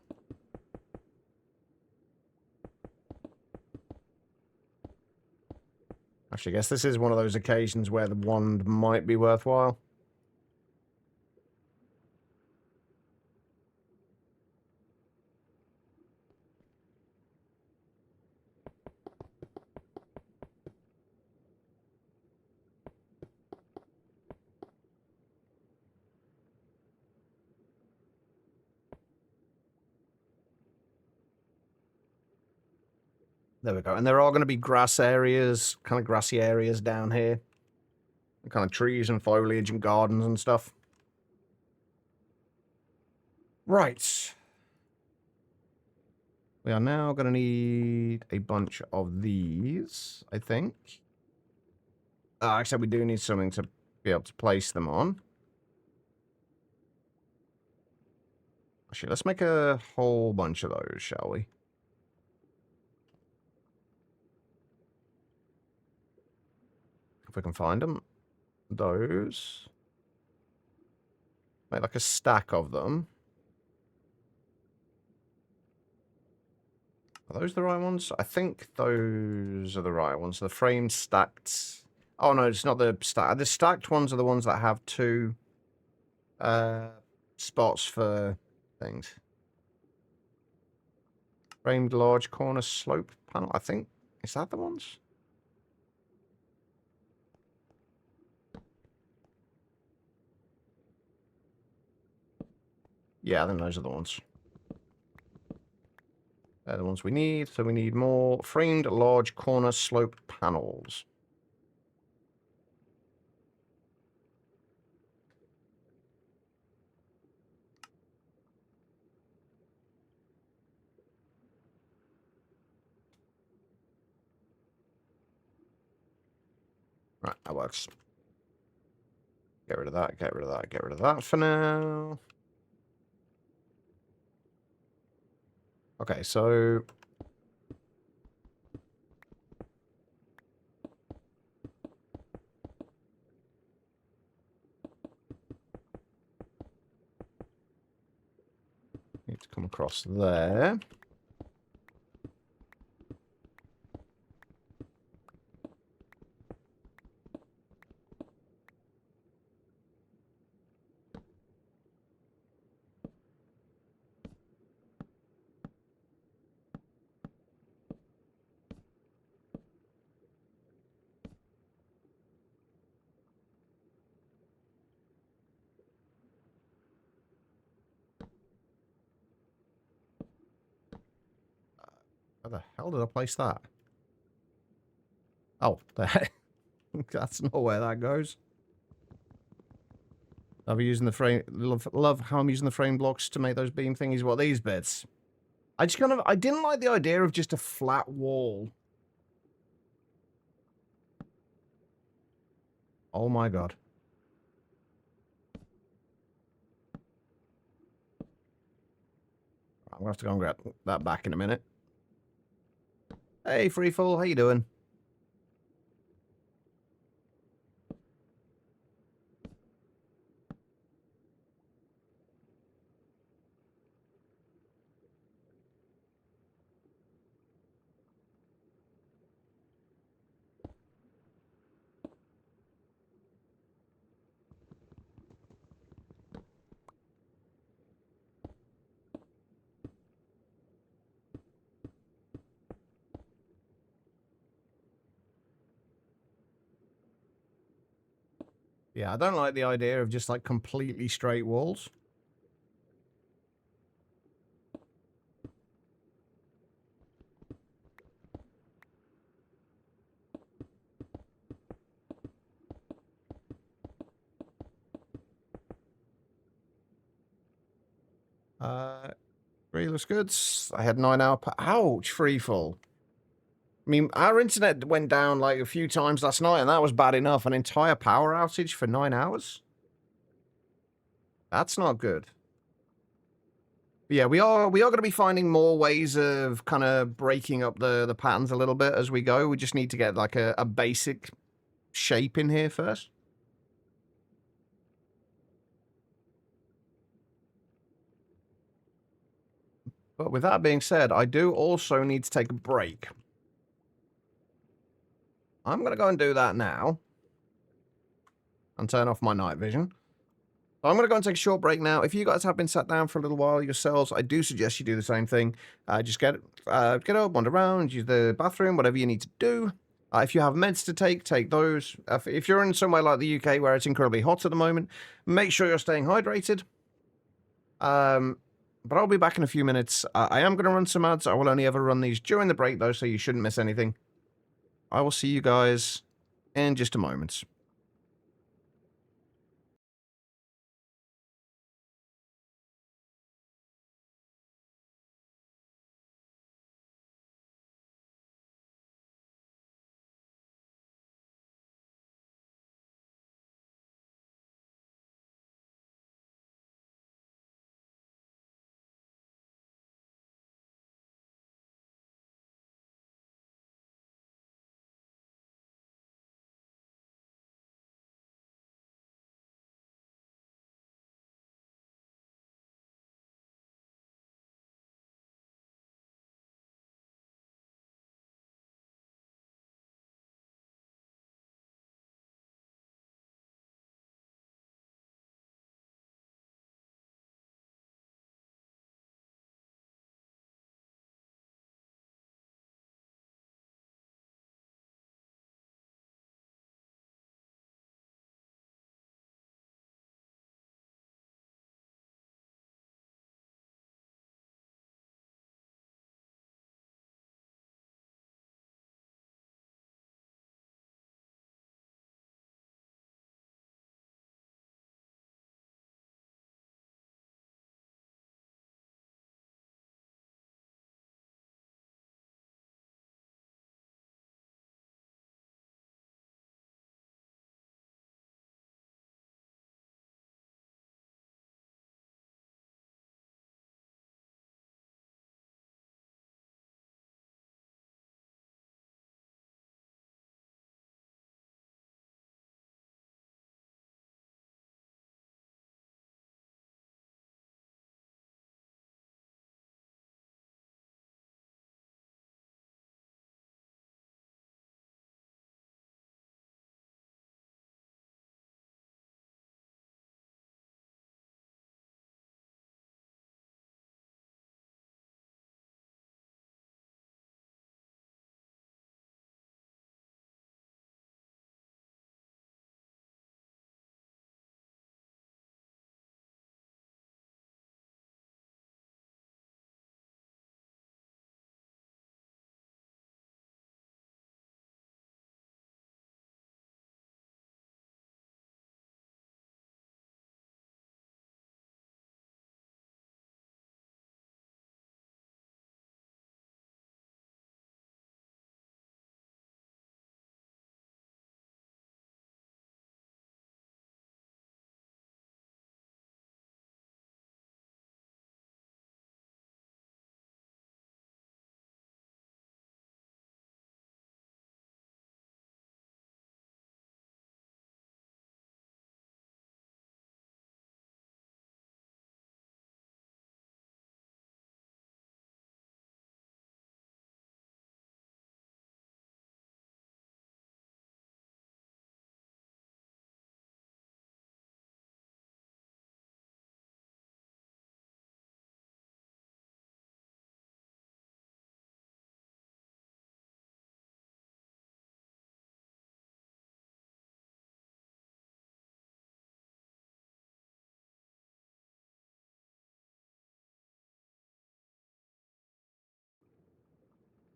Actually, I guess this is one of those occasions where the wand might be worthwhile. There we go. And there are going to be grass areas, kind of grassy areas down here. Kind of trees and foliage and gardens and stuff. Right. We are now going to need a bunch of these, I think. Actually, we do need something to be able to place them on. Actually, let's make a whole bunch of those, shall we? If we can find them. Those. Make like a stack of them. Are those the right ones? I think those are the right ones. The frame stacked. Oh no, it's not the stacked. The stacked ones are the ones that have two spots for things. Framed large corner slope panel, I think. Is that the ones? Yeah, I think those are the ones. They're the ones we need. So we need more framed large corner slope panels. Right, that works. Get rid of that, get rid of that, get rid of that for now. Okay, so... need to come across there. Where the hell did I place that? Oh, there. That's not where that goes. Love using the frame. Love how I'm using the frame blocks to make those beam thingies. What, these bits? I didn't like the idea of just a flat wall. Oh my god. I'm gonna have to go and grab that back in a minute. Hey, Freefall, how you doing? Yeah, I don't like the idea of just like completely straight walls. Really looks good. I had 9 hour. Ouch, Freefall. I mean, our internet went down like a few times last night, and that was bad enough. An entire power outage for 9 hours? That's not good. But yeah, we are going to be finding more ways of kind of breaking up the patterns a little bit as we go. We just need to get like a basic shape in here first. But with that being said, I do also need to take a break. I'm going to go and do that now. And turn off my night vision. So I'm going to go and take a short break now. If you guys have been sat down for a little while yourselves, I do suggest you do the same thing. Just get up, wander around, use the bathroom, whatever you need to do. If you have meds to take those. If you're in somewhere like the UK where it's incredibly hot at the moment, make sure you're staying hydrated. But I'll be back in a few minutes. I am going to run some ads. I will only ever run these during the break, though, so you shouldn't miss anything. I will see you guys in just a moment.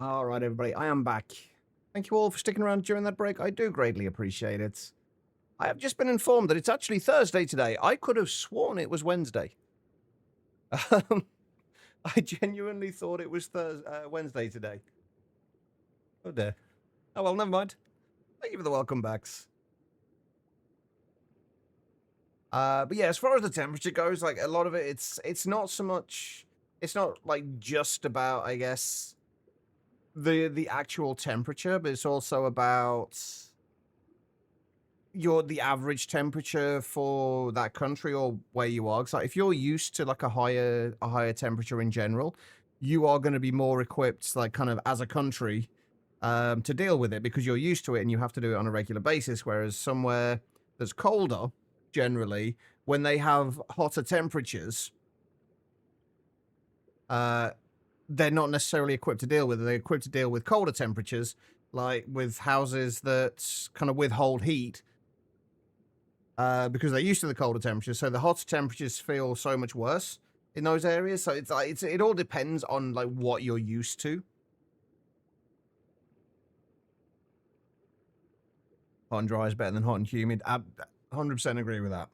All right, everybody, I am back. Thank you all for sticking around during that break. I do greatly appreciate it. I have just been informed that it's actually Thursday today. I could have sworn it was Wednesday. I genuinely thought it was Wednesday today. Oh dear. Oh well, never mind. Thank you for the welcome backs. But yeah, as far as the temperature goes, like a lot of it, it's not so much. It's not like just about, I guess, the actual temperature, but it's also about the average temperature for that country or where you are. Because like, if you're used to like a higher temperature in general, you are going to be more equipped, like kind of as a country, to deal with it because you're used to it and you have to do it on a regular basis. Whereas somewhere that's colder, generally, when they have hotter temperatures, they're not necessarily equipped to deal with it. They're equipped to deal with colder temperatures, like with houses that kind of withhold heat, because they're used to the colder temperatures. So the hotter temperatures feel so much worse in those areas. So it's like it all depends on like what you're used to. Hot and dry is better than hot and humid. I 100% agree with that.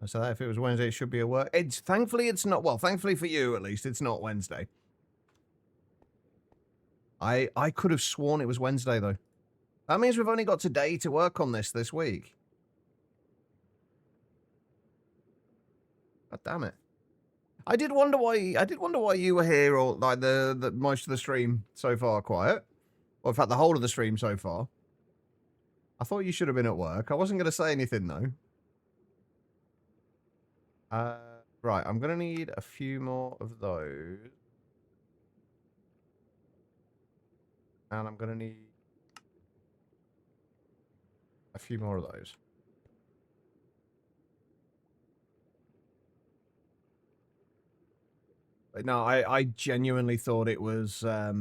So that if it was Wednesday, it should be at work. Thankfully it's not. Well, thankfully for you at least, it's not Wednesday. I could have sworn it was Wednesday though. That means we've only got today to work on this week. God damn it! I did wonder why you were here or like the most of the stream so far quiet, or in fact the whole of the stream so far. I thought you should have been at work. I wasn't going to say anything though. Right, I'm gonna need a few more of those. And I'm gonna need a few more of those. But no, I genuinely thought it was I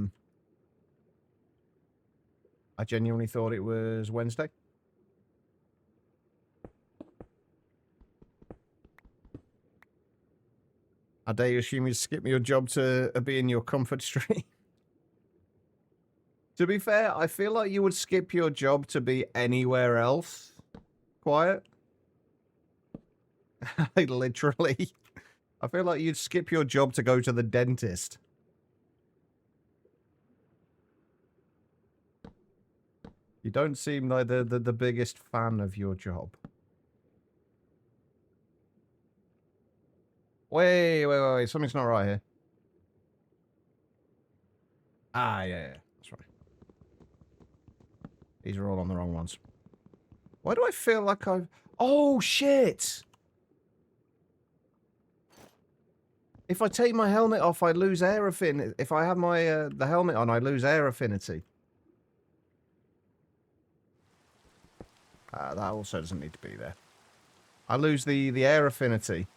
genuinely thought it was Wednesday. I dare you assume you skip your job to be in your comfort stream. To be fair, I feel like you would skip your job to be anywhere else quiet. Like, literally. I feel like you'd skip your job to go to the dentist. You don't seem like the biggest fan of your job. Wait. Something's not right here. Ah, yeah. That's right. These are all on the wrong ones. Why do I feel like I've... Oh, shit! If I take my helmet off, I lose air affinity. If I have my the helmet on, I lose air affinity. That also doesn't need to be there. I lose the air affinity.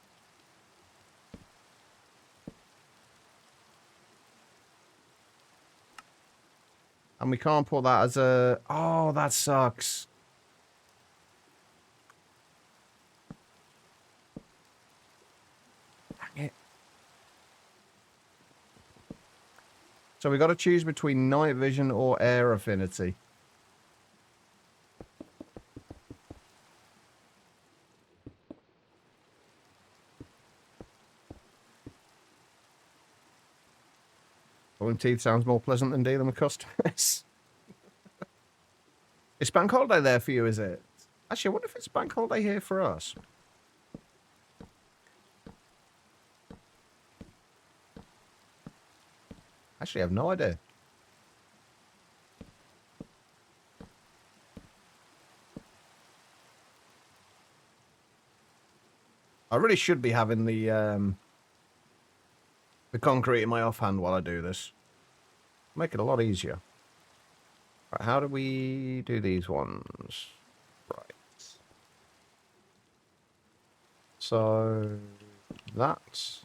And we can't put that as a... Oh, that sucks. Dang it. So we got to choose between night vision or air affinity. Pulling teeth sounds more pleasant than dealing with customers. It's bank holiday there for you, is it? Actually, I wonder if it's bank holiday here for us. Actually, I have no idea. I really should be having the concrete in my offhand while I do this. Make it a lot easier. Right, how do we do these ones? Right. So that's...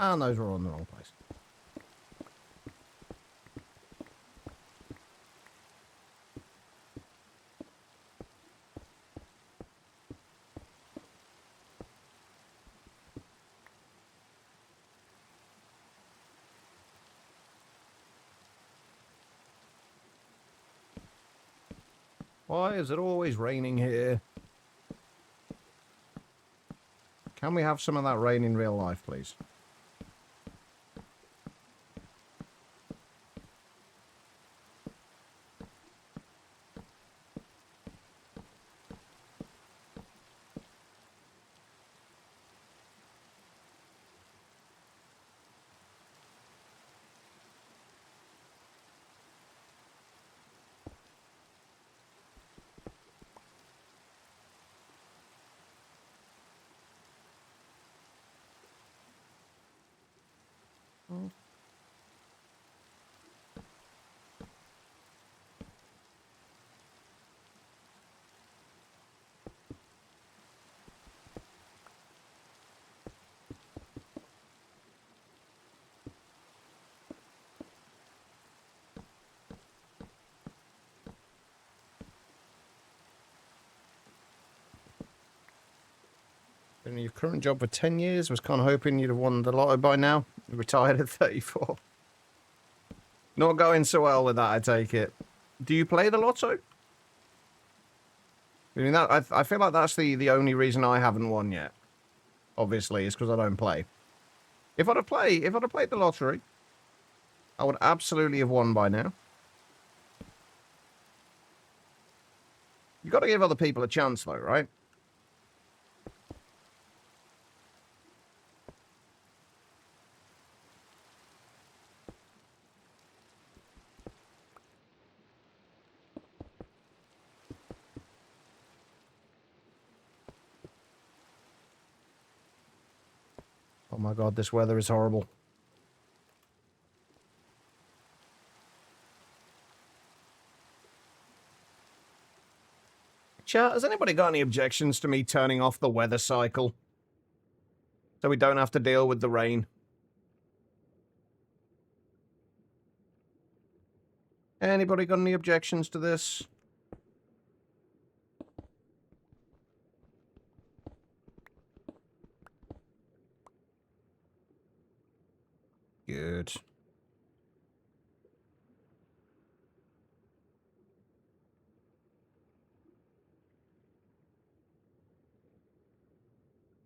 And those are all in the wrong place. Why is it always raining here? Can we have some of that rain in real life, please? Been in your current job for 10 years. Was kind of hoping you'd have won the lotto by now. You retired at 34. Not going so well with that, I take it. Do you play the lotto? I mean, I feel like that's the only reason I haven't won yet. Obviously, is because I don't play. If I'd have played the lottery, I would absolutely have won by now. You got to give other people a chance, though, right? Oh my god, this weather is horrible. Chat, has anybody got any objections to me turning off the weather cycle? So we don't have to deal with the rain? Anybody got any objections to this? Good.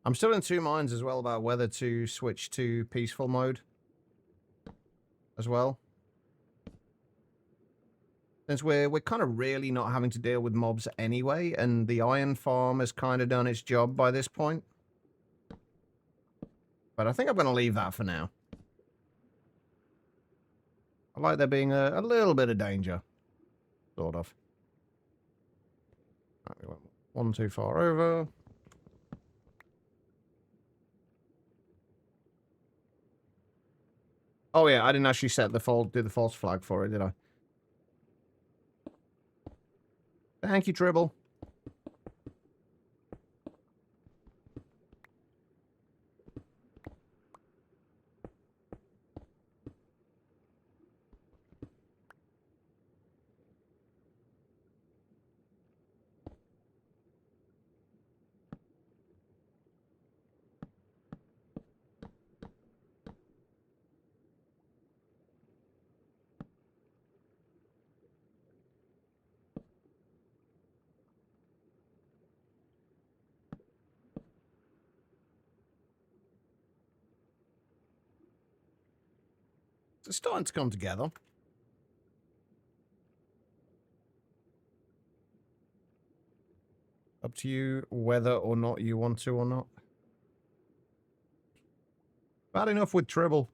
I'm still in two minds as well about whether to switch to peaceful mode as well. Since we're kind of really not having to deal with mobs anyway, and the iron farm has kind of done its job by this point. But I think I'm going to leave that for now. I like there being a little bit of danger. Sort of. Right, we went one too far over. Oh yeah, I didn't actually set the do the false flag for it, did I? Thank you, Tribble. It's starting to come together. Up to you whether or not you want to or not. Bad enough with Tribble.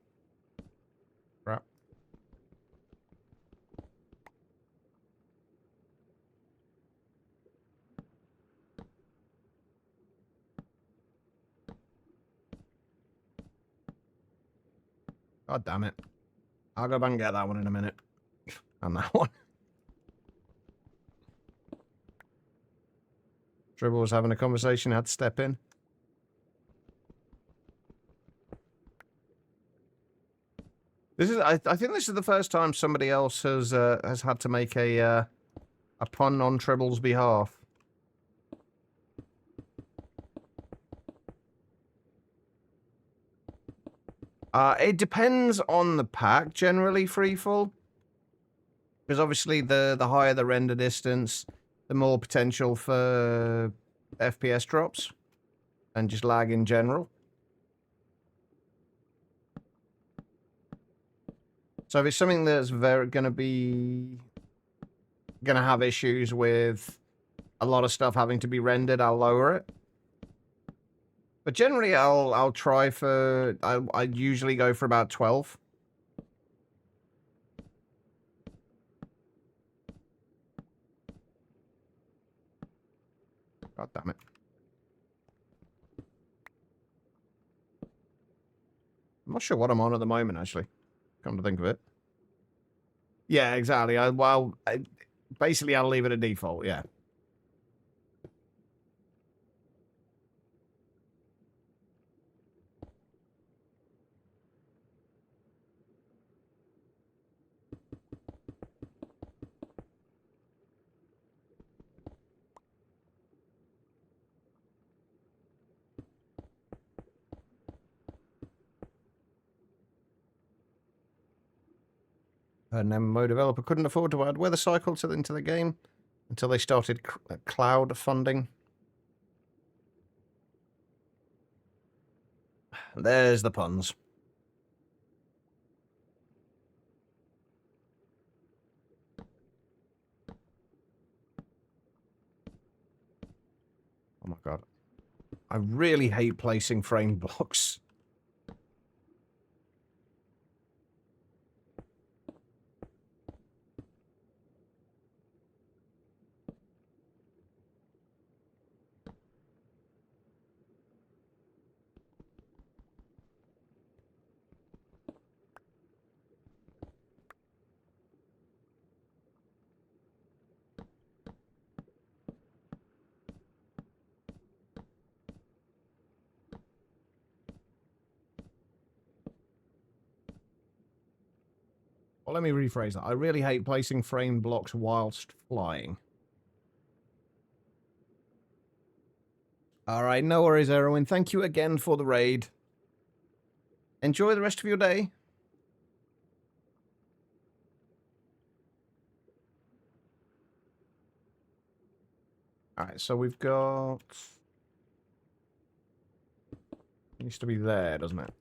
Crap. God damn it. I'll go back and get that one in a minute. And that one. Tribble was having a conversation, had to step in. I think this is the first time somebody else has had to make a pun on Tribble's behalf. It depends on the pack, generally, freefall. Because obviously the higher the render distance, the more potential for FPS drops. And just lag in general. So if it's something that's going to have issues with a lot of stuff having to be rendered, I'll lower it. But generally, I'll try for... I usually go for about 12. God damn it. I'm not sure what I'm on at the moment, actually. Come to think of it. Yeah, exactly. Basically, I'll leave it at default, yeah. An MMO developer couldn't afford to add weather cycle into the game until they started cloud funding. There's the puns. Oh my god. I really hate placing frame blocks. Well, let me rephrase that. I really hate placing frame blocks whilst flying. Alright, no worries, Erwin. Thank you again for the raid. Enjoy the rest of your day. Alright, so we've got... It used to be there, doesn't it?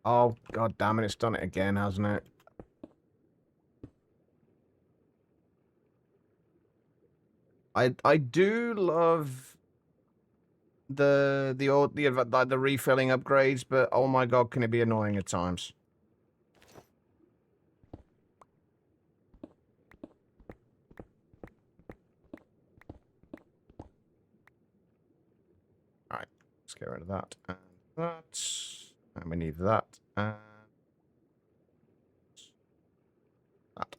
Oh, god damn it, it's done it again, hasn't it? I do love the refilling upgrades, but oh my god, can it be annoying at times. Alright, let's get rid of that and that. And we need that and that.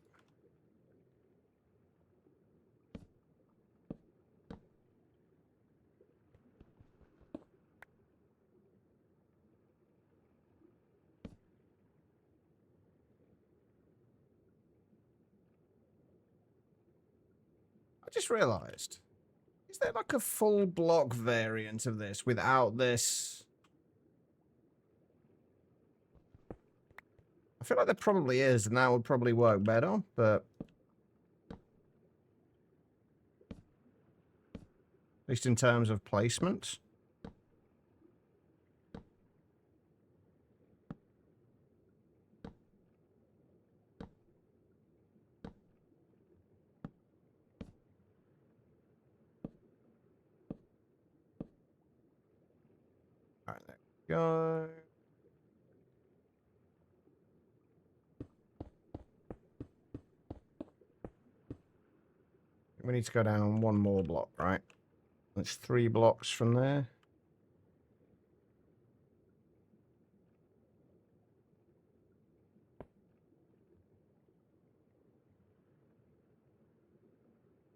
I just realised, is there like a full block variant of this without this? I feel like there probably is, and that would probably work better, but... At least in terms of placement. Alright, there we go. We need to go down one more block, right? That's 3 blocks from there.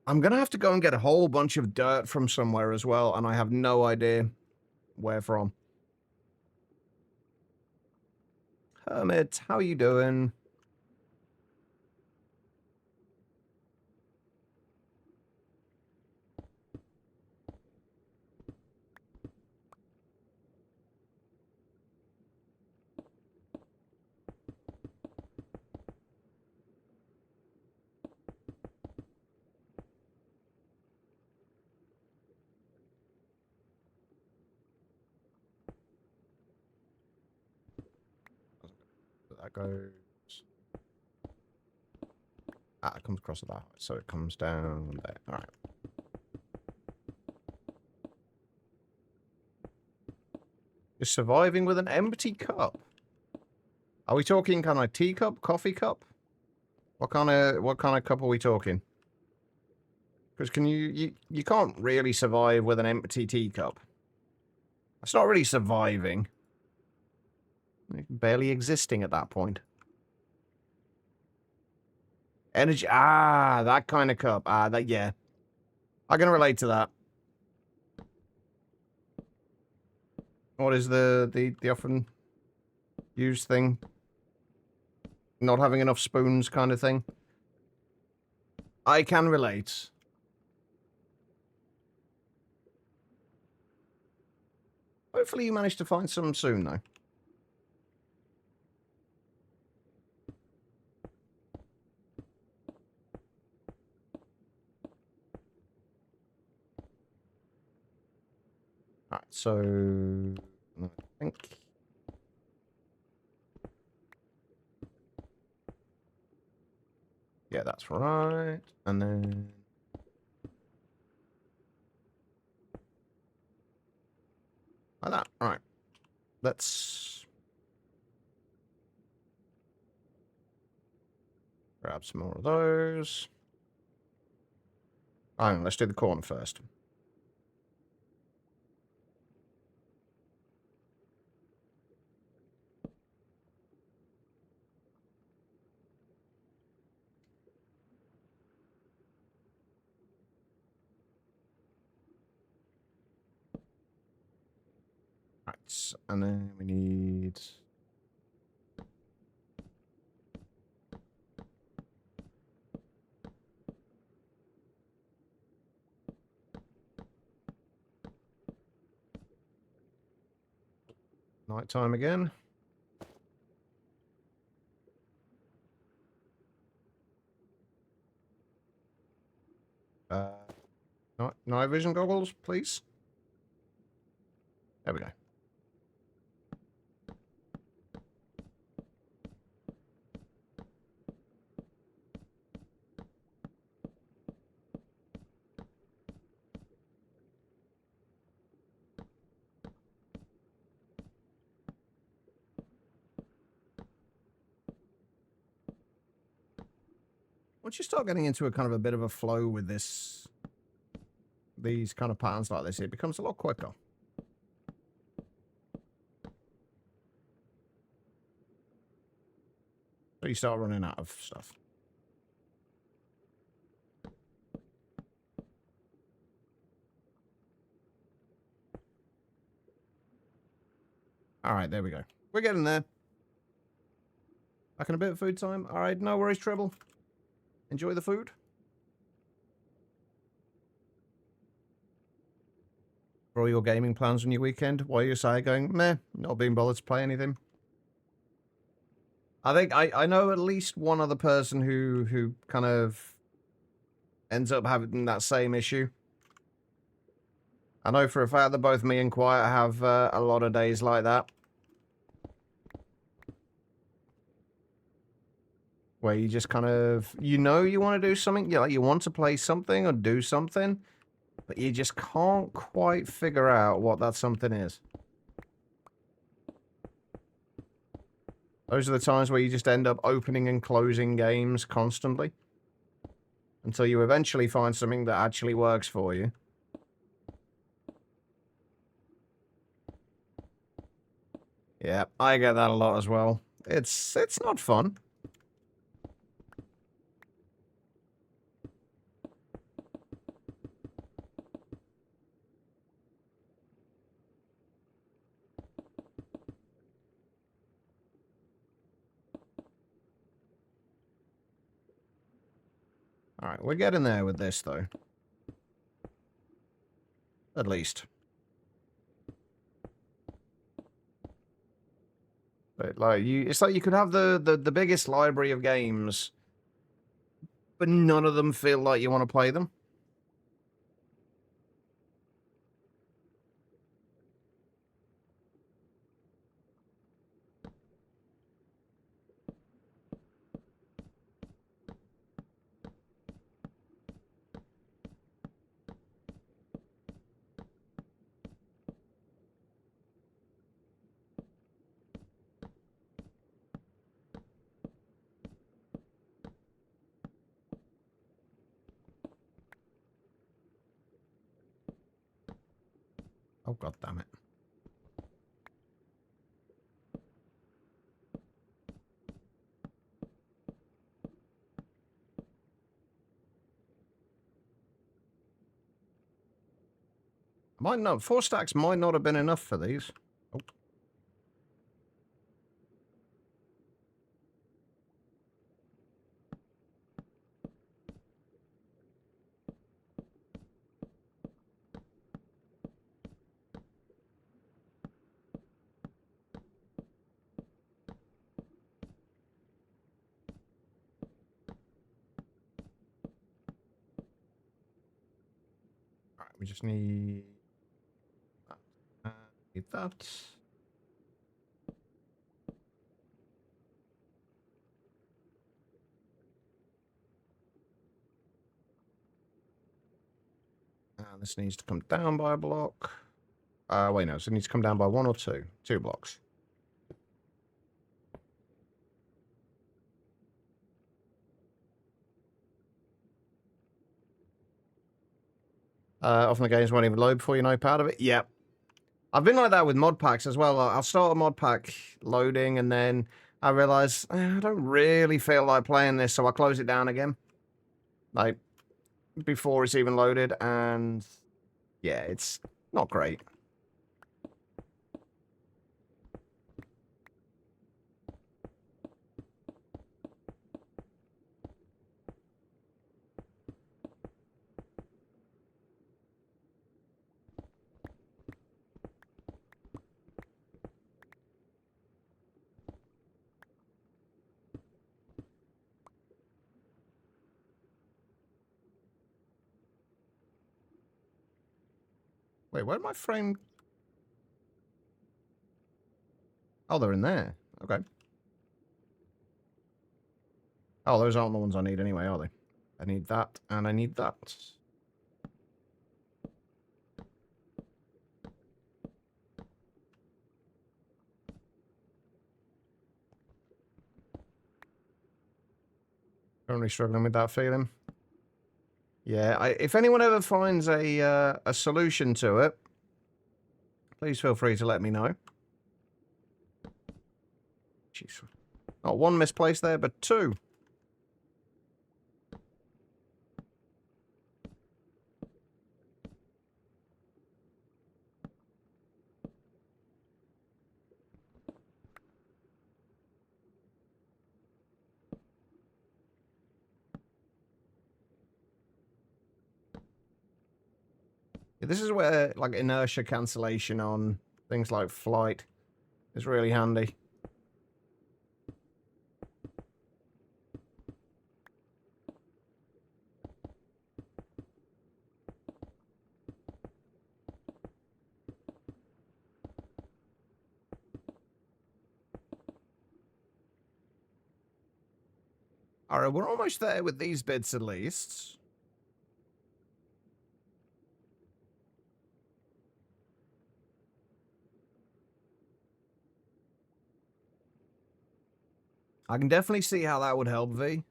I'm going to have to go and get a whole bunch of dirt from somewhere as well, and I have no idea where from. Hermit, how you doing? That goes... Ah, it comes across that, so it comes down there. All right. Just surviving with an empty cup. Are we talking kind of teacup, coffee cup? What kind of cup are we talking? Because can you can't really survive with an empty teacup. It's not really surviving. Barely existing at that point. Energy. Ah, that kind of cup. Ah, that, yeah. I can relate to that. What is the often used thing? Not having enough spoons kind of thing. I can relate. Hopefully you manage to find some soon, though. Alright, so... I think... Yeah, that's right. And then... Like that. Alright. Let's... grab some more of those. Alright, let's do the corn first. Right, and then we need... nighttime again. Night vision goggles, please. There we go. Once you start getting into a kind of a bit of a flow with these kind of patterns like this, it becomes a lot quicker. So you start running out of stuff. Alright, there we go. We're getting there. Back in a bit of food time. Alright, no worries, Treble. Enjoy the food. For all your gaming plans on your weekend, why are you side going, meh, not being bothered to play anything? I think I know at least one other person who kind of ends up having that same issue. I know for a fact that both me and Quiet have a lot of days like that. Where you just kind of, you know you want to do something, you want to play something or do something, but you just can't quite figure out what that something is. Those are the times where you just end up opening and closing games constantly. Until you eventually find something that actually works for you. Yeah, I get that a lot as well. It's not fun. Alright, we're getting there with this, though. At least. But, like, it's like you could have the biggest library of games, but none of them feel like you want to play them. Oh, god damn it. Might not. 4 stacks might not have been enough for these. Oh. Alright, we just need that. Need that. And this needs to come down by a block. Wait, no. So it needs to come down by 1 or 2? 2 blocks. Often the games won't even load before you know part of it. Yep. I've been like that with mod packs as well. I'll start a mod pack loading and then I realise I don't really feel like playing this, so I close it down again. Like, before it's even loaded, and yeah, it's not great. Wait, where did my frame... Oh, they're in there. Okay. Oh, those aren't the ones I need anyway, are they? I need that, and I need that. Currently struggling with that feeling. Yeah, if anyone ever finds a solution to it, please feel free to let me know. Jeez. Not 1 misplaced there, but 2. Yeah, this is where, like, inertia cancellation on things like flight is really handy. Alright, we're almost there with these bits at least. I can definitely see how that would help, V.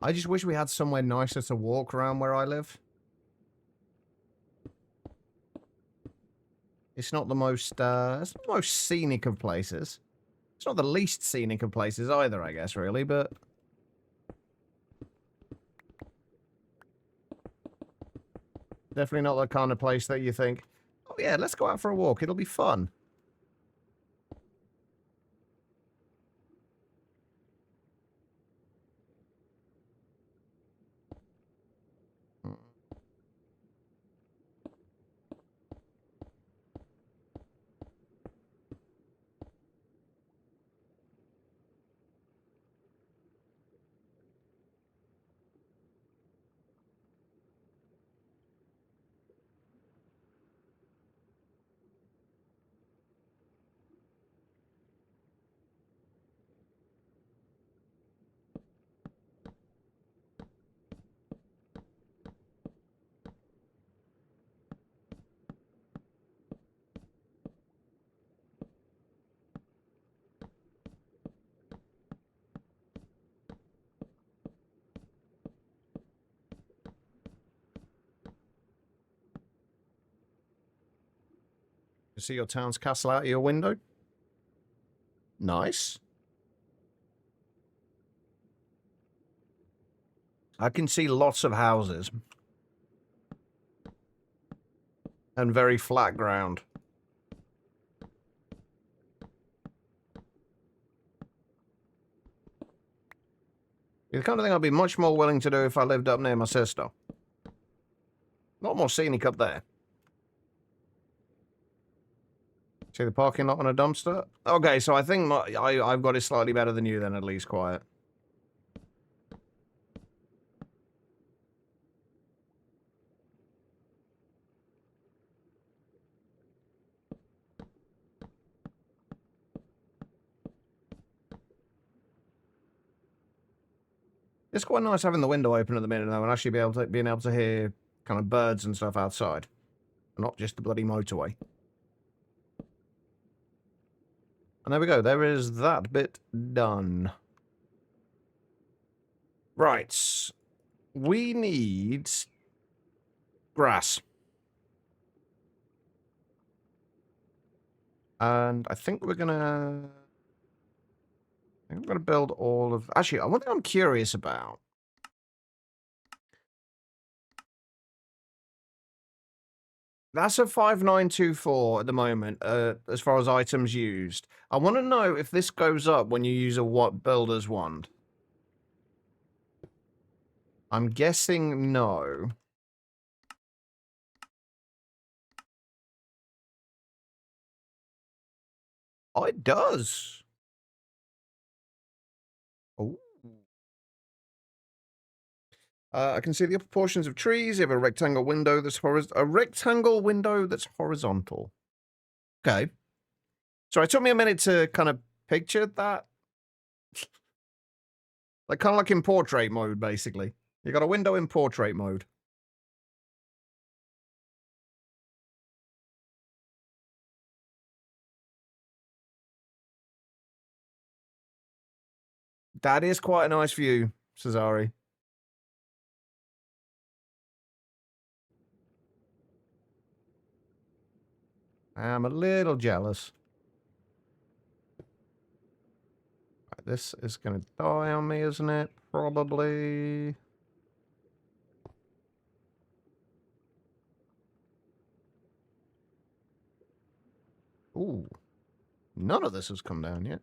I just wish we had somewhere nicer to walk around where I live. It's not the most, it's not the most scenic of places. It's not the least scenic of places either, I guess, really, but... Definitely not the kind of place that you think, Oh yeah, let's go out for a walk. It'll be fun. You see your town's castle out of your window? Nice. I can see lots of houses. And very flat ground. The kind of thing I'd be much more willing to do if I lived up near my sister. A lot more scenic up there. See the parking lot on a dumpster? Okay, so I think I've got it slightly better than you then, at least quiet. It's quite nice having the window open at the minute, though, and actually being able to hear kind of birds and stuff outside. Not just the bloody motorway. And there we go. There is that bit done. Right. We need grass. And I think we're gonna... I'm going to build all of... Actually, one thing I'm curious about. That's a 5924 at the moment, as far as items used. I want to know if this goes up when you use a what builder's wand. I'm guessing no. Oh, it does. Oh. I can see the upper portions of trees. You have a rectangle window that's horizontal. Okay. So it took me a minute to kind of picture that. Like kind of like in portrait mode, basically. You got a window in portrait mode. That is quite a nice view, Cesare. I'm a little jealous. Right, this is going to die on me, isn't it? Probably. Ooh. None of this has come down yet.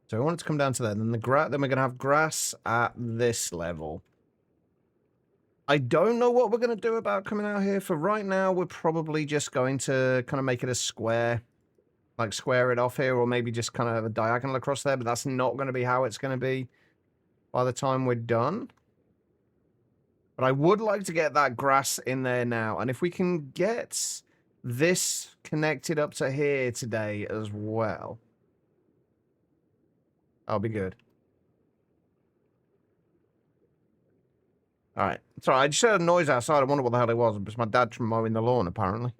So I want it to come down to there. Then then we're going to have grass at this level. I don't know what we're going to do about coming out here. For right now, we're probably just going to kind of make it a square. Like square it off here, or maybe just kind of have a diagonal across there. But that's not going to be how it's going to be by the time we're done. But I would like to get that grass in there now. And if we can get this connected up to here today as well, I'll be good. All right. Sorry, I just heard a noise outside. I wonder what the hell it was. It's my dad mowing the lawn, apparently.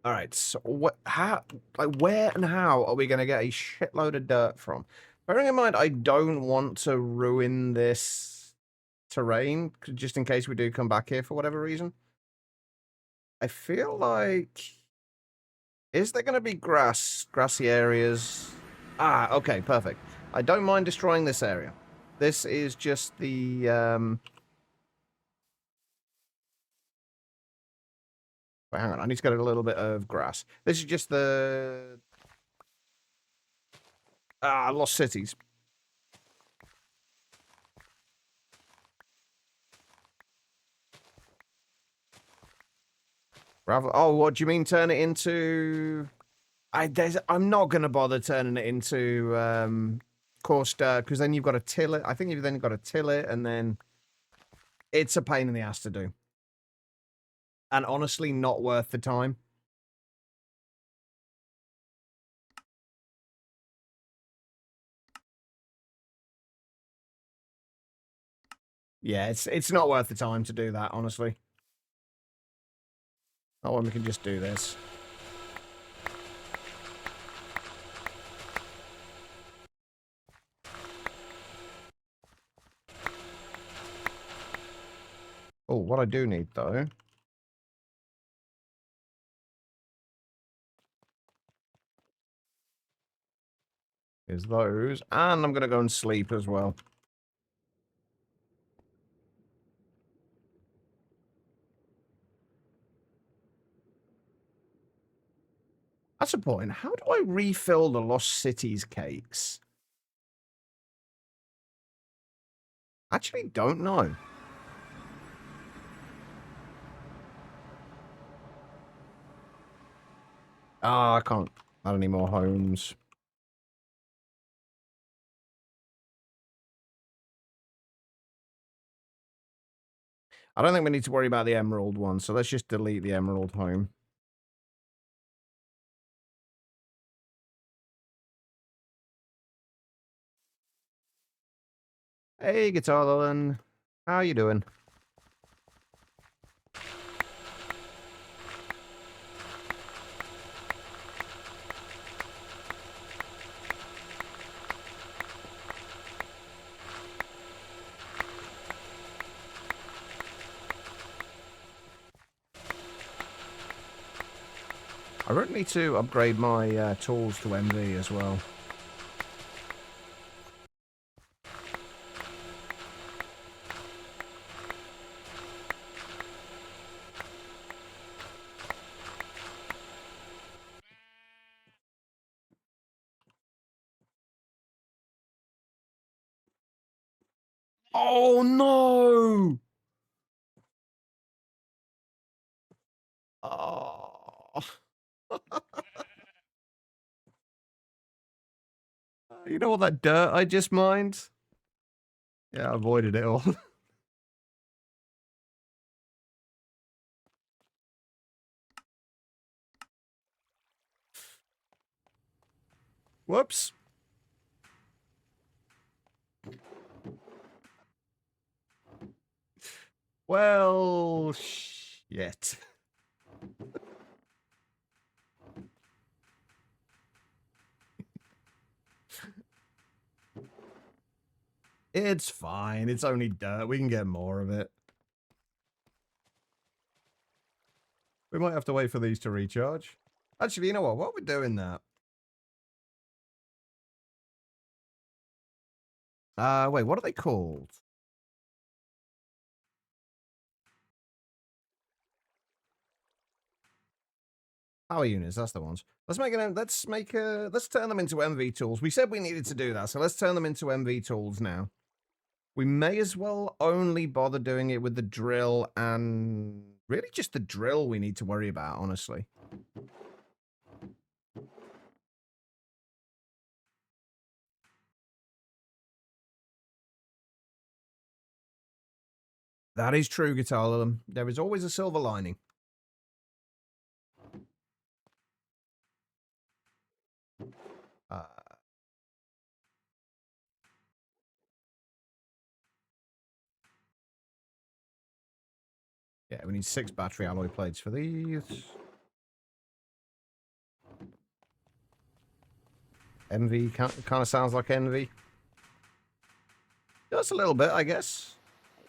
All right. So where and how are we going to get a shitload of dirt from? Bearing in mind, I don't want to ruin this terrain, just in case we do come back here for whatever reason. I feel like... Is there going to be grassy areas? Ah, okay, perfect. I don't mind destroying this area. This is just the... Wait, hang on, I need to get a little bit of grass. This is just the... Lost cities. Rather, oh, what do you mean turn it into... I'm not going to bother turning it into coarse dirt, because then you've got to till it. I think you've then got to till it, and then it's a pain in the ass to do. And honestly, not worth the time. Yeah, it's not worth the time to do that, honestly. Oh, and we can just do this. Oh, what I do need, though... is those. And I'm going to go and sleep as well. That's a point. How do I refill the Lost Cities cakes? Actually, don't know. Ah, I can't add any more homes. I don't think we need to worry about the emerald one, so let's just delete the emerald home. Hey, Guitar Lilin. How you doing? I really need to upgrade my tools to MV as well. Oh, no! Oh. You know all that dirt I just mined? Yeah, I avoided it all. Whoops. Well, shit. It's fine. It's only dirt. We can get more of it. We might have to wait for these to recharge. Actually, you know what? While we're doing that... wait, what are they called? Power units, that's the ones. Let's turn them into MV tools. We said we needed to do that, so let's turn them into MV tools now. We may as well only bother doing it with the drill, and really just the drill we need to worry about, honestly. That is true, Guitar Lilin. There is always a silver lining. Yeah, we need 6 battery alloy plates for these. Envy kind of sounds like envy. Just a little bit, I guess.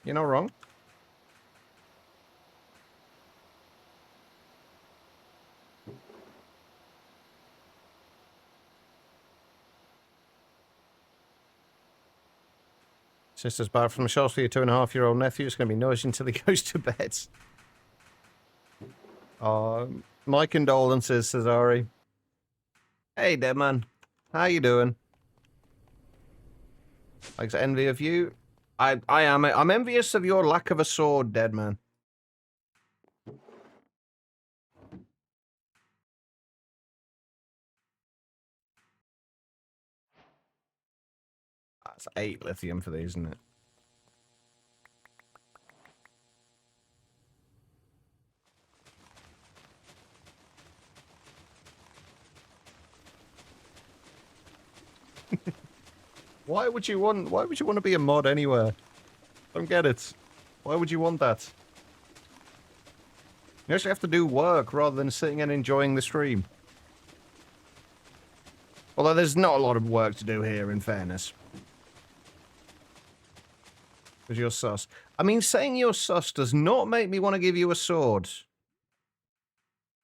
You're not wrong. Sister's back from the shops for your 2.5-year-old nephew. It's going to be noisy until he goes to bed. My condolences, Cesare. Hey, dead man. How you doing? Like envy of you? I am. I'm envious of your lack of a sword, dead man. That's 8 lithium for these, isn't it? Why would you want to be a mod anywhere? Don't get it. Why would you want that? You actually have to do work rather than sitting and enjoying the stream. Although there's not a lot of work to do here, in fairness. Because you're sus. I mean, saying you're sus does not make me want to give you a sword.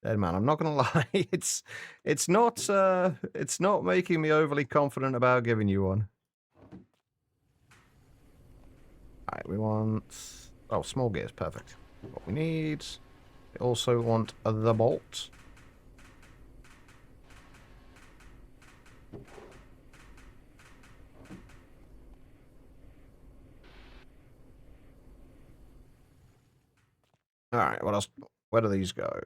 Dead man, I'm not gonna lie. It's not making me overly confident about giving you one. Alright, we want... Oh, small gears, perfect. What we need... We also want the bolt. Alright, what else? Where do these go?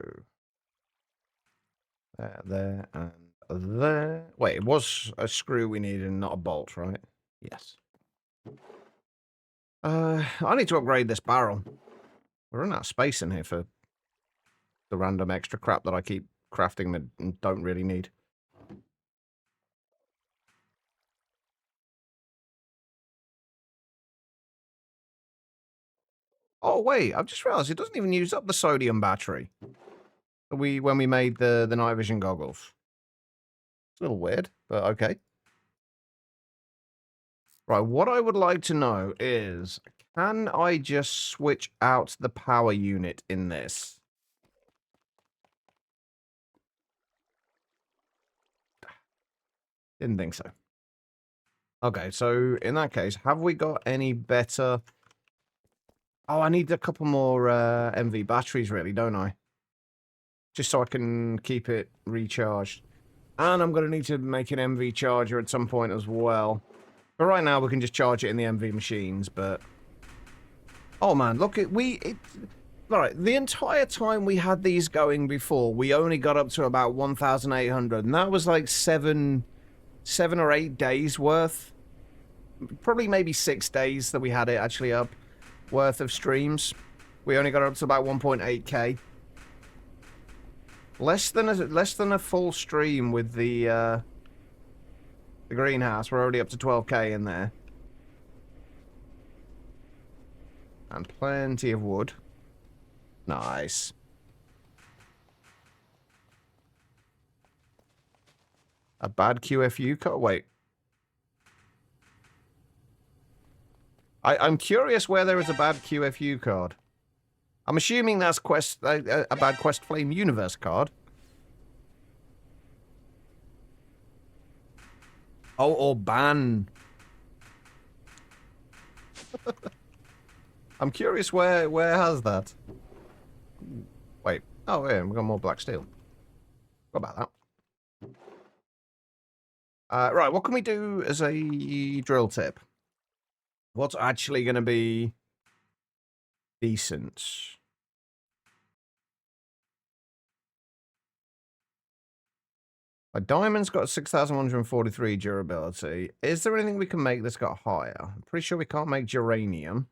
There, and there. Wait, it was a screw we needed and not a bolt, right? Yes. I need to upgrade this barrel. We're running out of space in here for the random extra crap that I keep crafting that don't really need. Oh wait, I've just realized it doesn't even use up the sodium battery. When we made the night vision goggles. It's a little weird, but okay. Right, what I would like to know is, can I just switch out the power unit in this? Didn't think so. Okay, so in that case, have we got any better... Oh, I need a couple more MV batteries, really, don't I? Just so I can keep it recharged. And I'm going to need to make an MV charger at some point as well. But right now, we can just charge it in the MV machines, but... Oh, man, look, Alright, the entire time we had these going before, we only got up to about 1,800, and that was like 7 or 8 days worth. Probably maybe 6 days that we had it actually up worth of streams. We only got up to about 1.8k. Less than a full stream with the greenhouse. We're already up to 12k in there. And plenty of wood. Nice. A bad QFU card? Wait. I'm curious where there is a bad QFU card. I'm assuming that's a bad Quest Flame Universe card. Oh, or ban. I'm curious where has that. Wait. Oh, yeah, we've got more black steel. What about that? Right, what can we do as a drill tip? What's actually going to be decent? A diamond's got 6,143 durability. Is there anything we can make that's got higher? I'm pretty sure we can't make geranium.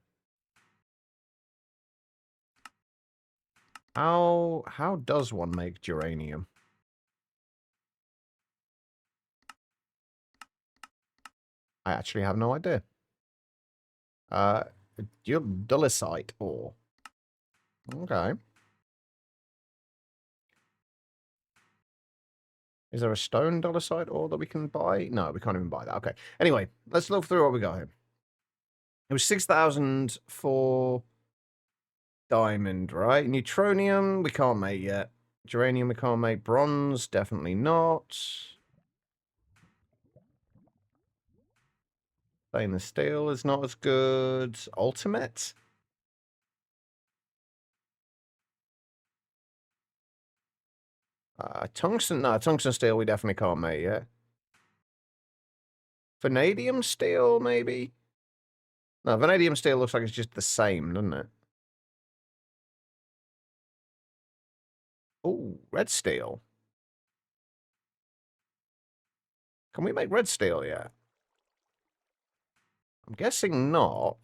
How does one make geranium? I actually have no idea. Dullicite ore. Okay. Is there a stone dullicite ore that we can buy? No, we can't even buy that. Okay. Anyway, let's look through what we got here. It was 6,000 for diamond, right? Neutronium, we can't make yet. Geranium, we can't make. Bronze, definitely not. Stainless steel is not as good. Ultimate? Tungsten? No, tungsten steel we definitely can't make yet. Vanadium steel, maybe? No, vanadium steel looks like it's just the same, doesn't it? Oh, red steel. Can we make red steel yet? I'm guessing not.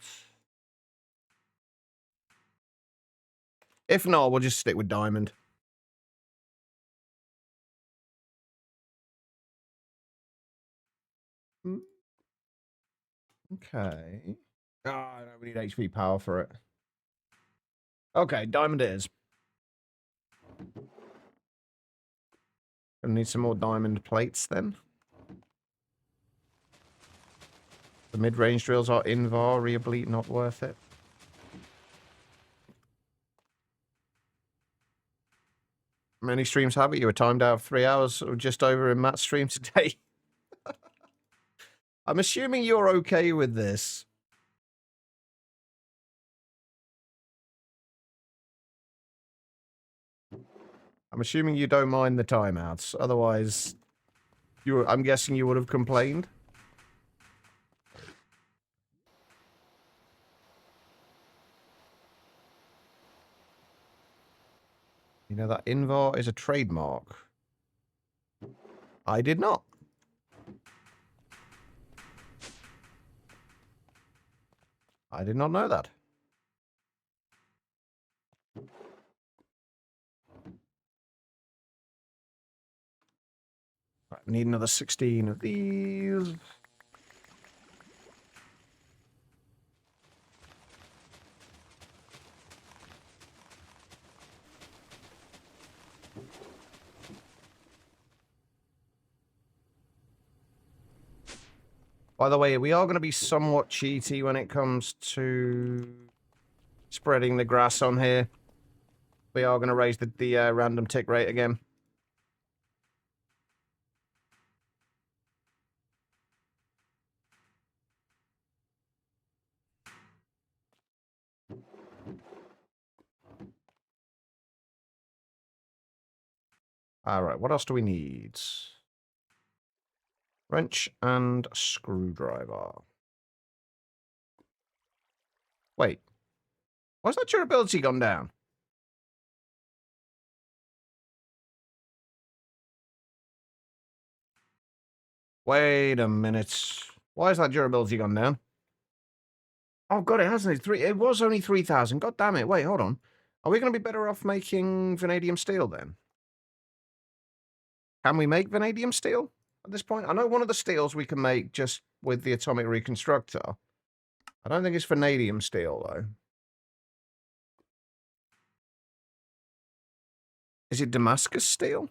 If not, we'll just stick with diamond. Okay. Oh, no, we need HP power for it. Okay, diamond it is. Gonna need some more diamond plates then. The mid-range drills are invariably not worth it. Many streams have it. You were timed out of 3 hours or just over in Matt's stream today. I'm assuming you're okay with this. I'm assuming you don't mind the timeouts. Otherwise, I'm guessing you would have complained. You know that Invar is a trademark. I did not. I did not know that. Right, we need another 16 of these. By the way, we are going to be somewhat cheaty when it comes to spreading the grass on here. We are going to raise the random tick rate again. Alright, what else do we need? Wrench and screwdriver. Wait. Why's that durability gone down? Wait a minute. Why has that durability gone down? Oh god, it hasn't. It was only 3,000. God damn it. Wait, hold on. Are we going to be better off making vanadium steel then? Can we make vanadium steel at this point? I know one of the steels we can make just with the atomic reconstructor. I don't think it's vanadium steel though. Is it Damascus steel?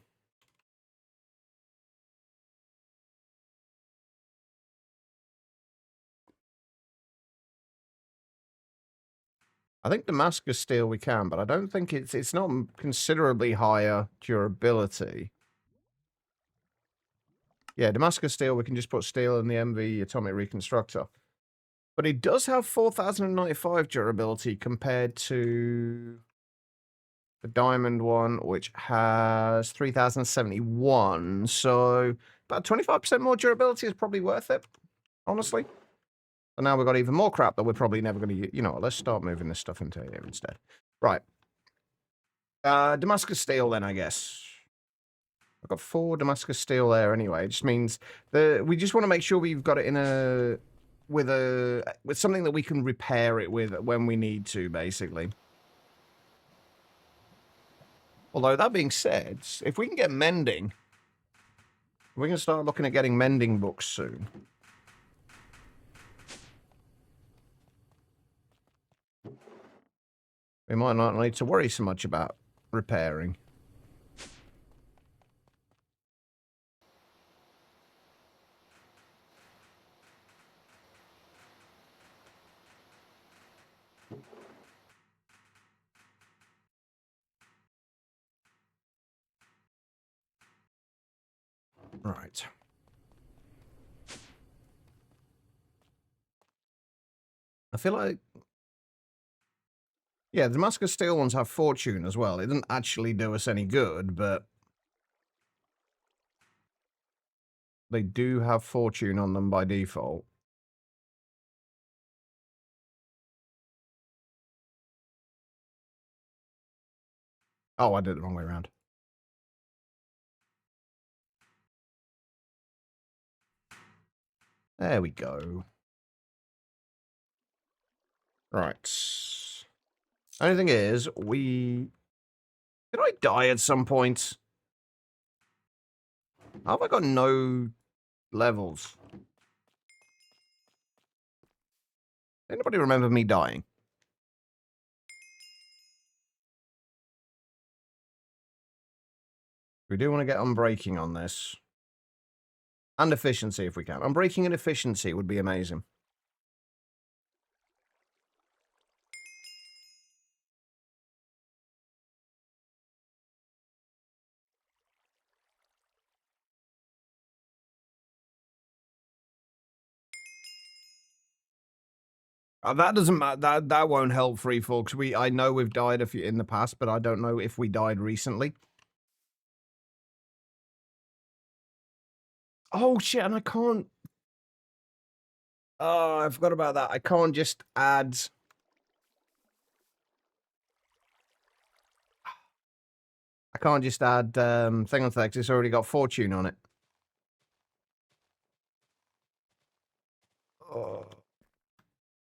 I think Damascus steel we can, but I don't think it's not considerably higher durability. Yeah, Damascus steel, we can just put steel in the MV atomic reconstructor. But it does have 4,095 durability compared to the diamond one, which has 3,071. So about 25% more durability is probably worth it, honestly. And now we've got even more crap that we're probably never going to use. You know what, let's start moving this stuff into here instead. Right. Damascus steel then, I guess. I've got 4 Damascus steel there anyway. It just means we just want to make sure we've got it in with something that we can repair it with when we need to, basically. Although, that being said, if we can get mending, we can start looking at getting mending books soon. We might not need to worry so much about repairing. Right. I feel like... Yeah, the Damascus Steel ones have fortune as well. It doesn't actually do us any good, but... They do have fortune on them by default. Oh, I did it the wrong way around. There we go. Right. Only thing is, we... Did I die at some point? How have I got no levels? Anybody remember me dying? We do want to get unbreaking on this. And efficiency if we can. Unbreaking and efficiency would be amazing. That doesn't matter. That won't help free fall because I know we've died a few in the past, but I don't know if we died recently. Oh shit! And I can't. Oh, I forgot about that. I can't just add. I can't just add thing on text. It's already got fortune on it. Oh,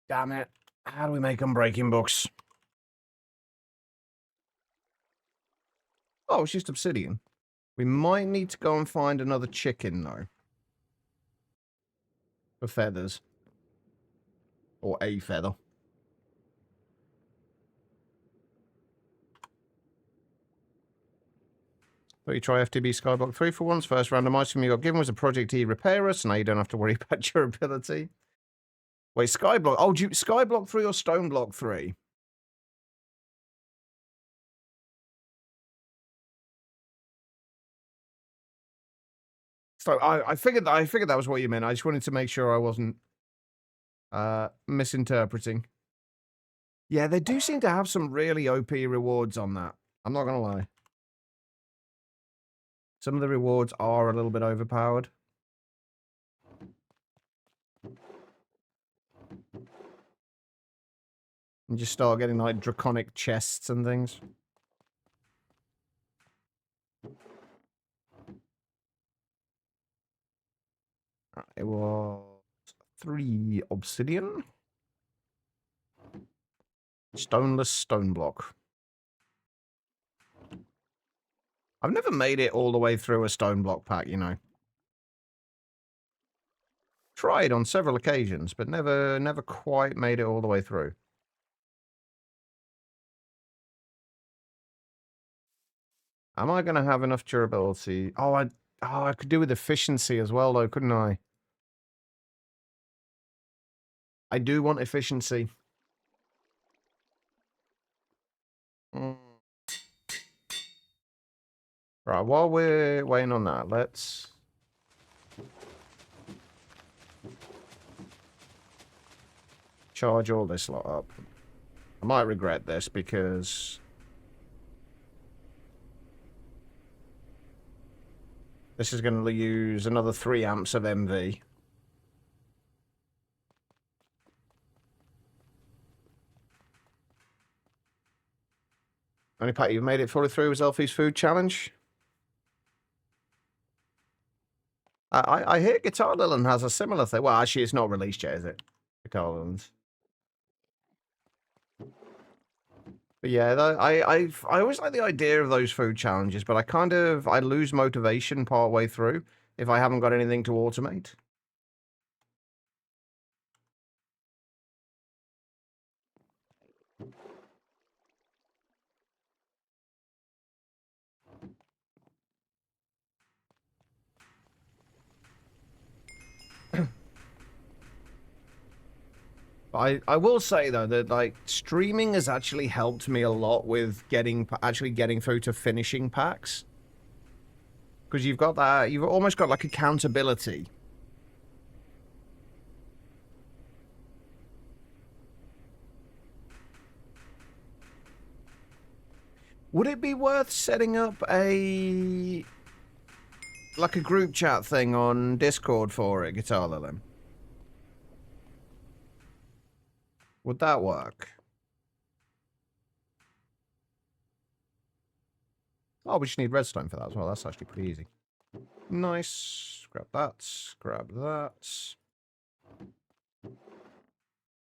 damn it! How do we make unbreaking books? Oh, it's just obsidian. We might need to go and find another chicken, though. For feathers. Or a feather. So you try FTB Skyblock 3 for once. First random item you got given was a Project E repairer, so now you don't have to worry about durability. Wait, Skyblock. Oh, Skyblock 3 or Stone Block 3? So I figured that was what you meant. I just wanted to make sure I wasn't misinterpreting. Yeah, they do seem to have some really OP rewards on that. I'm not gonna lie. Some of the rewards are a little bit overpowered. And just start getting like draconic chests and things. It was 3 obsidian. Stoneless stone block. I've never made it all the way through a stone block pack, you know. Tried on several occasions, but never quite made it all the way through. Am I going to have enough durability? Oh, I could do with efficiency as well, though, couldn't I? I do want efficiency. Right, while we're waiting on that, let's... charge all this lot up. I might regret this because... this is going to use another 3 amps of MV. Only Pat, you've made it fully through with Elfie's food challenge? I hear Guitar Lilin has a similar thing. Well, actually, it's not released yet, is it? Guitar Lilin's. But yeah, I always like the idea of those food challenges, but I lose motivation part way through if I haven't got anything to automate. I will say though that like streaming has actually helped me a lot with actually getting through to finishing packs, because you've almost got like accountability. Would it be worth setting up a group chat thing on Discord for it, Guitar Lily? Would that work? Oh, we just need redstone for that as well. That's actually pretty easy. Nice. Grab that. Grab that.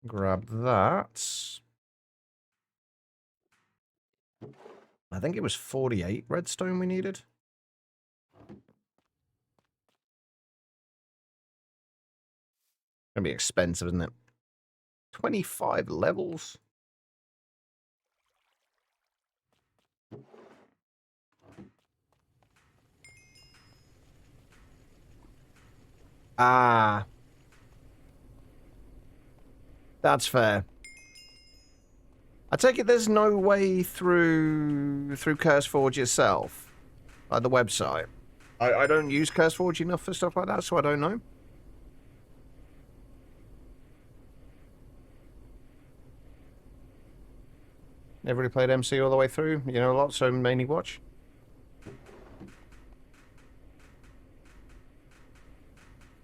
Grab that. I think it was 48 redstone we needed. Gonna be expensive, isn't it? 25 levels. Ah. That's fair. I take it there's no way through CurseForge itself, like the website. I don't use CurseForge enough for stuff like that, so I don't know. Never really played MC all the way through, you know, a lot, so mainly watch.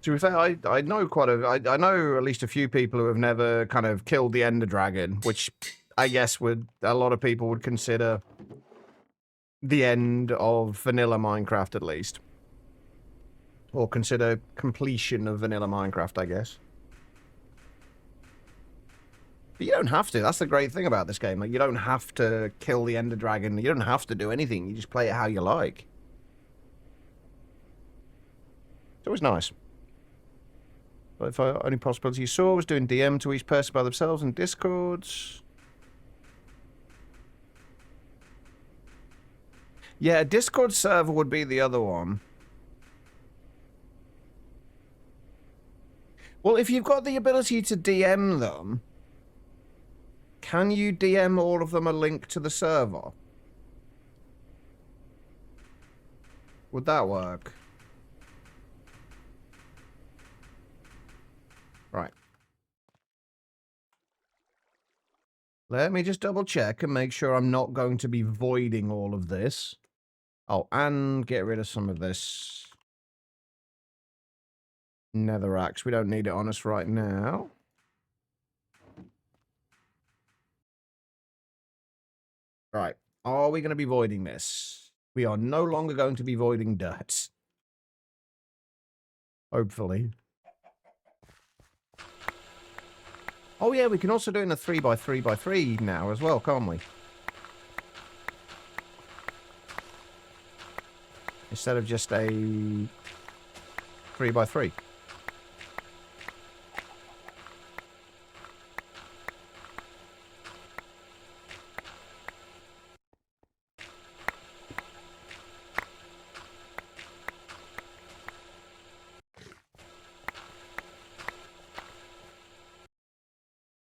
To be fair, I know I know at least a few people who have never kind of killed the Ender Dragon, which I guess a lot of people would consider the end of vanilla Minecraft, at least. Or consider completion of vanilla Minecraft, I guess. But you don't have to. That's the great thing about this game. Like, you don't have to kill the Ender Dragon. You don't have to do anything. You just play it how you like. It's always nice. But if only possibility you saw was doing DM to each person by themselves in Discords. Yeah, a Discord server would be the other one. Well, if you've got the ability to DM them, can you DM all of them a link to the server? Would that work? Right. Let me just double check and make sure I'm not going to be voiding all of this. Oh, and get rid of some of this netherrack. We don't need it on us right now. Right. Are we going to be voiding this? We are no longer going to be voiding dirt. Hopefully. Oh yeah, we can also do it in a 3x3x3 now as well, can't we? Instead of just a 3x3.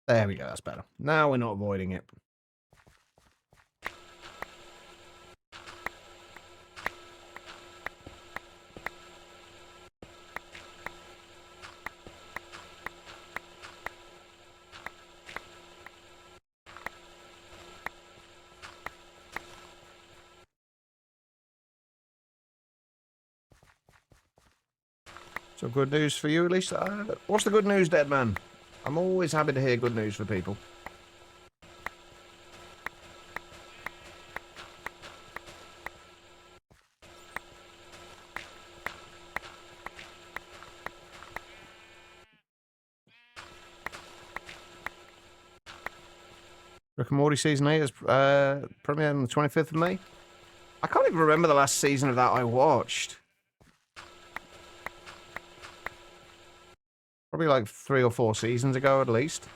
There we go, that's better. Now we're not avoiding it. So good news for you, at least. What's the good news, dead man? I'm always happy to hear good news for people. Rick and Morty Season 8 is premiered on the 25th of May. I can't even remember the last season of that I watched. Probably like 3 or 4 seasons ago, at least.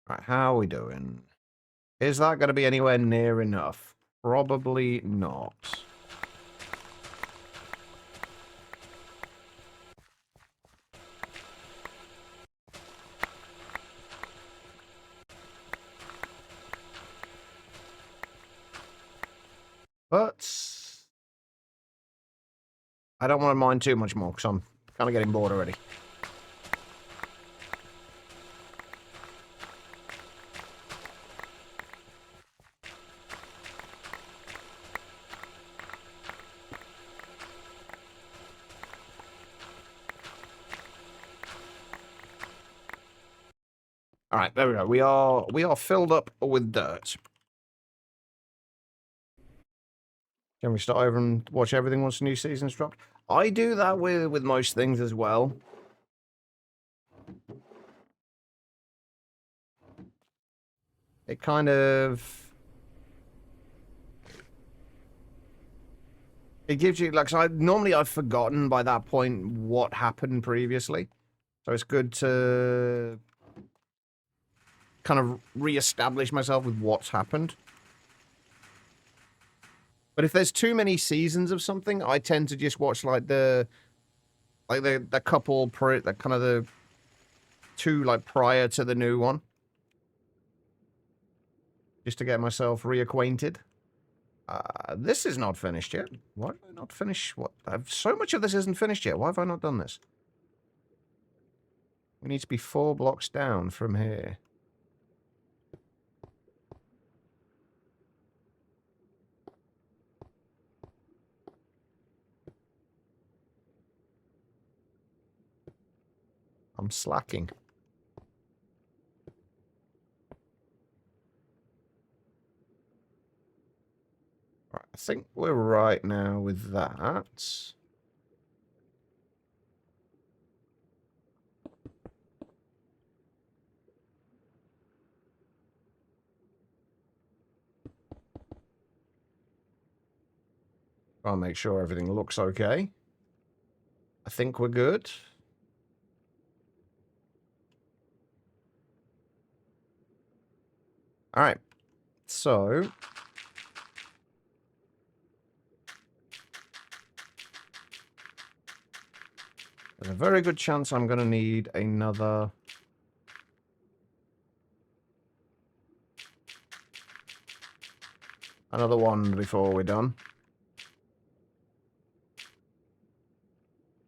Right, how are we doing? Is that going to be anywhere near enough? Probably not. But I don't want to mine too much more because I'm kind of getting bored already. All right, there we go. We are filled up with dirt. Can we start over and watch everything once the new season's dropped? I do that with most things as well. It kind of... It gives you, like, so normally I've forgotten by that point what happened previously. So it's good to kind of re-establish myself with what's happened. But if there's too many seasons of something, I tend to just watch, like, the couple, the kind of the two, like, prior to the new one. Just to get myself reacquainted. This is not finished yet. Why did I not finish? What? So much of this isn't finished yet. Why have I not done this? We need to be 4 blocks down from here. I'm slacking. Right, I think we're right now with that. I'll make sure everything looks okay. I think we're good. All right. So... there's a very good chance I'm going to need another... another one before we're done.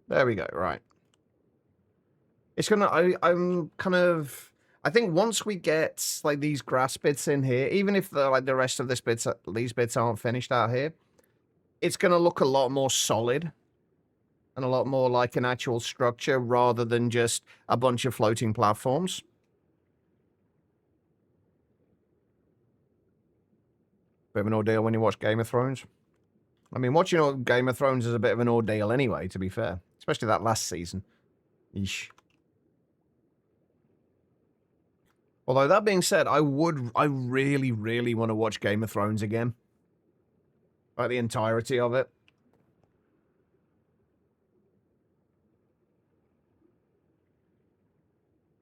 There we go, right. It's gonna, I'm kind of, I think once we get, like, these grass bits in here, even if the, like, the rest of these bits aren't finished out here, it's gonna look a lot more solid. And a lot more like an actual structure rather than just a bunch of floating platforms. Bit of an ordeal when you watch Game of Thrones. I mean, watching Game of Thrones is a bit of an ordeal anyway, to be fair. Especially that last season. Eesh. Although, that being said, I really, really want to watch Game of Thrones again. Like, the entirety of it.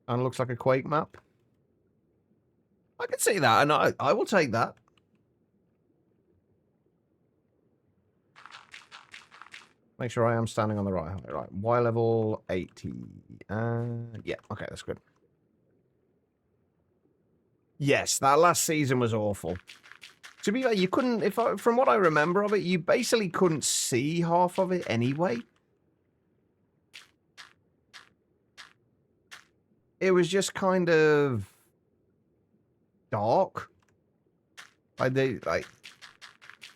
And it looks like a Quake map. I can see that, and I will take that. Make sure I am standing on the right height. Right, Y level 80. Yeah, okay, that's good. Yes, that last season was awful. To be fair, you couldn't, from what I remember of it, you basically couldn't see half of it anyway. It was just kind of dark. Like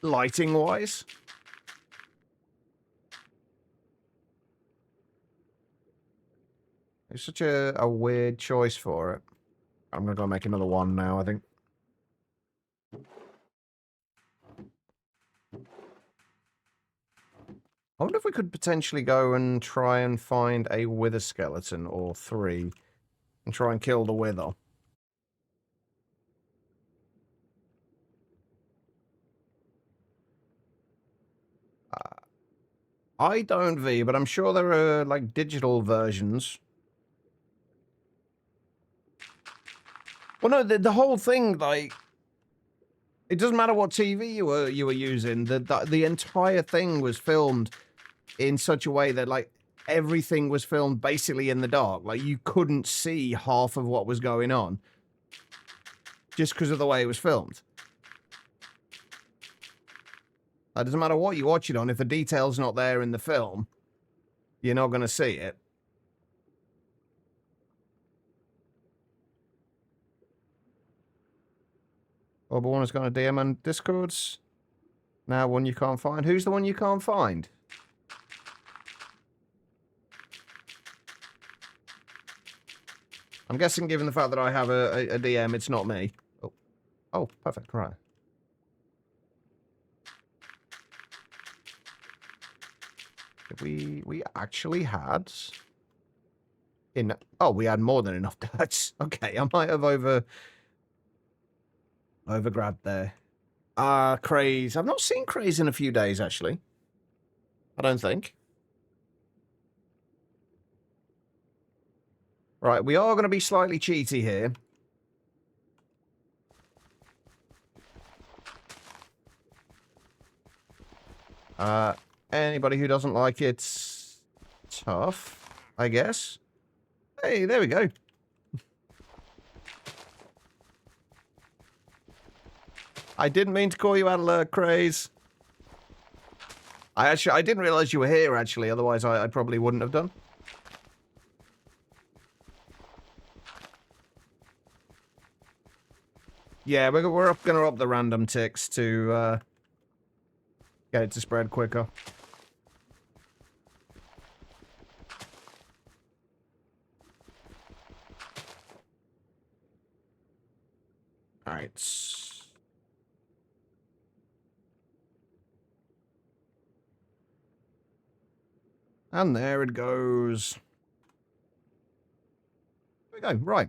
lighting wise. It's such a weird choice for it. I'm gonna go make another one now, I think. I wonder if we could potentially go and try and find a wither skeleton or 3 and try and kill the wither. I don't, V, but I'm sure there are, like, digital versions. Well, no, the whole thing, like, it doesn't matter what TV you were using. The entire thing was filmed in such a way that, like, everything was filmed basically in the dark. Like, you couldn't see half of what was going on just because of the way it was filmed. It doesn't matter what you watch it on. If the detail's not there in the film, you're not going to see it. But one has got a DM on Discords. Now one you can't find. Who's the one you can't find? I'm guessing, given the fact that I have a DM, it's not me. Oh, oh, perfect. Right. We actually had we had more than enough guts. Okay, I might have overgrabbed there. Craze. I've not seen Craze in a few days, actually. I don't think. Right, we are going to be slightly cheaty here. Anybody who doesn't like it's tough, I guess. Hey, there we go. I didn't mean to call you out alert, Craze. I didn't realize you were here, actually. Otherwise, I probably wouldn't have done. Yeah, we're going to up the random ticks to get it to spread quicker. Alright. And there it goes. There we go. Right.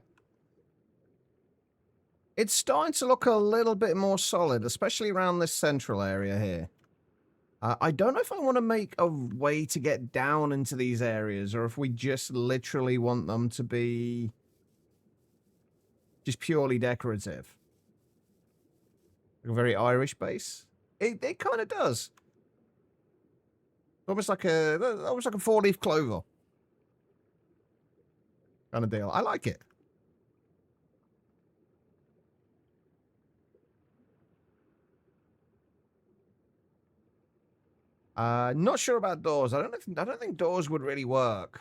It's starting to look a little bit more solid, especially around this central area here. I don't know if I want to make a way to get down into these areas, or if we just literally want them to be just purely decorative. Like a very Irish base. It kind of does. Almost like a 4-leaf clover kind of deal. I like it. Not sure about doors. I don't think doors would really work.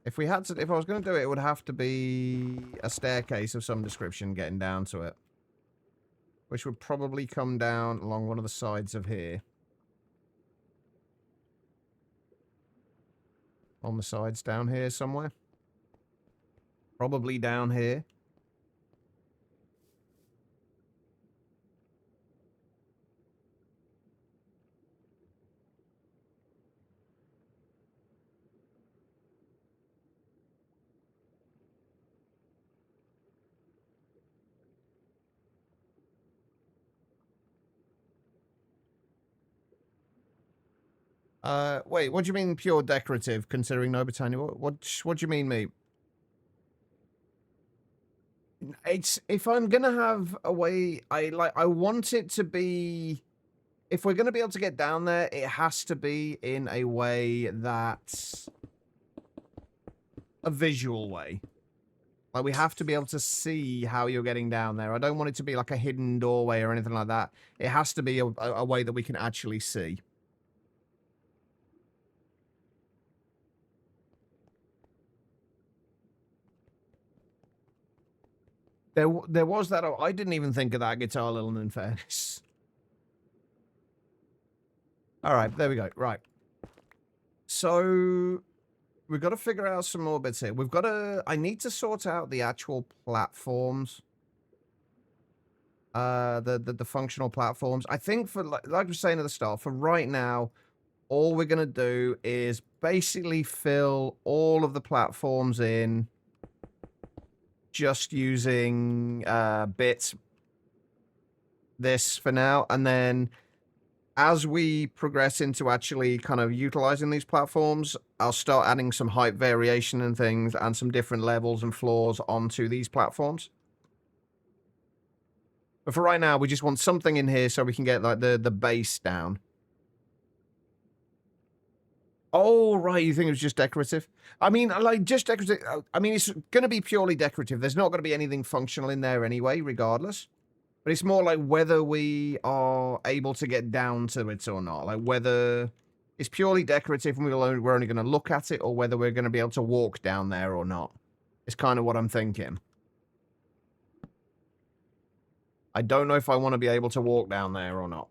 If I was going to do it, it would have to be a staircase of some description getting down to it. Which would probably come down along one of the sides of here. On the sides down here somewhere. Probably down here. Wait, what do you mean pure decorative, considering no botany? What do you mean, mate? If I'm gonna have a way, I want it to be, if we're gonna be able to get down there, it has to be in a way that's a visual way. Like, we have to be able to see how you're getting down there. I don't want it to be like a hidden doorway or anything like that. It has to be a way that we can actually see. There was that. I didn't even think of that guitar, Lil, in fairness. All right, there we go. Right. So we've got to figure out some more bits here. I need to sort out the actual platforms. The functional platforms. I think for, like I was saying at the start, for right now, all we're going to do is basically fill all of the platforms in just using bits this for now, and then as we progress into actually kind of utilizing these platforms, I'll start adding some height variation and things and some different levels and floors onto these platforms. But for right now, we just want something in here so we can get like the base down. Oh, right, you think it was just decorative? I mean, like, just decorative. I mean, it's going to be purely decorative. There's not going to be anything functional in there anyway, regardless. But it's more like whether we are able to get down to it or not. Like, whether it's purely decorative and we're only going to look at it, or whether we're going to be able to walk down there or not. It's kind of what I'm thinking. I don't know if I want to be able to walk down there or not.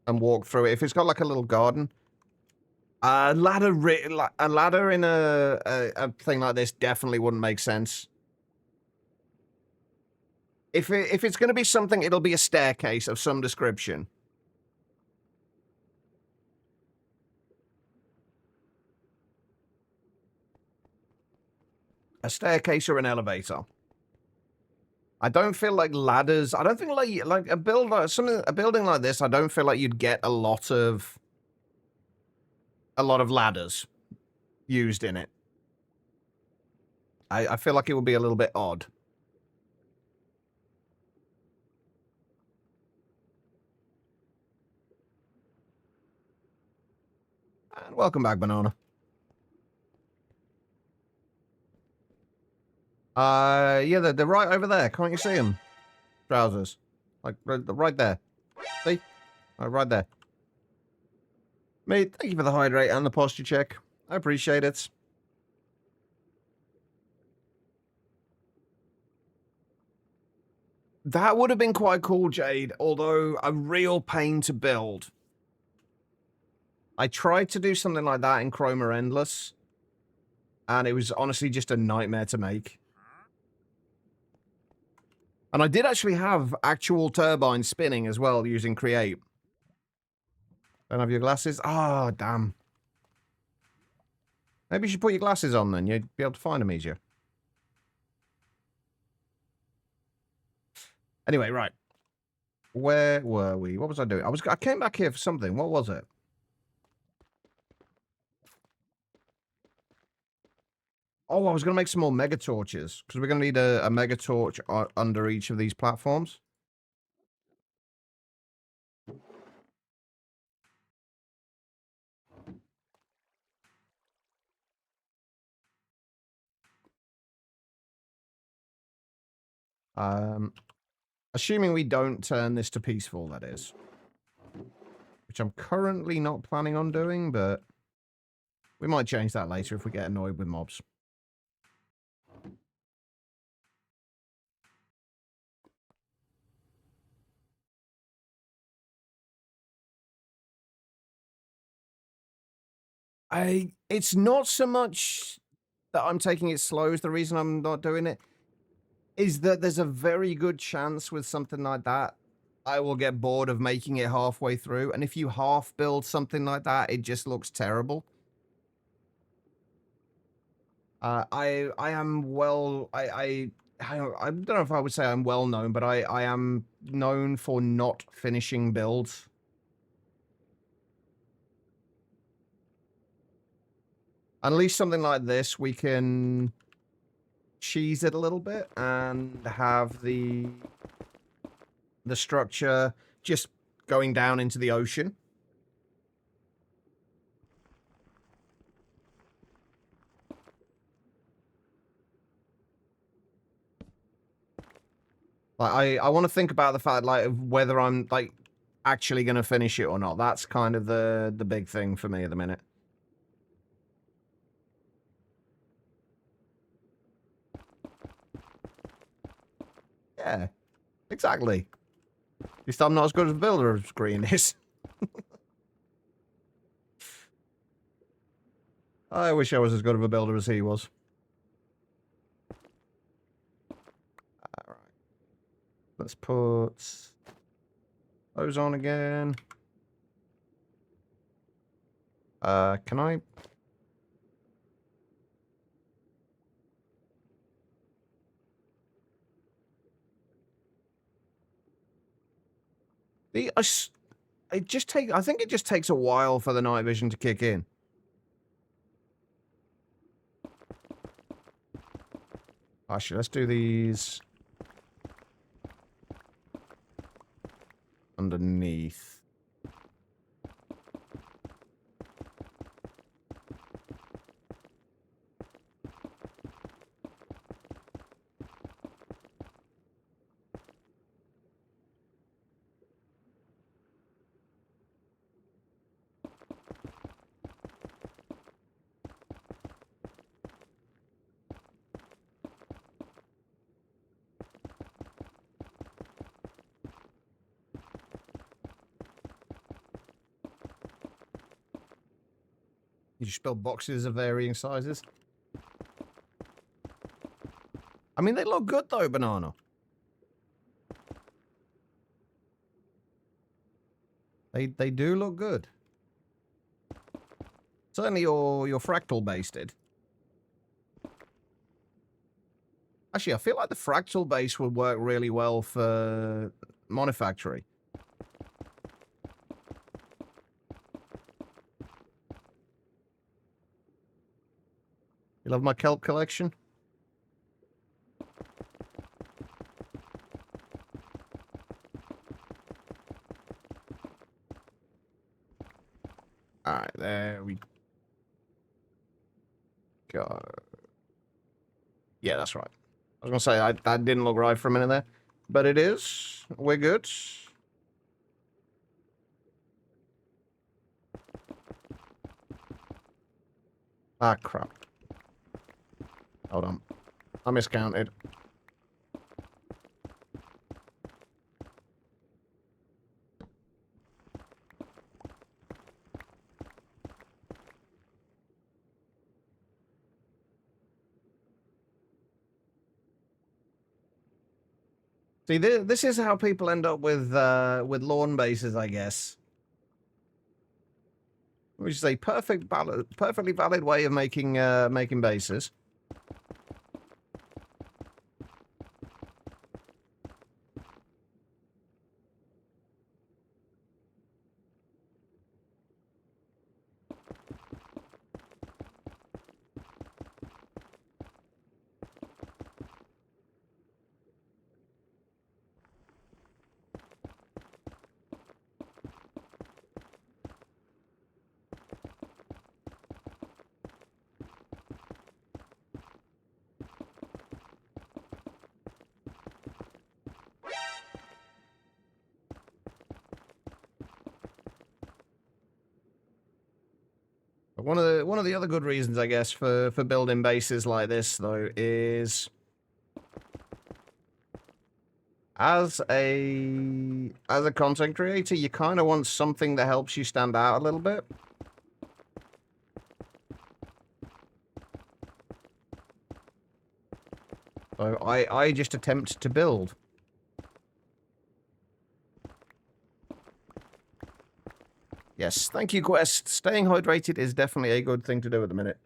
and walk through it. If it's got like a little garden, a ladder in a thing like this definitely wouldn't make sense. If it's going to be something, it'll be a staircase of some description. A staircase or an elevator. I don't feel like ladders. I don't think like a building like this. I don't feel like you'd get a lot of ladders used in it. I feel like it would be a little bit odd. And welcome back, Banana. Yeah, they're right over there. Can't you see them? Trousers. Like, right there. See? Right there. Mate, thank you for the hydrate and the posture check. I appreciate it. That would have been quite cool, Jade, although a real pain to build. I tried to do something like that in Chroma Endless, and it was honestly just a nightmare to make. And I did actually have actual turbines spinning as well using Create. Don't have your glasses? Ah, oh, damn. Maybe you should put your glasses on then. You'd be able to find them easier. Anyway, right. Where were we? What was I doing? I came back here for something. What was it? Oh, I was going to make some more mega torches because we're going to need a mega torch under each of these platforms. Assuming we don't turn this to peaceful, that is. Which I'm currently not planning on doing, but we might change that later if we get annoyed with mobs. It's not so much that I'm taking it slow is the reason I'm not doing it. Is that there's a very good chance with something like that, I will get bored of making it halfway through. And if you half build something like that, it just looks terrible. I am well, I don't know if I would say I'm well known, but I am known for not finishing builds. At least something like this, we can cheese it a little bit and have the structure just going down into the ocean. Like I want to think about the fact like whether I'm like actually going to finish it or not. That's kind of the big thing for me at the minute. Yeah, exactly. At least I'm not as good as a builder as Green is. I wish I was as good of a builder as he was. Alright. Let's put those on again. Can I? I think it just takes a while for the night vision to kick in. Actually, let's do these underneath. You just build boxes of varying sizes. I mean, they look good though, Banana. They do look good. Certainly your fractal base did. Actually, I feel like the fractal base would work really well for Monifactory. You love my kelp collection? Alright, there we go. Yeah, that's right. I was going to say, that didn't look right for a minute there. But it is. We're good. Ah, crap. Hold on. I miscounted. See, this is how people end up with lawn bases, I guess. Which is a perfectly valid way of making making bases. One of the other good reasons, I guess, for building bases like this, though, is as a content creator, you kind of want something that helps you stand out a little bit. So I just attempt to build. Yes, thank you, Quest. Staying hydrated is definitely a good thing to do at the minute.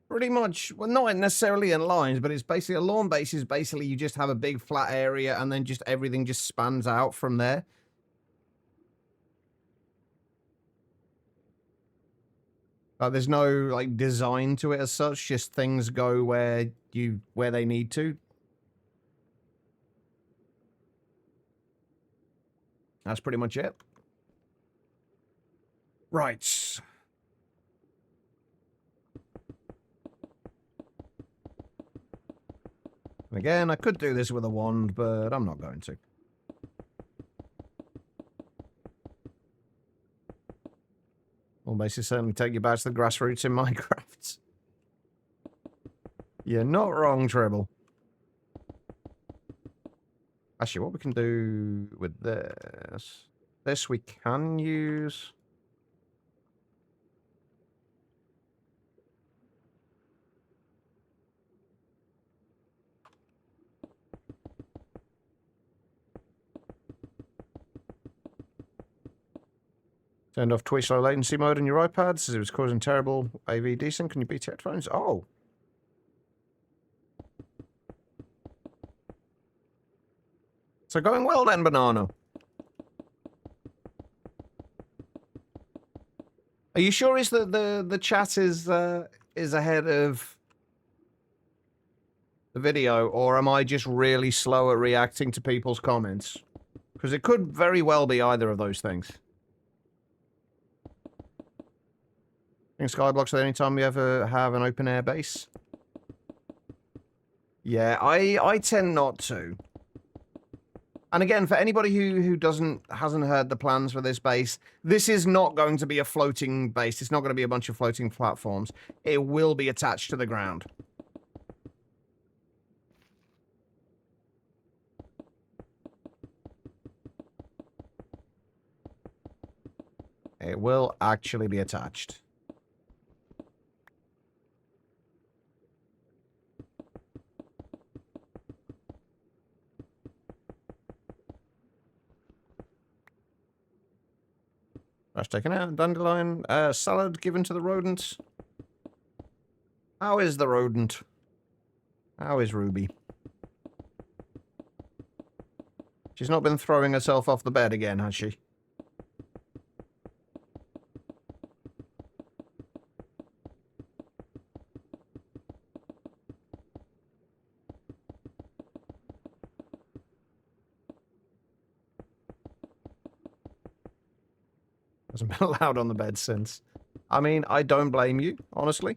Pretty much, well, not necessarily in lines, but it's basically a lawn base is basically you just have a big flat area and then just everything just spans out from there. There's no like design to it as such, just things go where they need to. That's pretty much it. Right. Again, I could do this with a wand, but I'm not going to. Well, basically, certainly take you back to the grassroots in Minecraft. You're not wrong, Treble. Actually, what we can do with this... This we can use... Turned off Twitch low latency mode on your iPads as it was causing terrible AV desync. Can you beat headphones? Oh. So going well then, Banana. Are you sure is that the chat is ahead of the video, or am I just really slow at reacting to people's comments? Because it could very well be either of those things. think Skyblock's the only time we ever have an open air base. Yeah, I tend not to. And again, for anybody who hasn't heard the plans for this base, this is not going to be a floating base. It's not going to be a bunch of floating platforms. It will be attached to the ground. It will actually be attached. Trash taken out. Dandelion. Salad given to the rodent. How is the rodent? How is Ruby? She's not been throwing herself off the bed again, has she? Hasn't been allowed on the bed since. I mean, I don't blame you, honestly.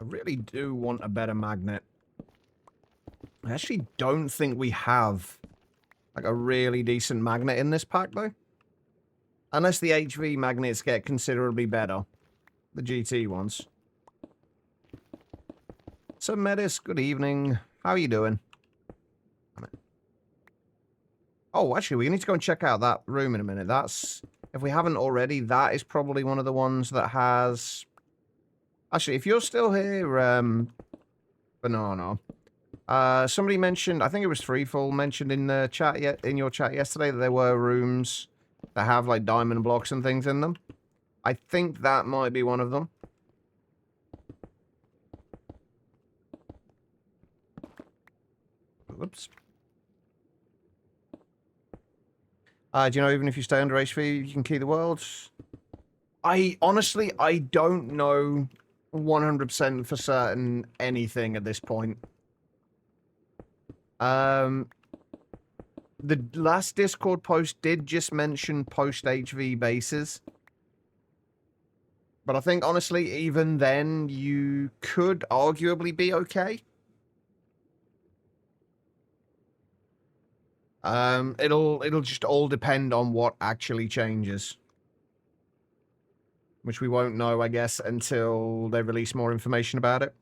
I really do want a better magnet. I actually don't think we have like a really decent magnet in this pack, though. Unless the HV magnets get considerably better. The GT ones. So, Metis, good evening. How are you doing? Oh, actually, we need to go and check out that room in a minute. That's, if we haven't already, that is probably one of the ones that has... Actually, if you're still here, Banana, somebody mentioned, I think it was Threefall mentioned in the chat in your chat yesterday that there were rooms that have like diamond blocks and things in them. I think that might be one of them. Whoops. Do you know even if you stay under HV, you can key the worlds? Honestly, I don't know 100% for certain anything at this point. The last Discord post did just mention post-HV bases. But I think, honestly, even then, you could arguably be okay. It'll just all depend on what actually changes. Which we won't know, I guess, until they release more information about it.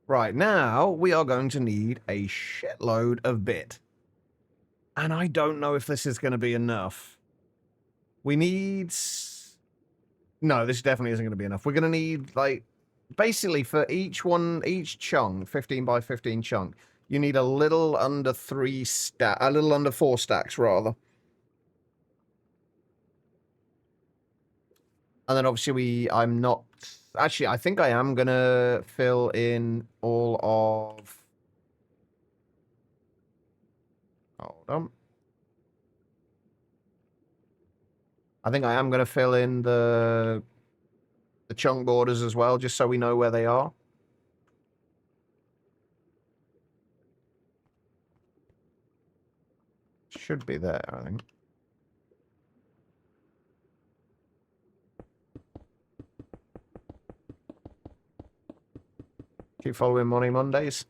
Right, now we are going to need a shitload of bit. And I don't know if this is going to be enough. We need... No, this definitely isn't going to be enough. We're going to need, like... Basically, for each chunk, 15 by 15 chunk, you need a little under 4 stacks, rather. And then obviously I'm not... Actually, I think I am going to fill in all of... Hold on. I think I am going to fill in the chunk borders as well, just so we know where they are. Should be there, I think. Keep following Money Mondays.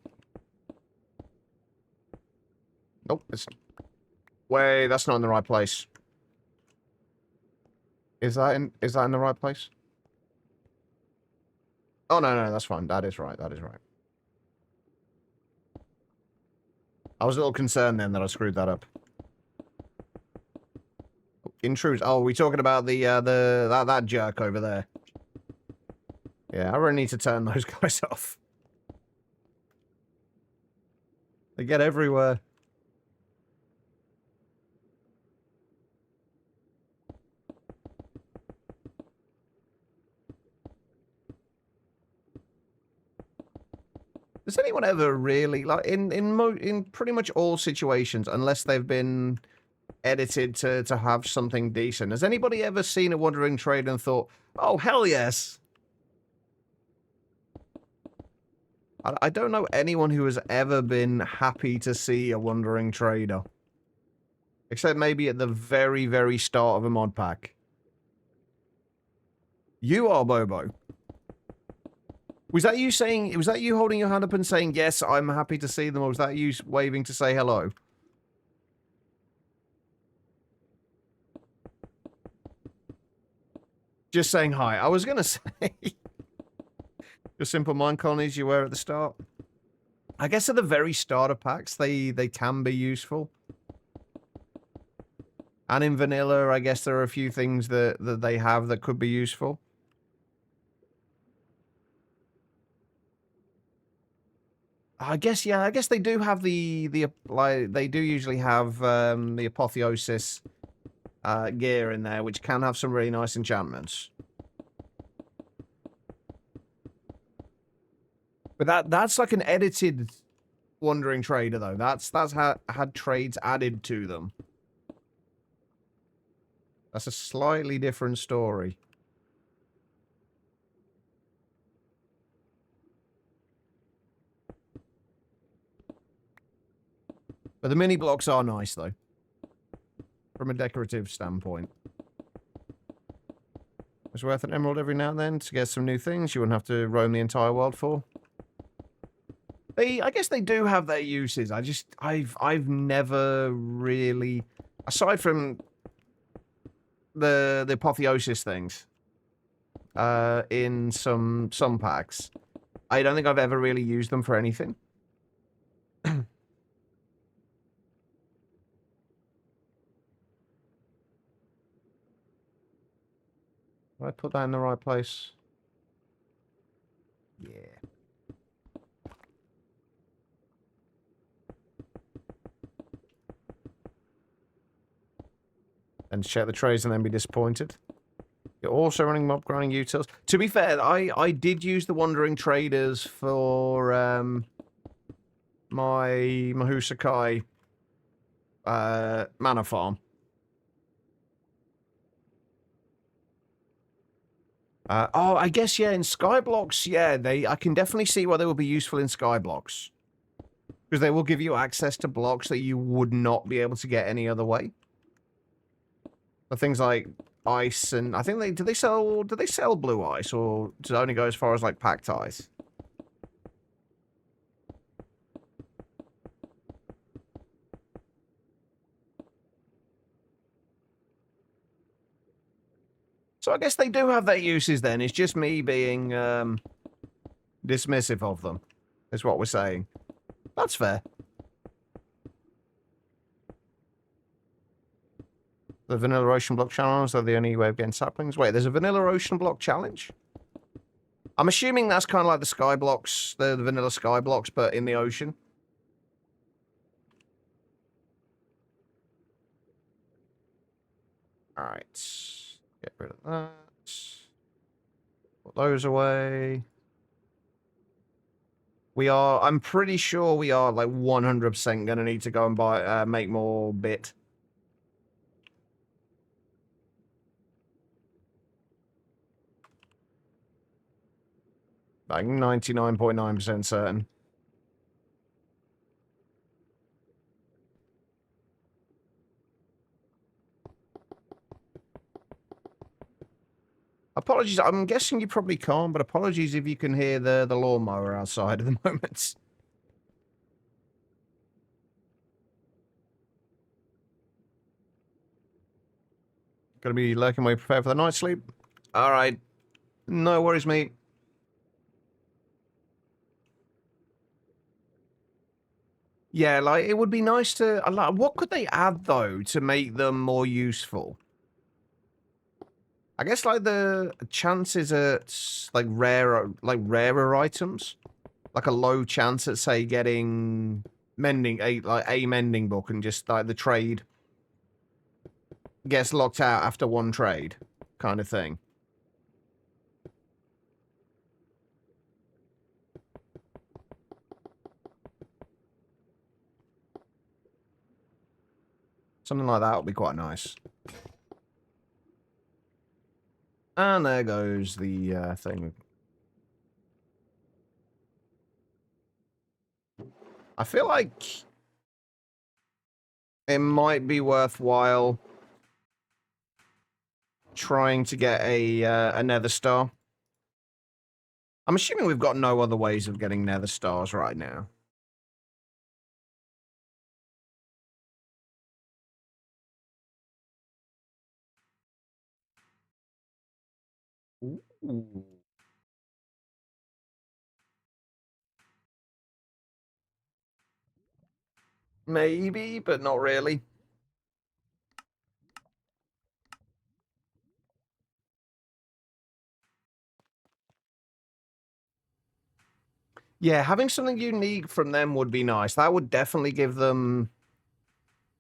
Nope, it's... Wait, that's not in the right place. Is that in the right place? Oh, no, that's fine. That is right, that is right. I was a little concerned then that I screwed that up. Intrudes. Oh, are we talking about that jerk over there? Yeah, I really need to turn those guys off. They get everywhere. Does anyone ever really, like, in pretty much all situations, unless they've been edited to have something decent, has anybody ever seen a Wandering Trader and thought, oh, hell yes? I don't know anyone who has ever been happy to see a Wandering Trader. Except maybe at the very, very start of a mod pack. You are, Bobo. Was that you saying, was that you holding your hand up and saying, yes, I'm happy to see them, or was that you waving to say hello? Just saying hi. I was going to say, the simple mind colonies you were at the start. I guess at the very start of packs, they can be useful. And in vanilla, I guess there are a few things that they have that could be useful. I guess, yeah, I guess they do have like, they do usually have the Apotheosis gear in there, which can have some really nice enchantments. But that's like an edited Wandering Trader, though. That's had trades added to them. That's a slightly different story. But the mini blocks are nice, though. From a decorative standpoint. It's worth an emerald every now and then to get some new things you wouldn't have to roam the entire world for. I guess they do have their uses. I've never really, aside from the Apotheosis things, in some packs, I don't think I've ever really used them for anything. Did I put that in the right place? Yeah. And check the trays and then be disappointed. You're also running mob grinding utils. To be fair, I did use the Wandering Traders for my Mahusakai mana farm. Oh, I guess, yeah, in Skyblocks, yeah, I can definitely see why they will be useful in Skyblocks. Because they will give you access to blocks that you would not be able to get any other way. But things like ice and I think do they sell blue ice, or does it only go as far as like packed ice? So I guess they do have their uses then. It's just me being dismissive of them, is what we're saying. That's fair. The Vanilla Ocean Block Challenge are the only way of getting saplings. Wait, there's a Vanilla Ocean Block Challenge? I'm assuming that's kind of like the Sky Blocks, the Vanilla Sky Blocks, but in the ocean. Alright. Get rid of that. Put those away. I'm pretty sure we are like 100% going to need to go and make more bit. Like 99.9% certain. Apologies, I'm guessing you probably can't, but apologies if you can hear the lawnmower outside at the moment. Gonna be lurking while you prepare for the night sleep? Alright. No worries, mate. Yeah, like, it would be nice to... what could they add, though, to make them more useful? I guess, like, the chances at, like, rarer items. Like, a low chance at, say, getting a mending book and just, like, the trade gets locked out after one trade kind of thing. Something like that would be quite nice. And there goes the thing. I feel like it might be worthwhile trying to get a nether star. I'm assuming we've got no other ways of getting nether stars right now. Ooh. Maybe, but not really. Yeah, having something unique from them would be nice. That would definitely give them...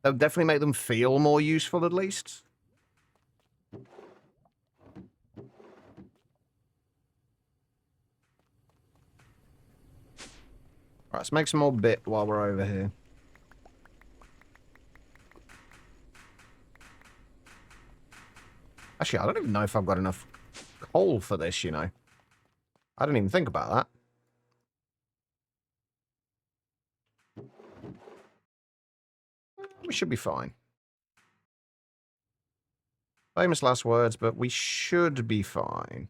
That would definitely make them feel more useful, at least. Right, let's make some more bit while we're over here. Actually, I don't even know if I've got enough coal for this, you know. I didn't even think about that. We should be fine. Famous last words, but we should be fine.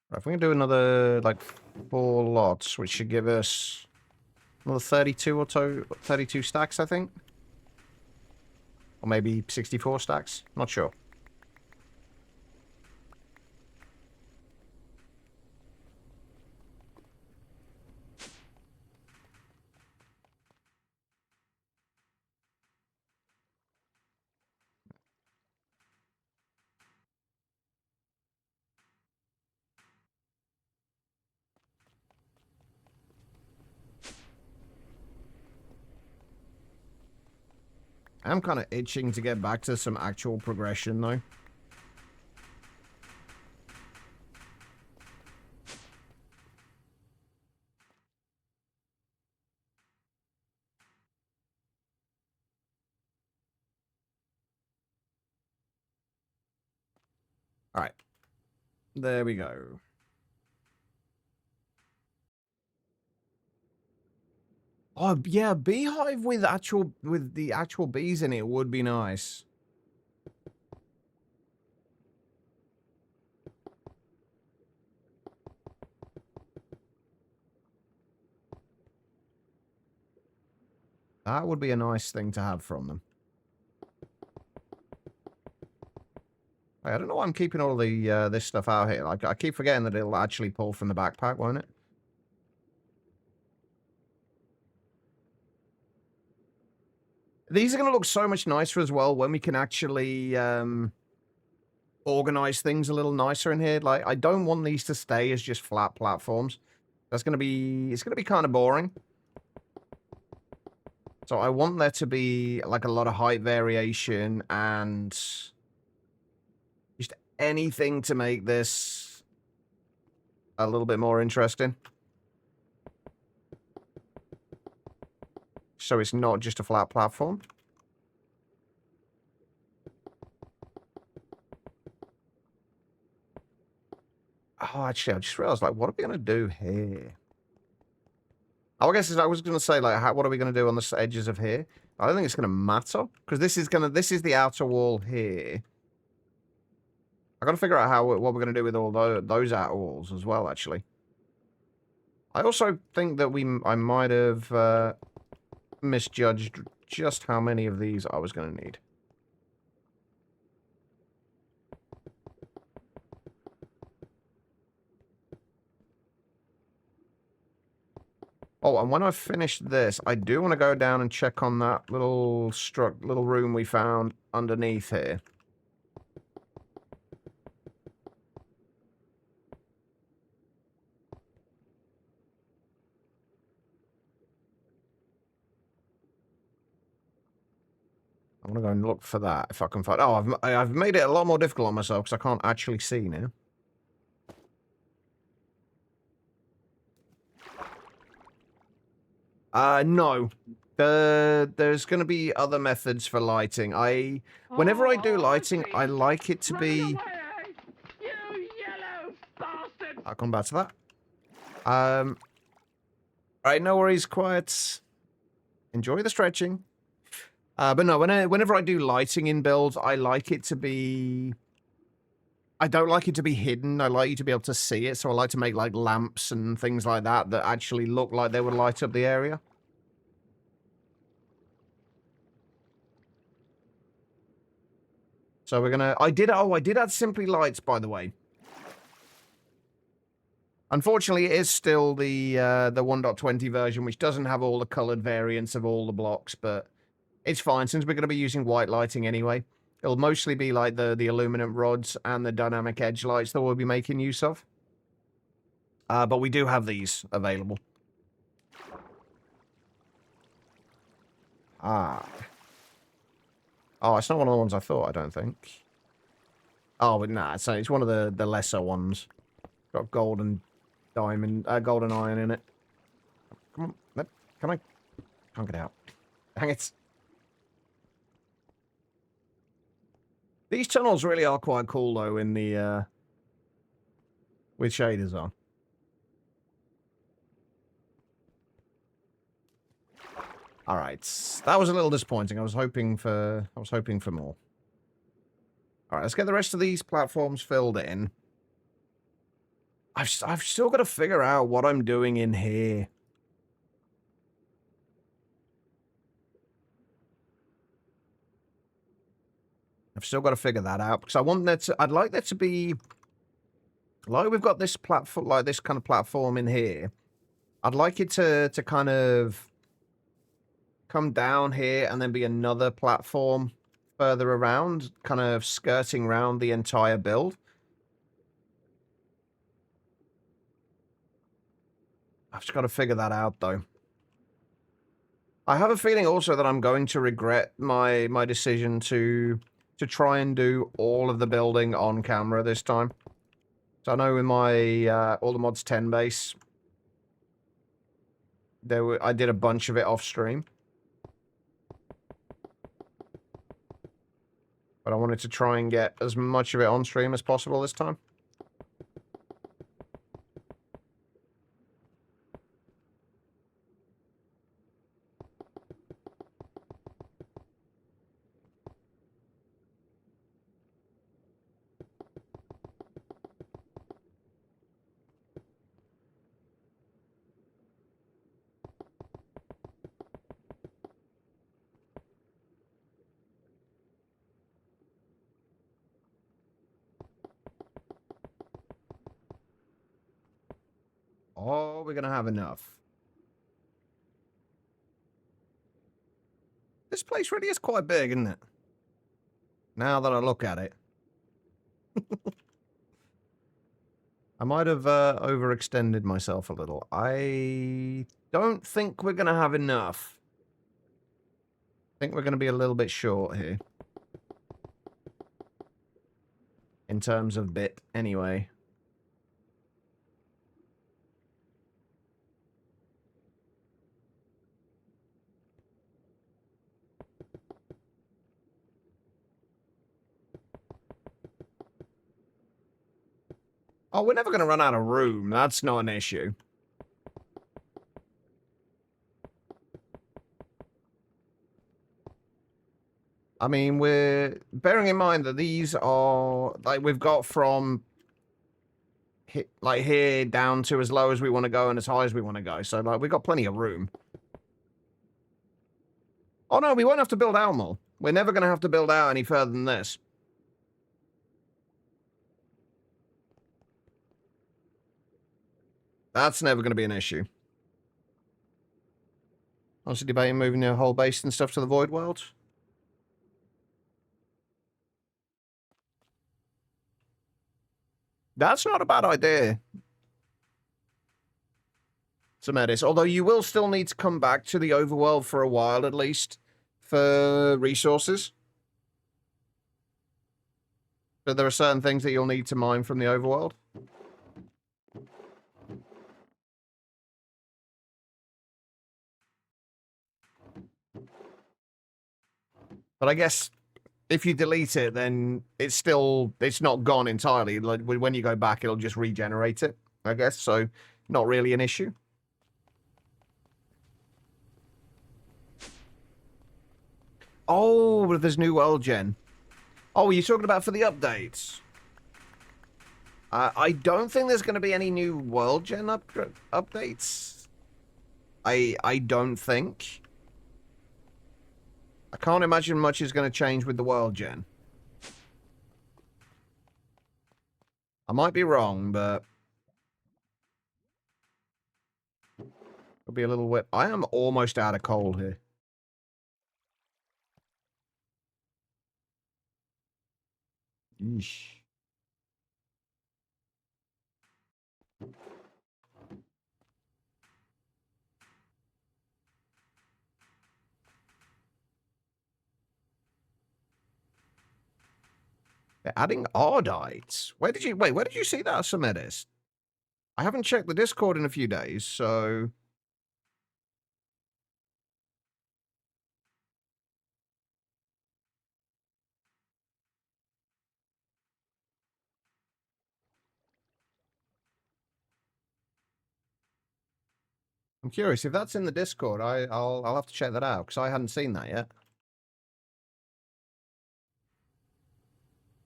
Right, if we can do another, like, 4 lots, which should give us another 32 or 32 stacks, I think. Or maybe 64 stacks. Not sure. I'm kind of itching to get back to some actual progression, though. Alright. There we go. Oh, yeah, beehive with the actual bees in it would be nice. That would be a nice thing to have from them. I don't know why I'm keeping all the this stuff out here. Like, I keep forgetting that it'll actually pull from the backpack, won't it? These are going to look so much nicer as well when we can actually organize things a little nicer in here. Like, I don't want these to stay as just flat platforms. It's going to be kind of boring. So I want there to be, like, a lot of height variation and just anything to make this a little bit more interesting. So it's not just a flat platform. Oh, actually, I just realized, like, what are we going to do here? Oh, I guess I was going to say, like, what are we going to do on the edges of here? I don't think it's going to matter, because this is the outer wall here. I got to figure out what we're going to do with all those outer walls as well, actually. I also think that I might have misjudged just how many of these I was going to need. Oh, and when I finish this, I do want to go down and check on that little room we found underneath here. I want to go and look for that if I can find... Oh, I've made it a lot more difficult on myself because I can't actually see now. No. There's going to be other methods for lighting. Whenever I do lighting, I like it to be...
Running away, eh? You yellow bastard!
I'll come back to that. Alright, no worries, quiet. Enjoy the stretching. But no, whenever I do lighting in builds, I like it to be... I don't like it to be hidden. I like you to be able to see it, so I like to make, like, lamps and things like that that actually look like they would light up the area. So we're gonna... I did add Simply Lights, by the way. Unfortunately, it is still the 1.20 version, which doesn't have all the colored variants of all the blocks, but it's fine, since we're going to be using white lighting anyway. It'll mostly be like the aluminum rods and the dynamic edge lights that we'll be making use of. But we do have these available. Ah. Oh, it's not one of the ones I thought, I don't think. Oh, but nah, it's one of the lesser ones. Got gold and diamond, gold and iron in it. Come on, can I? Can't get out. Dang it. These tunnels really are quite cool, though, in the, with shaders on. Alright, that was a little disappointing. I was hoping for more. Alright, let's get the rest of these platforms filled in. I've still got to figure out what I'm doing in here. I've still got to figure that out because I want there to... I'd like there to be... Like we've got this platform, like this kind of platform in here. I'd like it to kind of come down here and then be another platform further around, kind of skirting around the entire build. I've just got to figure that out, though. I have a feeling also that I'm going to regret my decision to try and do all of the building on camera this time. So I know in my All the Mods 10 base, I did a bunch of it off stream. But I wanted to try and get as much of it on stream as possible this time. Oh, we're going to have enough. This place really is quite big, isn't it? Now that I look at it. I might have overextended myself a little. I don't think we're going to have enough. I think we're going to be a little bit short here. In terms of bit, anyway. Oh, we're never going to run out of room. That's not an issue. I mean, we're bearing in mind that these are, like, we've got from, like, here down to as low as we want to go and as high as we want to go. So, like, we've got plenty of room. Oh, no, we won't have to build out more. We're never going to have to build out any further than this. That's never going to be an issue. Also debating moving the whole base and stuff to the Void World. That's not a bad idea. Samedis. Although you will still need to come back to the overworld for a while, at least, for resources. But there are certain things that you'll need to mine from the overworld. But I guess if you delete it, then it's not gone entirely. Like when you go back, it'll just regenerate it, I guess. So not really an issue. Oh, but there's new world gen. Oh, you're talking about for the updates? I don't think there's going to be any new world gen updates. I don't think. I can't imagine much is going to change with the world gen. I might be wrong, but it'll be a little wet. I am almost out of coal here. Yeesh. They're adding Ardites. Where did you see that, Sumedis? I haven't checked the Discord in a few days, so... I'm curious, if that's in the Discord, I'll have to check that out, because I hadn't seen that yet.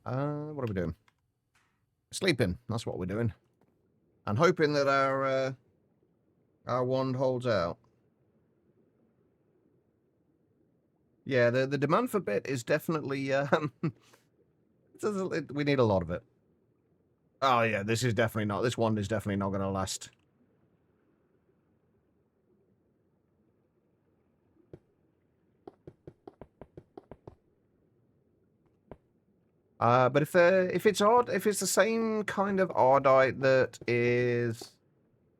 What are we doing? Sleeping, that's what we're doing. And hoping that our wand holds out. Yeah, the demand for bit is definitely, we need a lot of it. Oh yeah, this wand is definitely not going to last. But if it's the same kind of Ardite that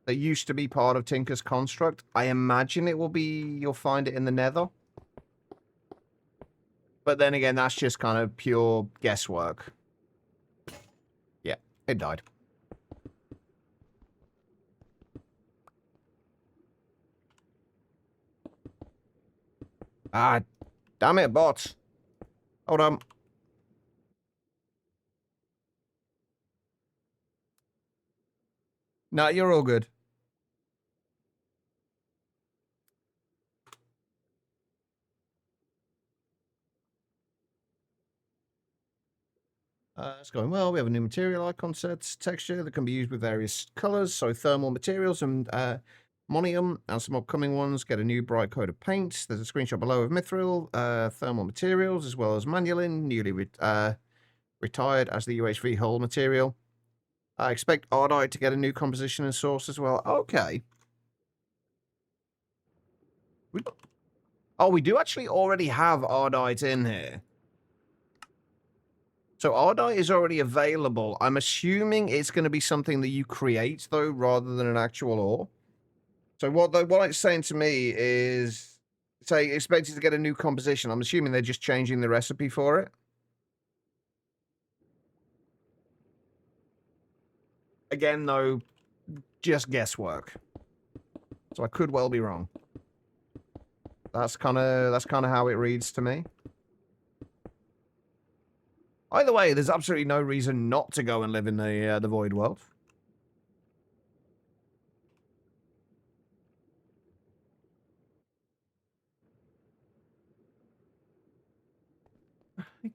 used to be part of Tinker's construct, I imagine you'll find it in the Nether. But then again, that's just kind of pure guesswork. Yeah, it died. Ah, damn it, bots. Hold on. No, you're all good. It's going well. We have a new material icon set texture that can be used with various colors. So thermal materials and monium and some upcoming ones get a new bright coat of paint. There's a screenshot below of mithril, thermal materials, as well as manulin, newly retired as the UHV hull material. I expect Ardite to get a new composition and source as well. Okay. We do actually already have Ardite in here. So Ardite is already available. I'm assuming it's going to be something that you create, though, rather than an actual ore. So what it's saying to me is, say, expected to get a new composition. I'm assuming they're just changing the recipe for it. Again, though, just guesswork. So I could well be wrong. That's kind of how it reads to me. Either way, there's absolutely no reason not to go and live in the Void World.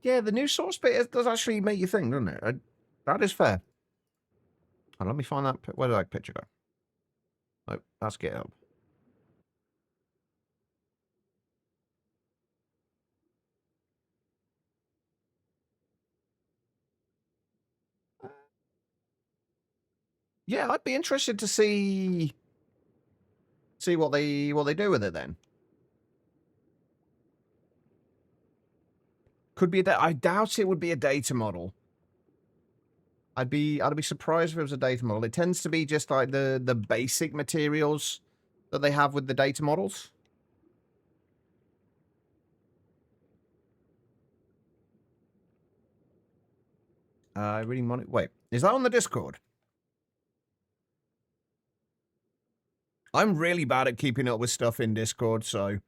Yeah, the new source bit does actually make you think, doesn't it? That is fair. Oh, let me find that. Where did that picture go? Oh, that's GitHub. Yeah, I'd be interested to see what they do with it then. Could be I doubt it would be a data model. I'd be surprised if it was a data model. It tends to be just like the basic materials that they have with the data models. Reading wait, is that on the Discord? I'm really bad at keeping up with stuff in Discord, so...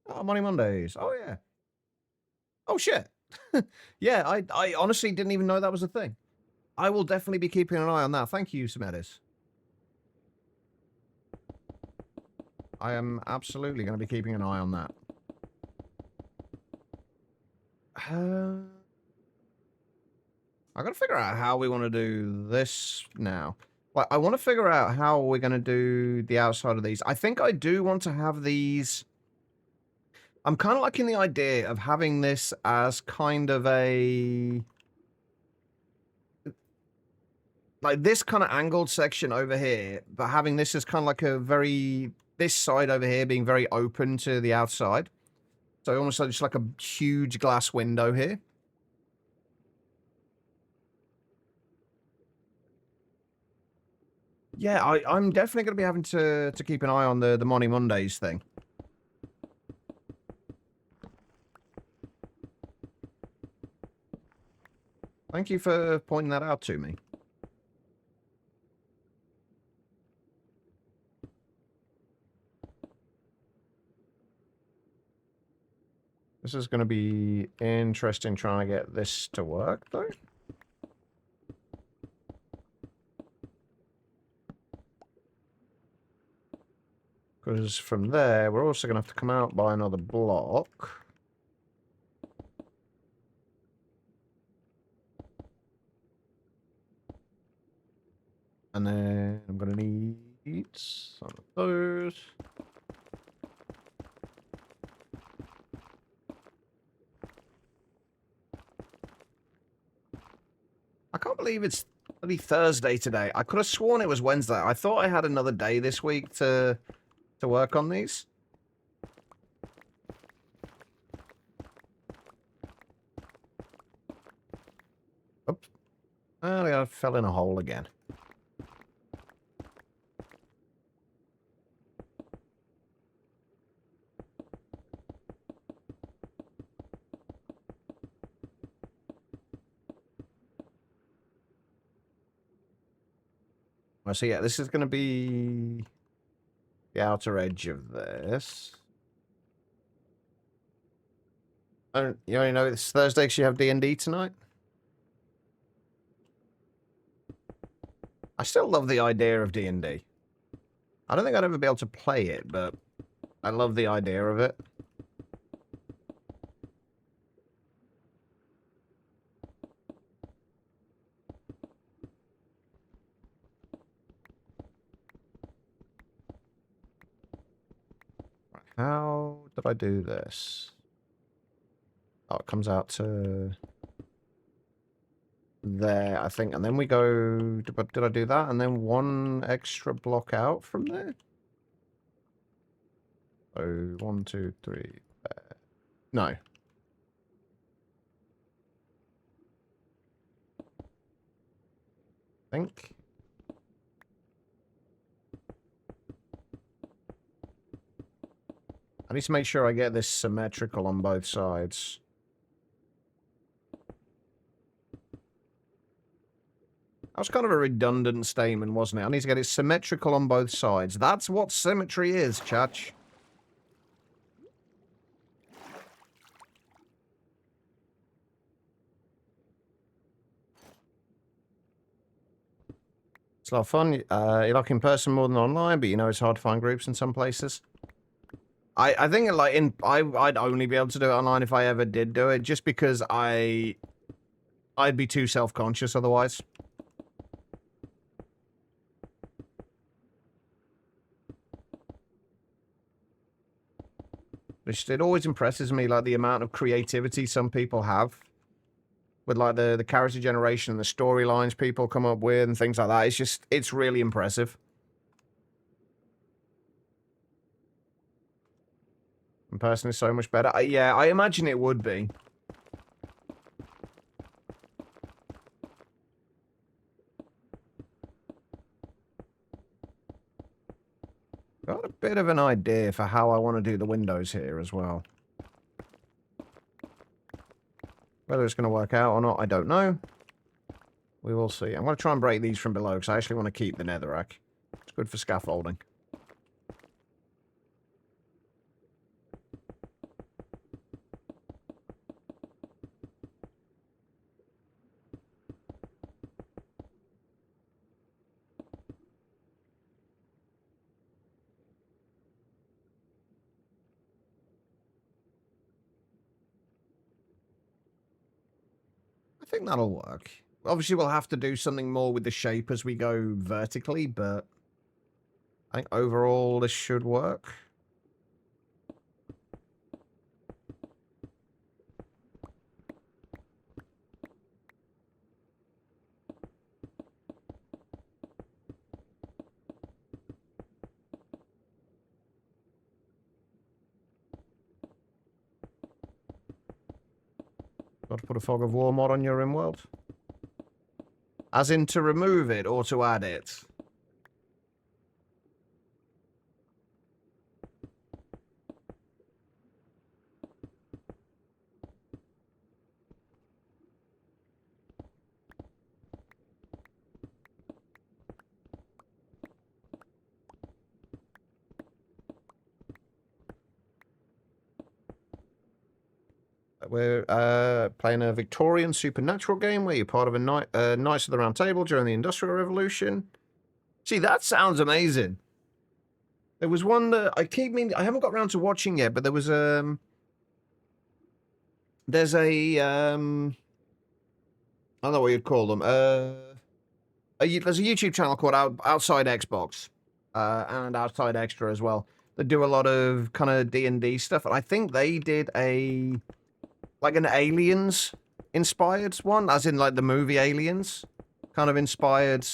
Oh, Money Mondays. Oh, yeah. Oh, shit. Yeah, I honestly didn't even know that was a thing. I will definitely be keeping an eye on that. Thank you, Semedis. I am absolutely going to be keeping an eye on that. I got to figure out how we want to do this now. Like, I want to figure out how we're going to do the outside of these. I think I do want to have these... I'm kind of liking the idea of having this as kind of a... like this kind of angled section over here, but having this as kind of like a very... this side over here being very open to the outside. So almost like just like a huge glass window here. Yeah, I'm definitely going to be having to keep an eye on the Money Mondays thing. Thank you for pointing that out to me. This is going to be interesting trying to get this to work, though. Because from there, we're also going to have to come out by another block. And then I'm going to need some of those. I can't believe it's bloody Thursday today. I could have sworn it was Wednesday. I thought I had another day this week to work on these. Oops. Oh, I fell in a hole again. Well, so yeah, this is going to be the outer edge of this. You only know it's Thursday because you have D&D tonight? I still love the idea of D&D. I don't think I'd ever be able to play it, but I love the idea of it. How did I do this? Oh, it comes out to there, I think. And then we go... Did I do that? And then one extra block out from there? Oh, 1, 2, 3. No. I think. I need to make sure I get this symmetrical on both sides. That was kind of a redundant statement, wasn't it? I need to get it symmetrical on both sides. That's what symmetry is, Chach. It's a lot of fun. You like in person more than online, but you know it's hard to find groups in some places. I think like I'd only be able to do it online if I ever did do it, just because I'd be too self-conscious otherwise. It always impresses me, like, the amount of creativity some people have. With, like, the character generation and the storylines people come up with and things like that. It's just, it's really impressive. In person is so much better. Yeah, I imagine it would be. Got a bit of an idea for how I want to do the windows here as well. Whether it's going to work out or not, I don't know. We will see. I'm going to try and break these from below, because I actually want to keep the netherrack. It's good for scaffolding. I think that'll work. Obviously, we'll have to do something more with the shape as we go vertically, but I think overall this should work. Got to put a fog of war mod on your RimWorld? As in to remove it or to add it? We're playing a Victorian supernatural game where you're part of a Knights of the Round Table during the Industrial Revolution. See, that sounds amazing. There was one that I keep meaning... I haven't got around to watching yet, but there was there's a I don't know what you'd call them. There's a YouTube channel called Outside Xbox and Outside Extra as well. They do a lot of kind of D&D stuff, and I think they did an Aliens inspired one, as in like the movie Aliens kind of inspired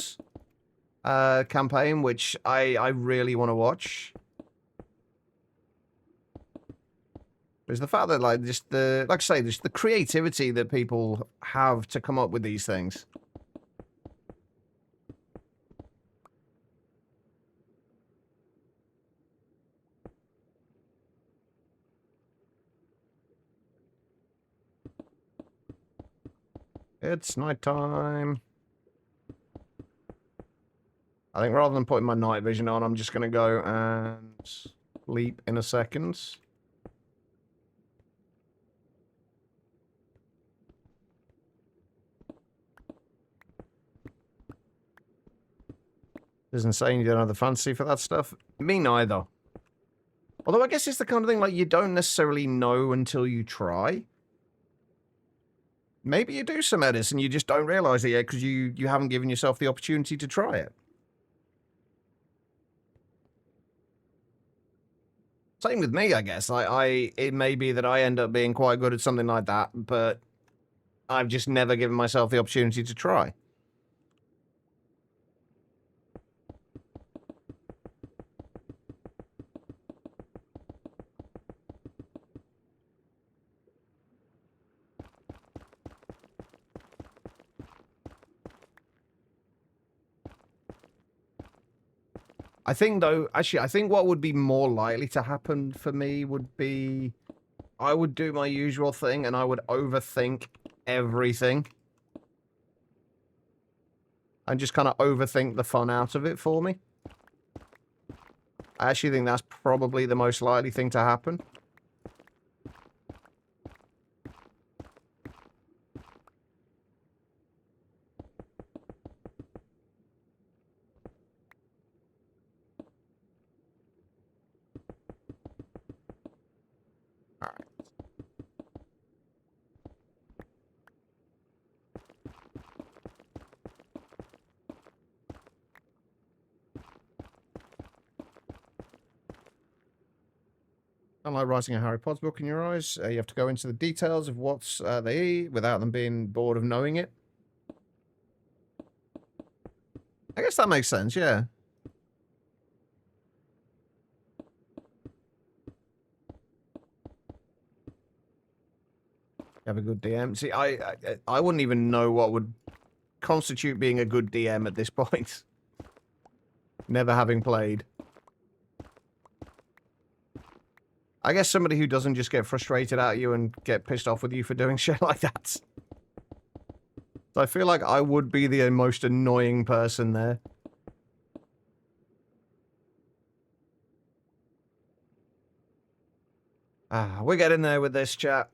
campaign, which I really want to watch. There's the fact that like I say, just the creativity that people have to come up with these things. It's nighttime. I think rather than putting my night vision on, I'm just going to go and sleep in a second. Isn't saying you don't have the fancy for that stuff. Me neither. Although I guess it's the kind of thing like you don't necessarily know until you try. Maybe you do some edits and you just don't realise it yet because you haven't given yourself the opportunity to try it. Same with me, I guess. It may be that I end up being quite good at something like that, but I've just never given myself the opportunity to try. I think, though, actually, I think what would be more likely to happen for me would be I would do my usual thing and I would overthink everything. And just kind of overthink the fun out of it for me. I actually think that's probably the most likely thing to happen. Unlike writing a Harry Potter book in your eyes, you have to go into the details of what they eat without them being bored of knowing it. I guess that makes sense, yeah. Have a good DM. See, I wouldn't even know what would constitute being a good DM at this point. Never having played. I guess somebody who doesn't just get frustrated at you and get pissed off with you for doing shit like that. I feel like I would be the most annoying person there. We're getting there with this, chat.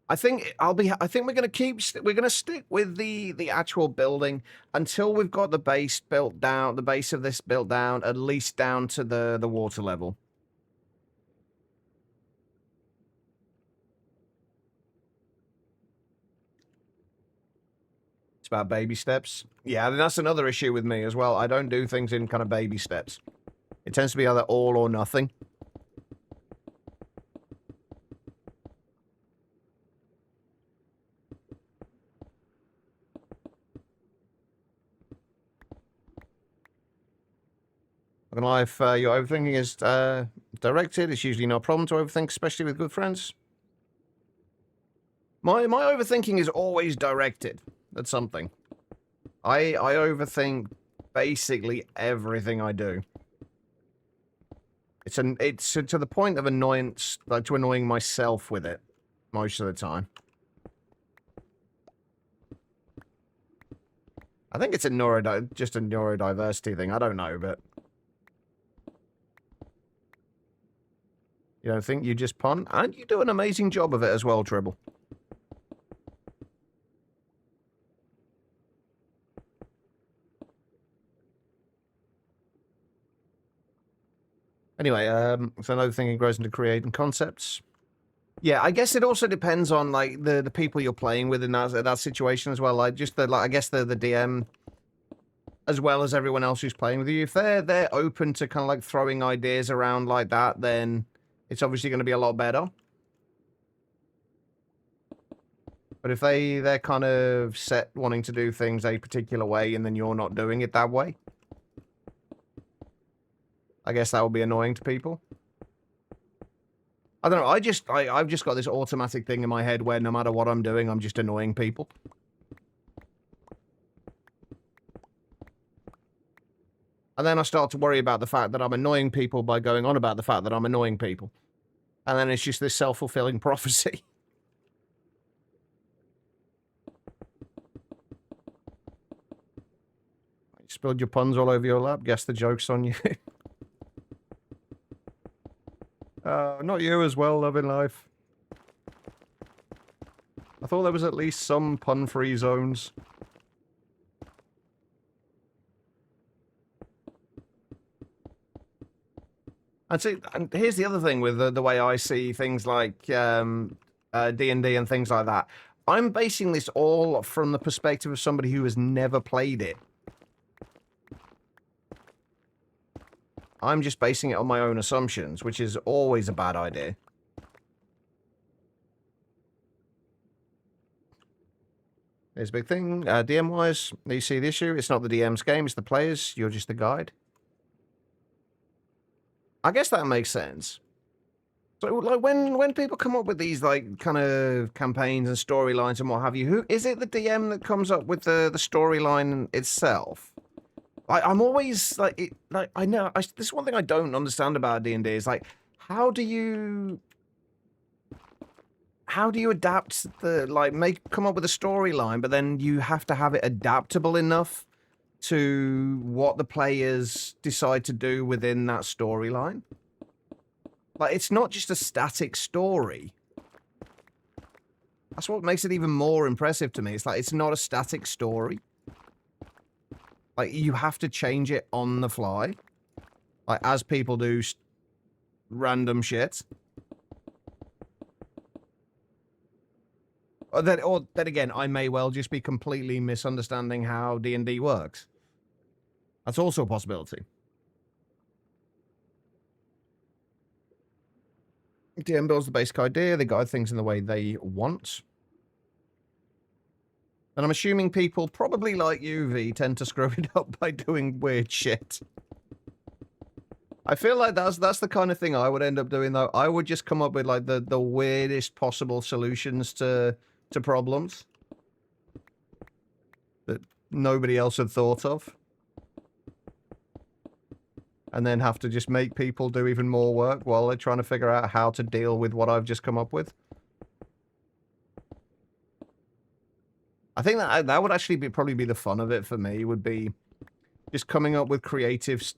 I think we're gonna stick with the actual building until we've got the base built down, the base of this built down, at least down to the water level. It's about baby steps. Yeah, that's another issue with me as well. I don't do things in kind of baby steps. It tends to be either all or nothing. Not gonna lie, if your overthinking is directed, it's usually no problem to overthink, especially with good friends. My overthinking is always directed at something. I overthink basically everything I do. It's to the point of annoyance, like to annoying myself with it most of the time. I think it's just a neurodiversity thing. I don't know, but you don't think you just pun? And you do an amazing job of it as well, Tribble. Anyway, so another thing grows into creating concepts. Yeah, I guess it also depends on like the people you're playing with in that situation as well. Like just I guess the DM as well as everyone else who's playing with you. If they're open to kind of like throwing ideas around like that, then it's obviously going to be a lot better. But if they're kind of set wanting to do things a particular way and then you're not doing it that way, I guess that would be annoying to people. I don't know, I've just got this automatic thing in my head where no matter what I'm doing, I'm just annoying people. And then I start to worry about the fact that I'm annoying people by going on about the fact that I'm annoying people. And then it's just this self-fulfilling prophecy. You spilled your puns all over your lap. Guess the joke's on you. Not you as well, loving life. I thought there was at least some pun-free zones. And here's the other thing with the way I see things like D&D and things like that. I'm basing this all from the perspective of somebody who has never played it. I'm just basing it on my own assumptions, which is always a bad idea. Here's a big thing. DM-wise, you see the issue? It's not the DM's game, it's the players. You're just the guide. I guess that makes sense. So, like, when people come up with these, like, kind of campaigns and storylines and what have you, who is it the DM that comes up with the storyline itself? I'm always, like, I know, this is one thing I don't understand about D&D is, like, how do you adapt come up with a storyline, but then you have to have it adaptable enough to what the players decide to do within that storyline? Like, it's not just a static story. That's what makes it even more impressive to me. It's like, it's not a static story. Like, you have to change it on the fly. Like, as people do random shit. Or then again, I may well just be completely misunderstanding how D&D works. That's also a possibility. DM builds the basic idea, they guide things in the way they want. And I'm assuming people, probably like you, V, tend to screw it up by doing weird shit. I feel like that's the kind of thing I would end up doing, though. I would just come up with, like, the weirdest possible solutions to problems that nobody else had thought of. And then have to just make people do even more work while they're trying to figure out how to deal with what I've just come up with. I think that would actually probably be the fun of it for me, would be just coming up with creative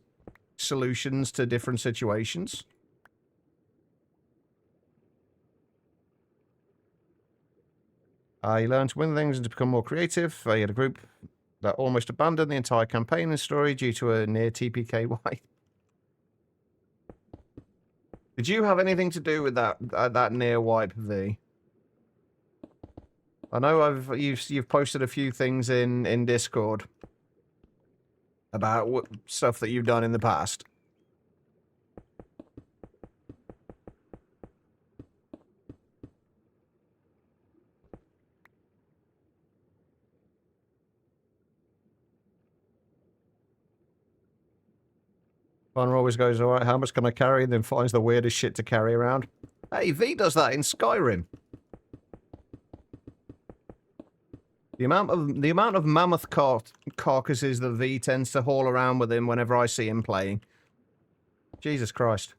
solutions to different situations. You learn to win things and to become more creative. You had a group that almost abandoned the entire campaign and story due to a near TPK wipe. Did you have anything to do with that near wipe, V? I know you've posted a few things in Discord about stuff that you've done in the past. Connor always goes, all right, how much can I carry? And then finds the weirdest shit to carry around. Hey, V does that in Skyrim. The amount of mammoth carcasses that V tends to haul around with him whenever I see him playing. Jesus Christ.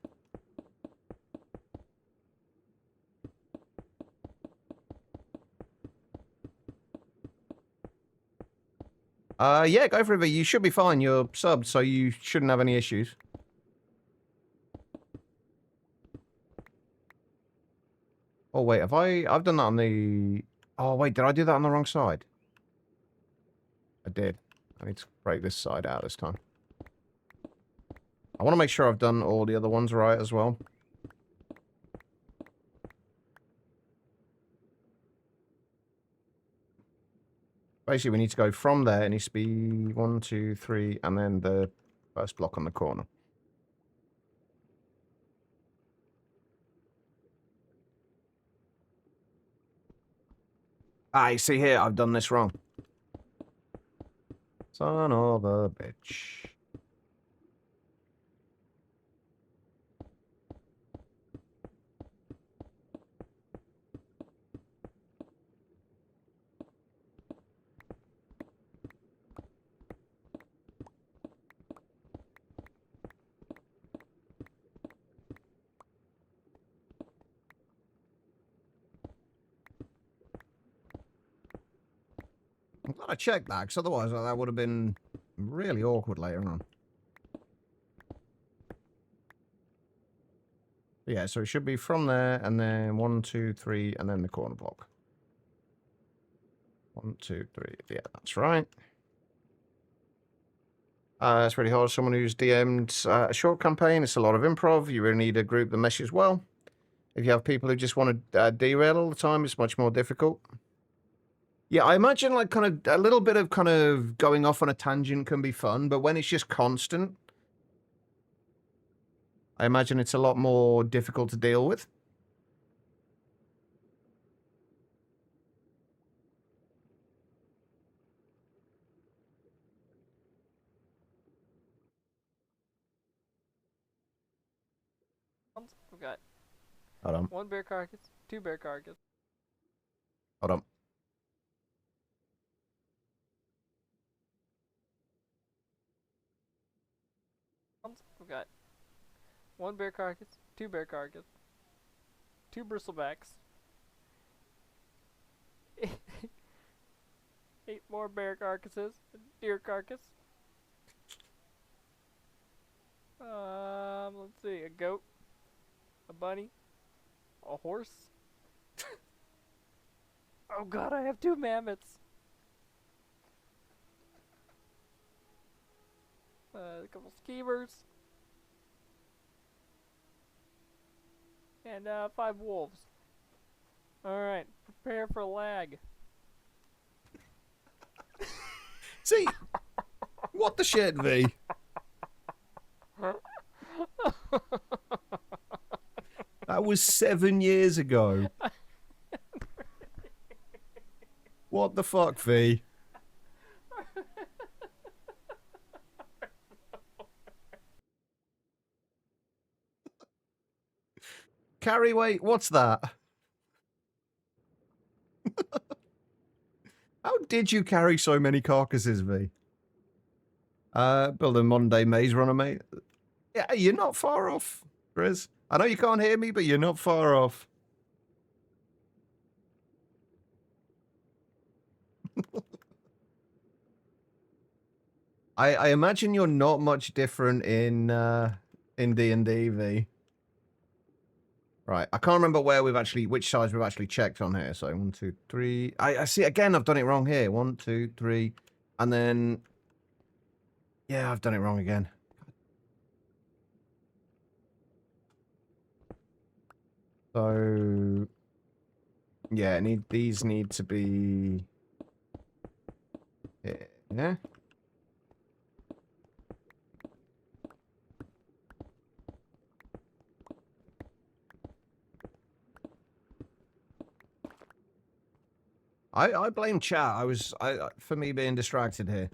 Yeah, go for it, V. You should be fine. You're subbed, so you shouldn't have any issues. Oh, wait, I've done that on the... Oh, wait, did I do that on the wrong side? I did. I need to break this side out this time. I want to make sure I've done all the other ones right as well. Basically, we need to go from there. It needs to be 1, 2, 3, and then the first block on the corner. Ah, you see here, I've done this wrong. Son of a bitch. I'm glad I checked that, because otherwise that would have been really awkward later on. Yeah, so it should be from there, and then 1, 2, 3, and then the corner block. 1, 2, 3. Yeah, that's right. It's really hard. Someone who's DM'd a short campaign, it's a lot of improv. You really need a group that meshes well. If you have people who just want to derail all the time, it's much more difficult. Yeah, I imagine like kind of a little bit of kind of going off on a tangent can be fun, but when it's just constant, I imagine it's a lot more difficult to deal with.
I've got
Hold on.
1 bear carcass, 2 bear carcass.
Hold on.
I've got 1 bear carcass, 2 bear carcass, 2 bristlebacks, 8 more bear carcasses, a deer carcass. Let's see, a goat, a bunny, a horse. Oh god, I have 2 mammoths. A couple skeevers. And 5 wolves. Alright, prepare for lag.
See, what the shit, V? That was 7 years ago. What the fuck, V? Carry weight, what's that? How did you carry so many carcasses, V? Build a modern day maze runner, mate. Yeah, you're not far off, Grizz. I know you can't hear me, but you're not far off. I imagine you're not much different in D&D, V. Right, I can't remember which sides we've actually checked on here. So 1, 2, 3. I see. Again, I've done it wrong here. 1, 2, 3, and then yeah, I've done it wrong again. So yeah, these need to be here. Yeah. I blame chat. For me being distracted here.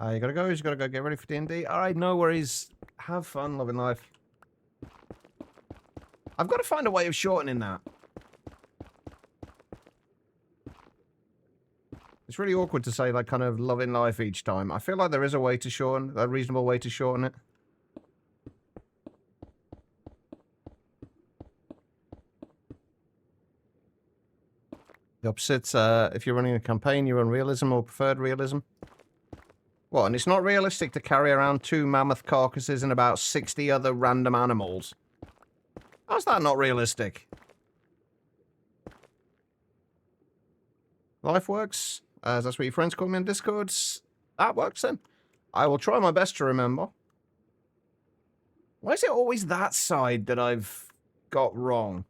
You gotta go. You gotta go get ready for D&D. All right, no worries. Have fun, loving life. I've got to find a way of shortening that. It's really awkward to say like kind of loving life each time. I feel like there is a way to shorten, a reasonable way to shorten it. The opposite, if you're running a campaign, you run realism or preferred realism. What, and it's not realistic to carry around 2 mammoth carcasses and about 60 other random animals? How's that not realistic? Life works. That's what your friends call me on Discords. That works then. I will try my best to remember. Why is it always that side that I've got wrong?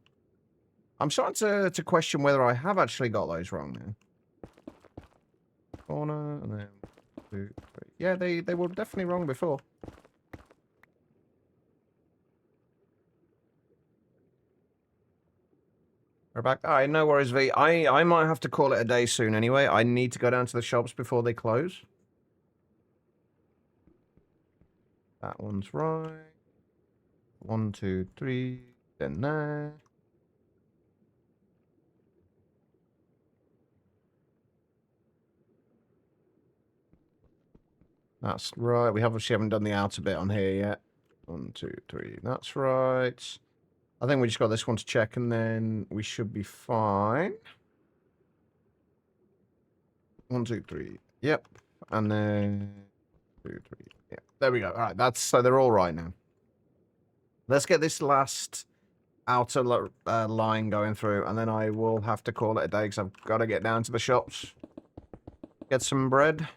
I'm starting to question whether I have actually got those wrong now. Corner, and then 2, 3. Yeah, they were definitely wrong before. We're back. Alright, no worries, V. I might have to call it a day soon anyway. I need to go down to the shops before they close. That one's right. 1, 2, 3. Then there. That's right. We obviously haven't done the outer bit on here yet. 1, 2, 3. That's right. I think we just got this one to check, and then we should be fine. 1, 2, 3. Yep. And then 2, 3. Yeah. There we go. All right. So they're all right now. Let's get this last outer line going through, and then I will have to call it a day because I've got to get down to the shops, get some bread.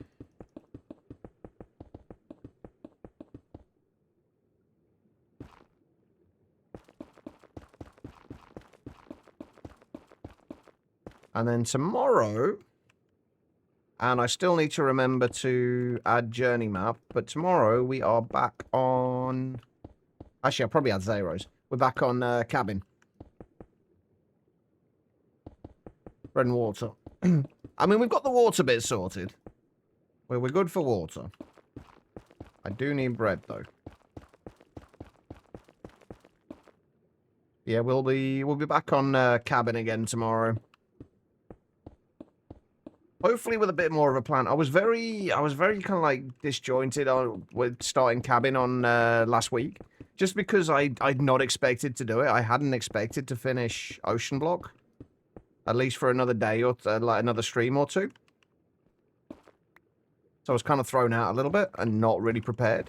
And then tomorrow, and I still need to remember to add journey map, but tomorrow we are back on... Actually, I'll probably add zeros. We're back on cabin. Bread and water. I mean, we've got the water bit sorted. We're good for water. I do need bread, though. Yeah, we'll be back on cabin again tomorrow. Hopefully with a bit more of a plan. I was very kind of like disjointed with starting cabin on last week, just because I'd not expected to do it. I hadn't expected to finish Ocean Block, at least for another day or like another stream or two. So I was kind of thrown out a little bit and not really prepared.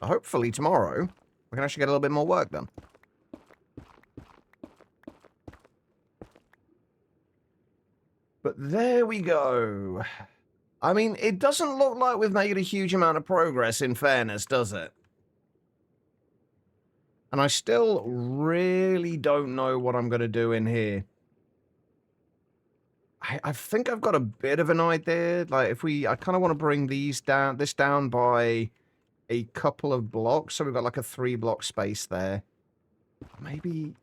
Hopefully tomorrow we can actually get a little bit more work done. But there we go. I mean, it doesn't look like we've made a huge amount of progress, in fairness, does it? And I still really don't know what I'm going to do in here. I think I've got a bit of an idea. Like, I kind of want to bring this down by a couple of blocks. So we've got like a 3-block space there. Maybe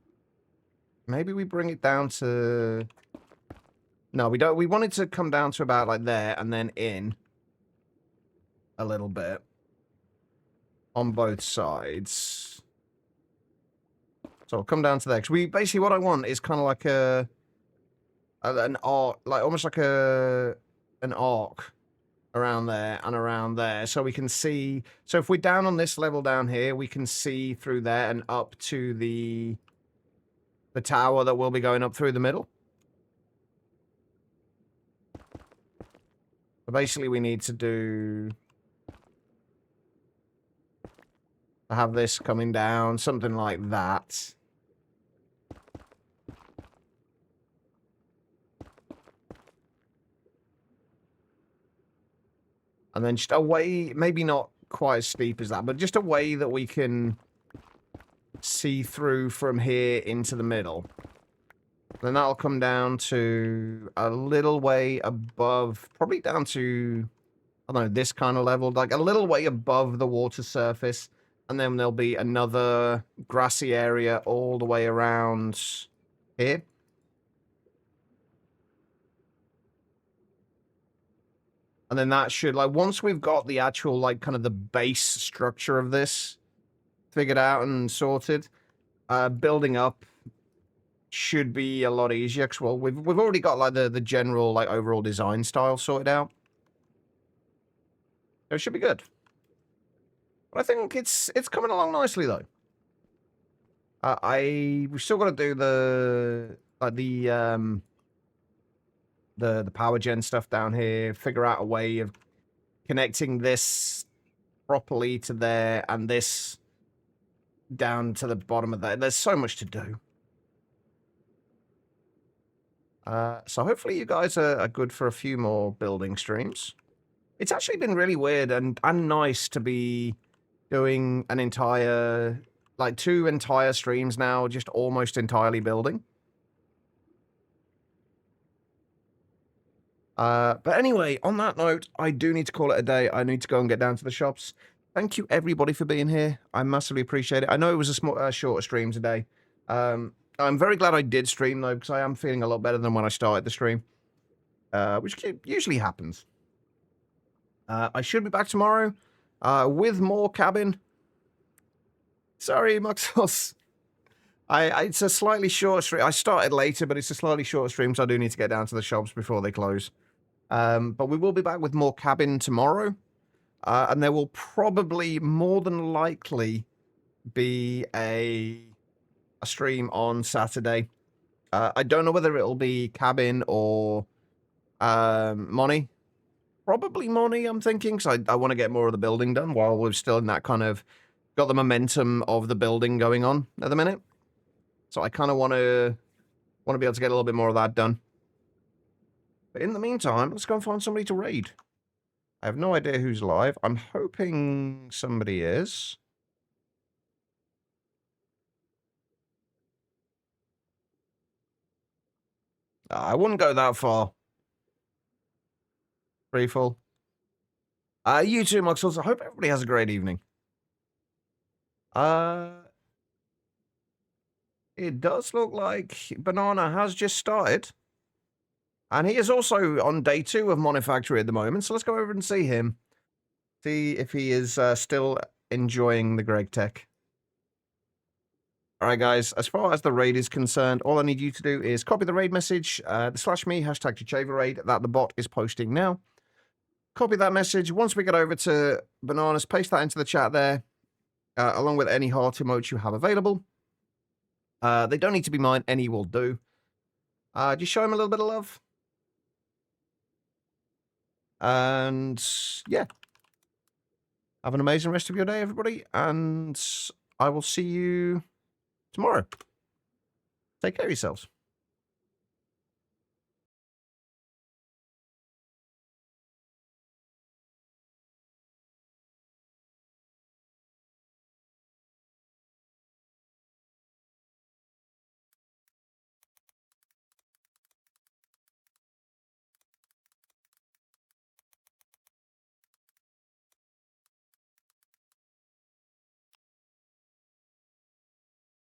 we bring it down to... No, we don't. We want it to come down to about like there and then in a little bit on both sides. So I'll come down to there. Because basically what I want is kind of like an arc, like almost like an arc around there and around there. So we can see, so if we're down on this level down here, we can see through there and up to the tower that will be going up through the middle. But basically, we need to have this coming down, something like that. And then just a way, maybe not quite as steep as that, but just a way that we can see through from here into the middle. Then that'll come down to a little way above, probably down to, I don't know, this kind of level, like a little way above the water surface. And then there'll be another grassy area all the way around here. And then that should, like, once we've got the actual, like, kind of the base structure of this figured out and sorted, building up should be a lot easier. Because, well, we've already got, like, the general, like, overall design style sorted out. So it should be good. But I think it's coming along nicely, though. We've still got to do the power gen stuff down here, figure out a way of connecting this properly to there and this down to the bottom of that. There's so much to do. So hopefully you guys are good for a few more building streams. It's actually been really weird and nice to be doing an entire, like 2 entire streams now, just almost entirely building. But anyway, on that note, I do need to call it a day. I need to go and get down to the shops. Thank you, everybody, for being here. I massively appreciate it. I know it was a shorter stream today. I'm very glad I did stream, though, because I am feeling a lot better than when I started the stream, which usually happens. I should be back tomorrow with more cabin. Sorry, Muxos. It's a slightly short stream. I started later, but it's a slightly shorter stream, so I do need to get down to the shops before they close. But we will be back with more cabin tomorrow. And there will probably, more than likely, be a stream on Saturday. I don't know whether it'll be cabin or Moni. Probably Moni, I'm thinking, because I want to get more of the building done while we're still in that kind of, got the momentum of the building going on at the minute. So I kind of want to be able to get a little bit more of that done. But in the meantime, let's go and find somebody to raid. I have no idea who's live. I'm hoping somebody is. I wouldn't go that far. Free fall. You too, Muxels. I hope everybody has a great evening. It does look like Banana has just started. And he is also on day 2 of Monifactory at the moment. So let's go over and see him. See if he is still enjoying the Greg Tech. Alright guys, as far as the raid is concerned, all I need you to do is copy the raid message, the /me, hashtag Chicheva raid, that the bot is posting now. Copy that message. Once we get over to Bananas, paste that into the chat there, along with any heart emotes you have available. They don't need to be mine, any will do. Just show him a little bit of love. And yeah. Have an amazing rest of your day, everybody, and I will see you tomorrow. Take care of yourselves.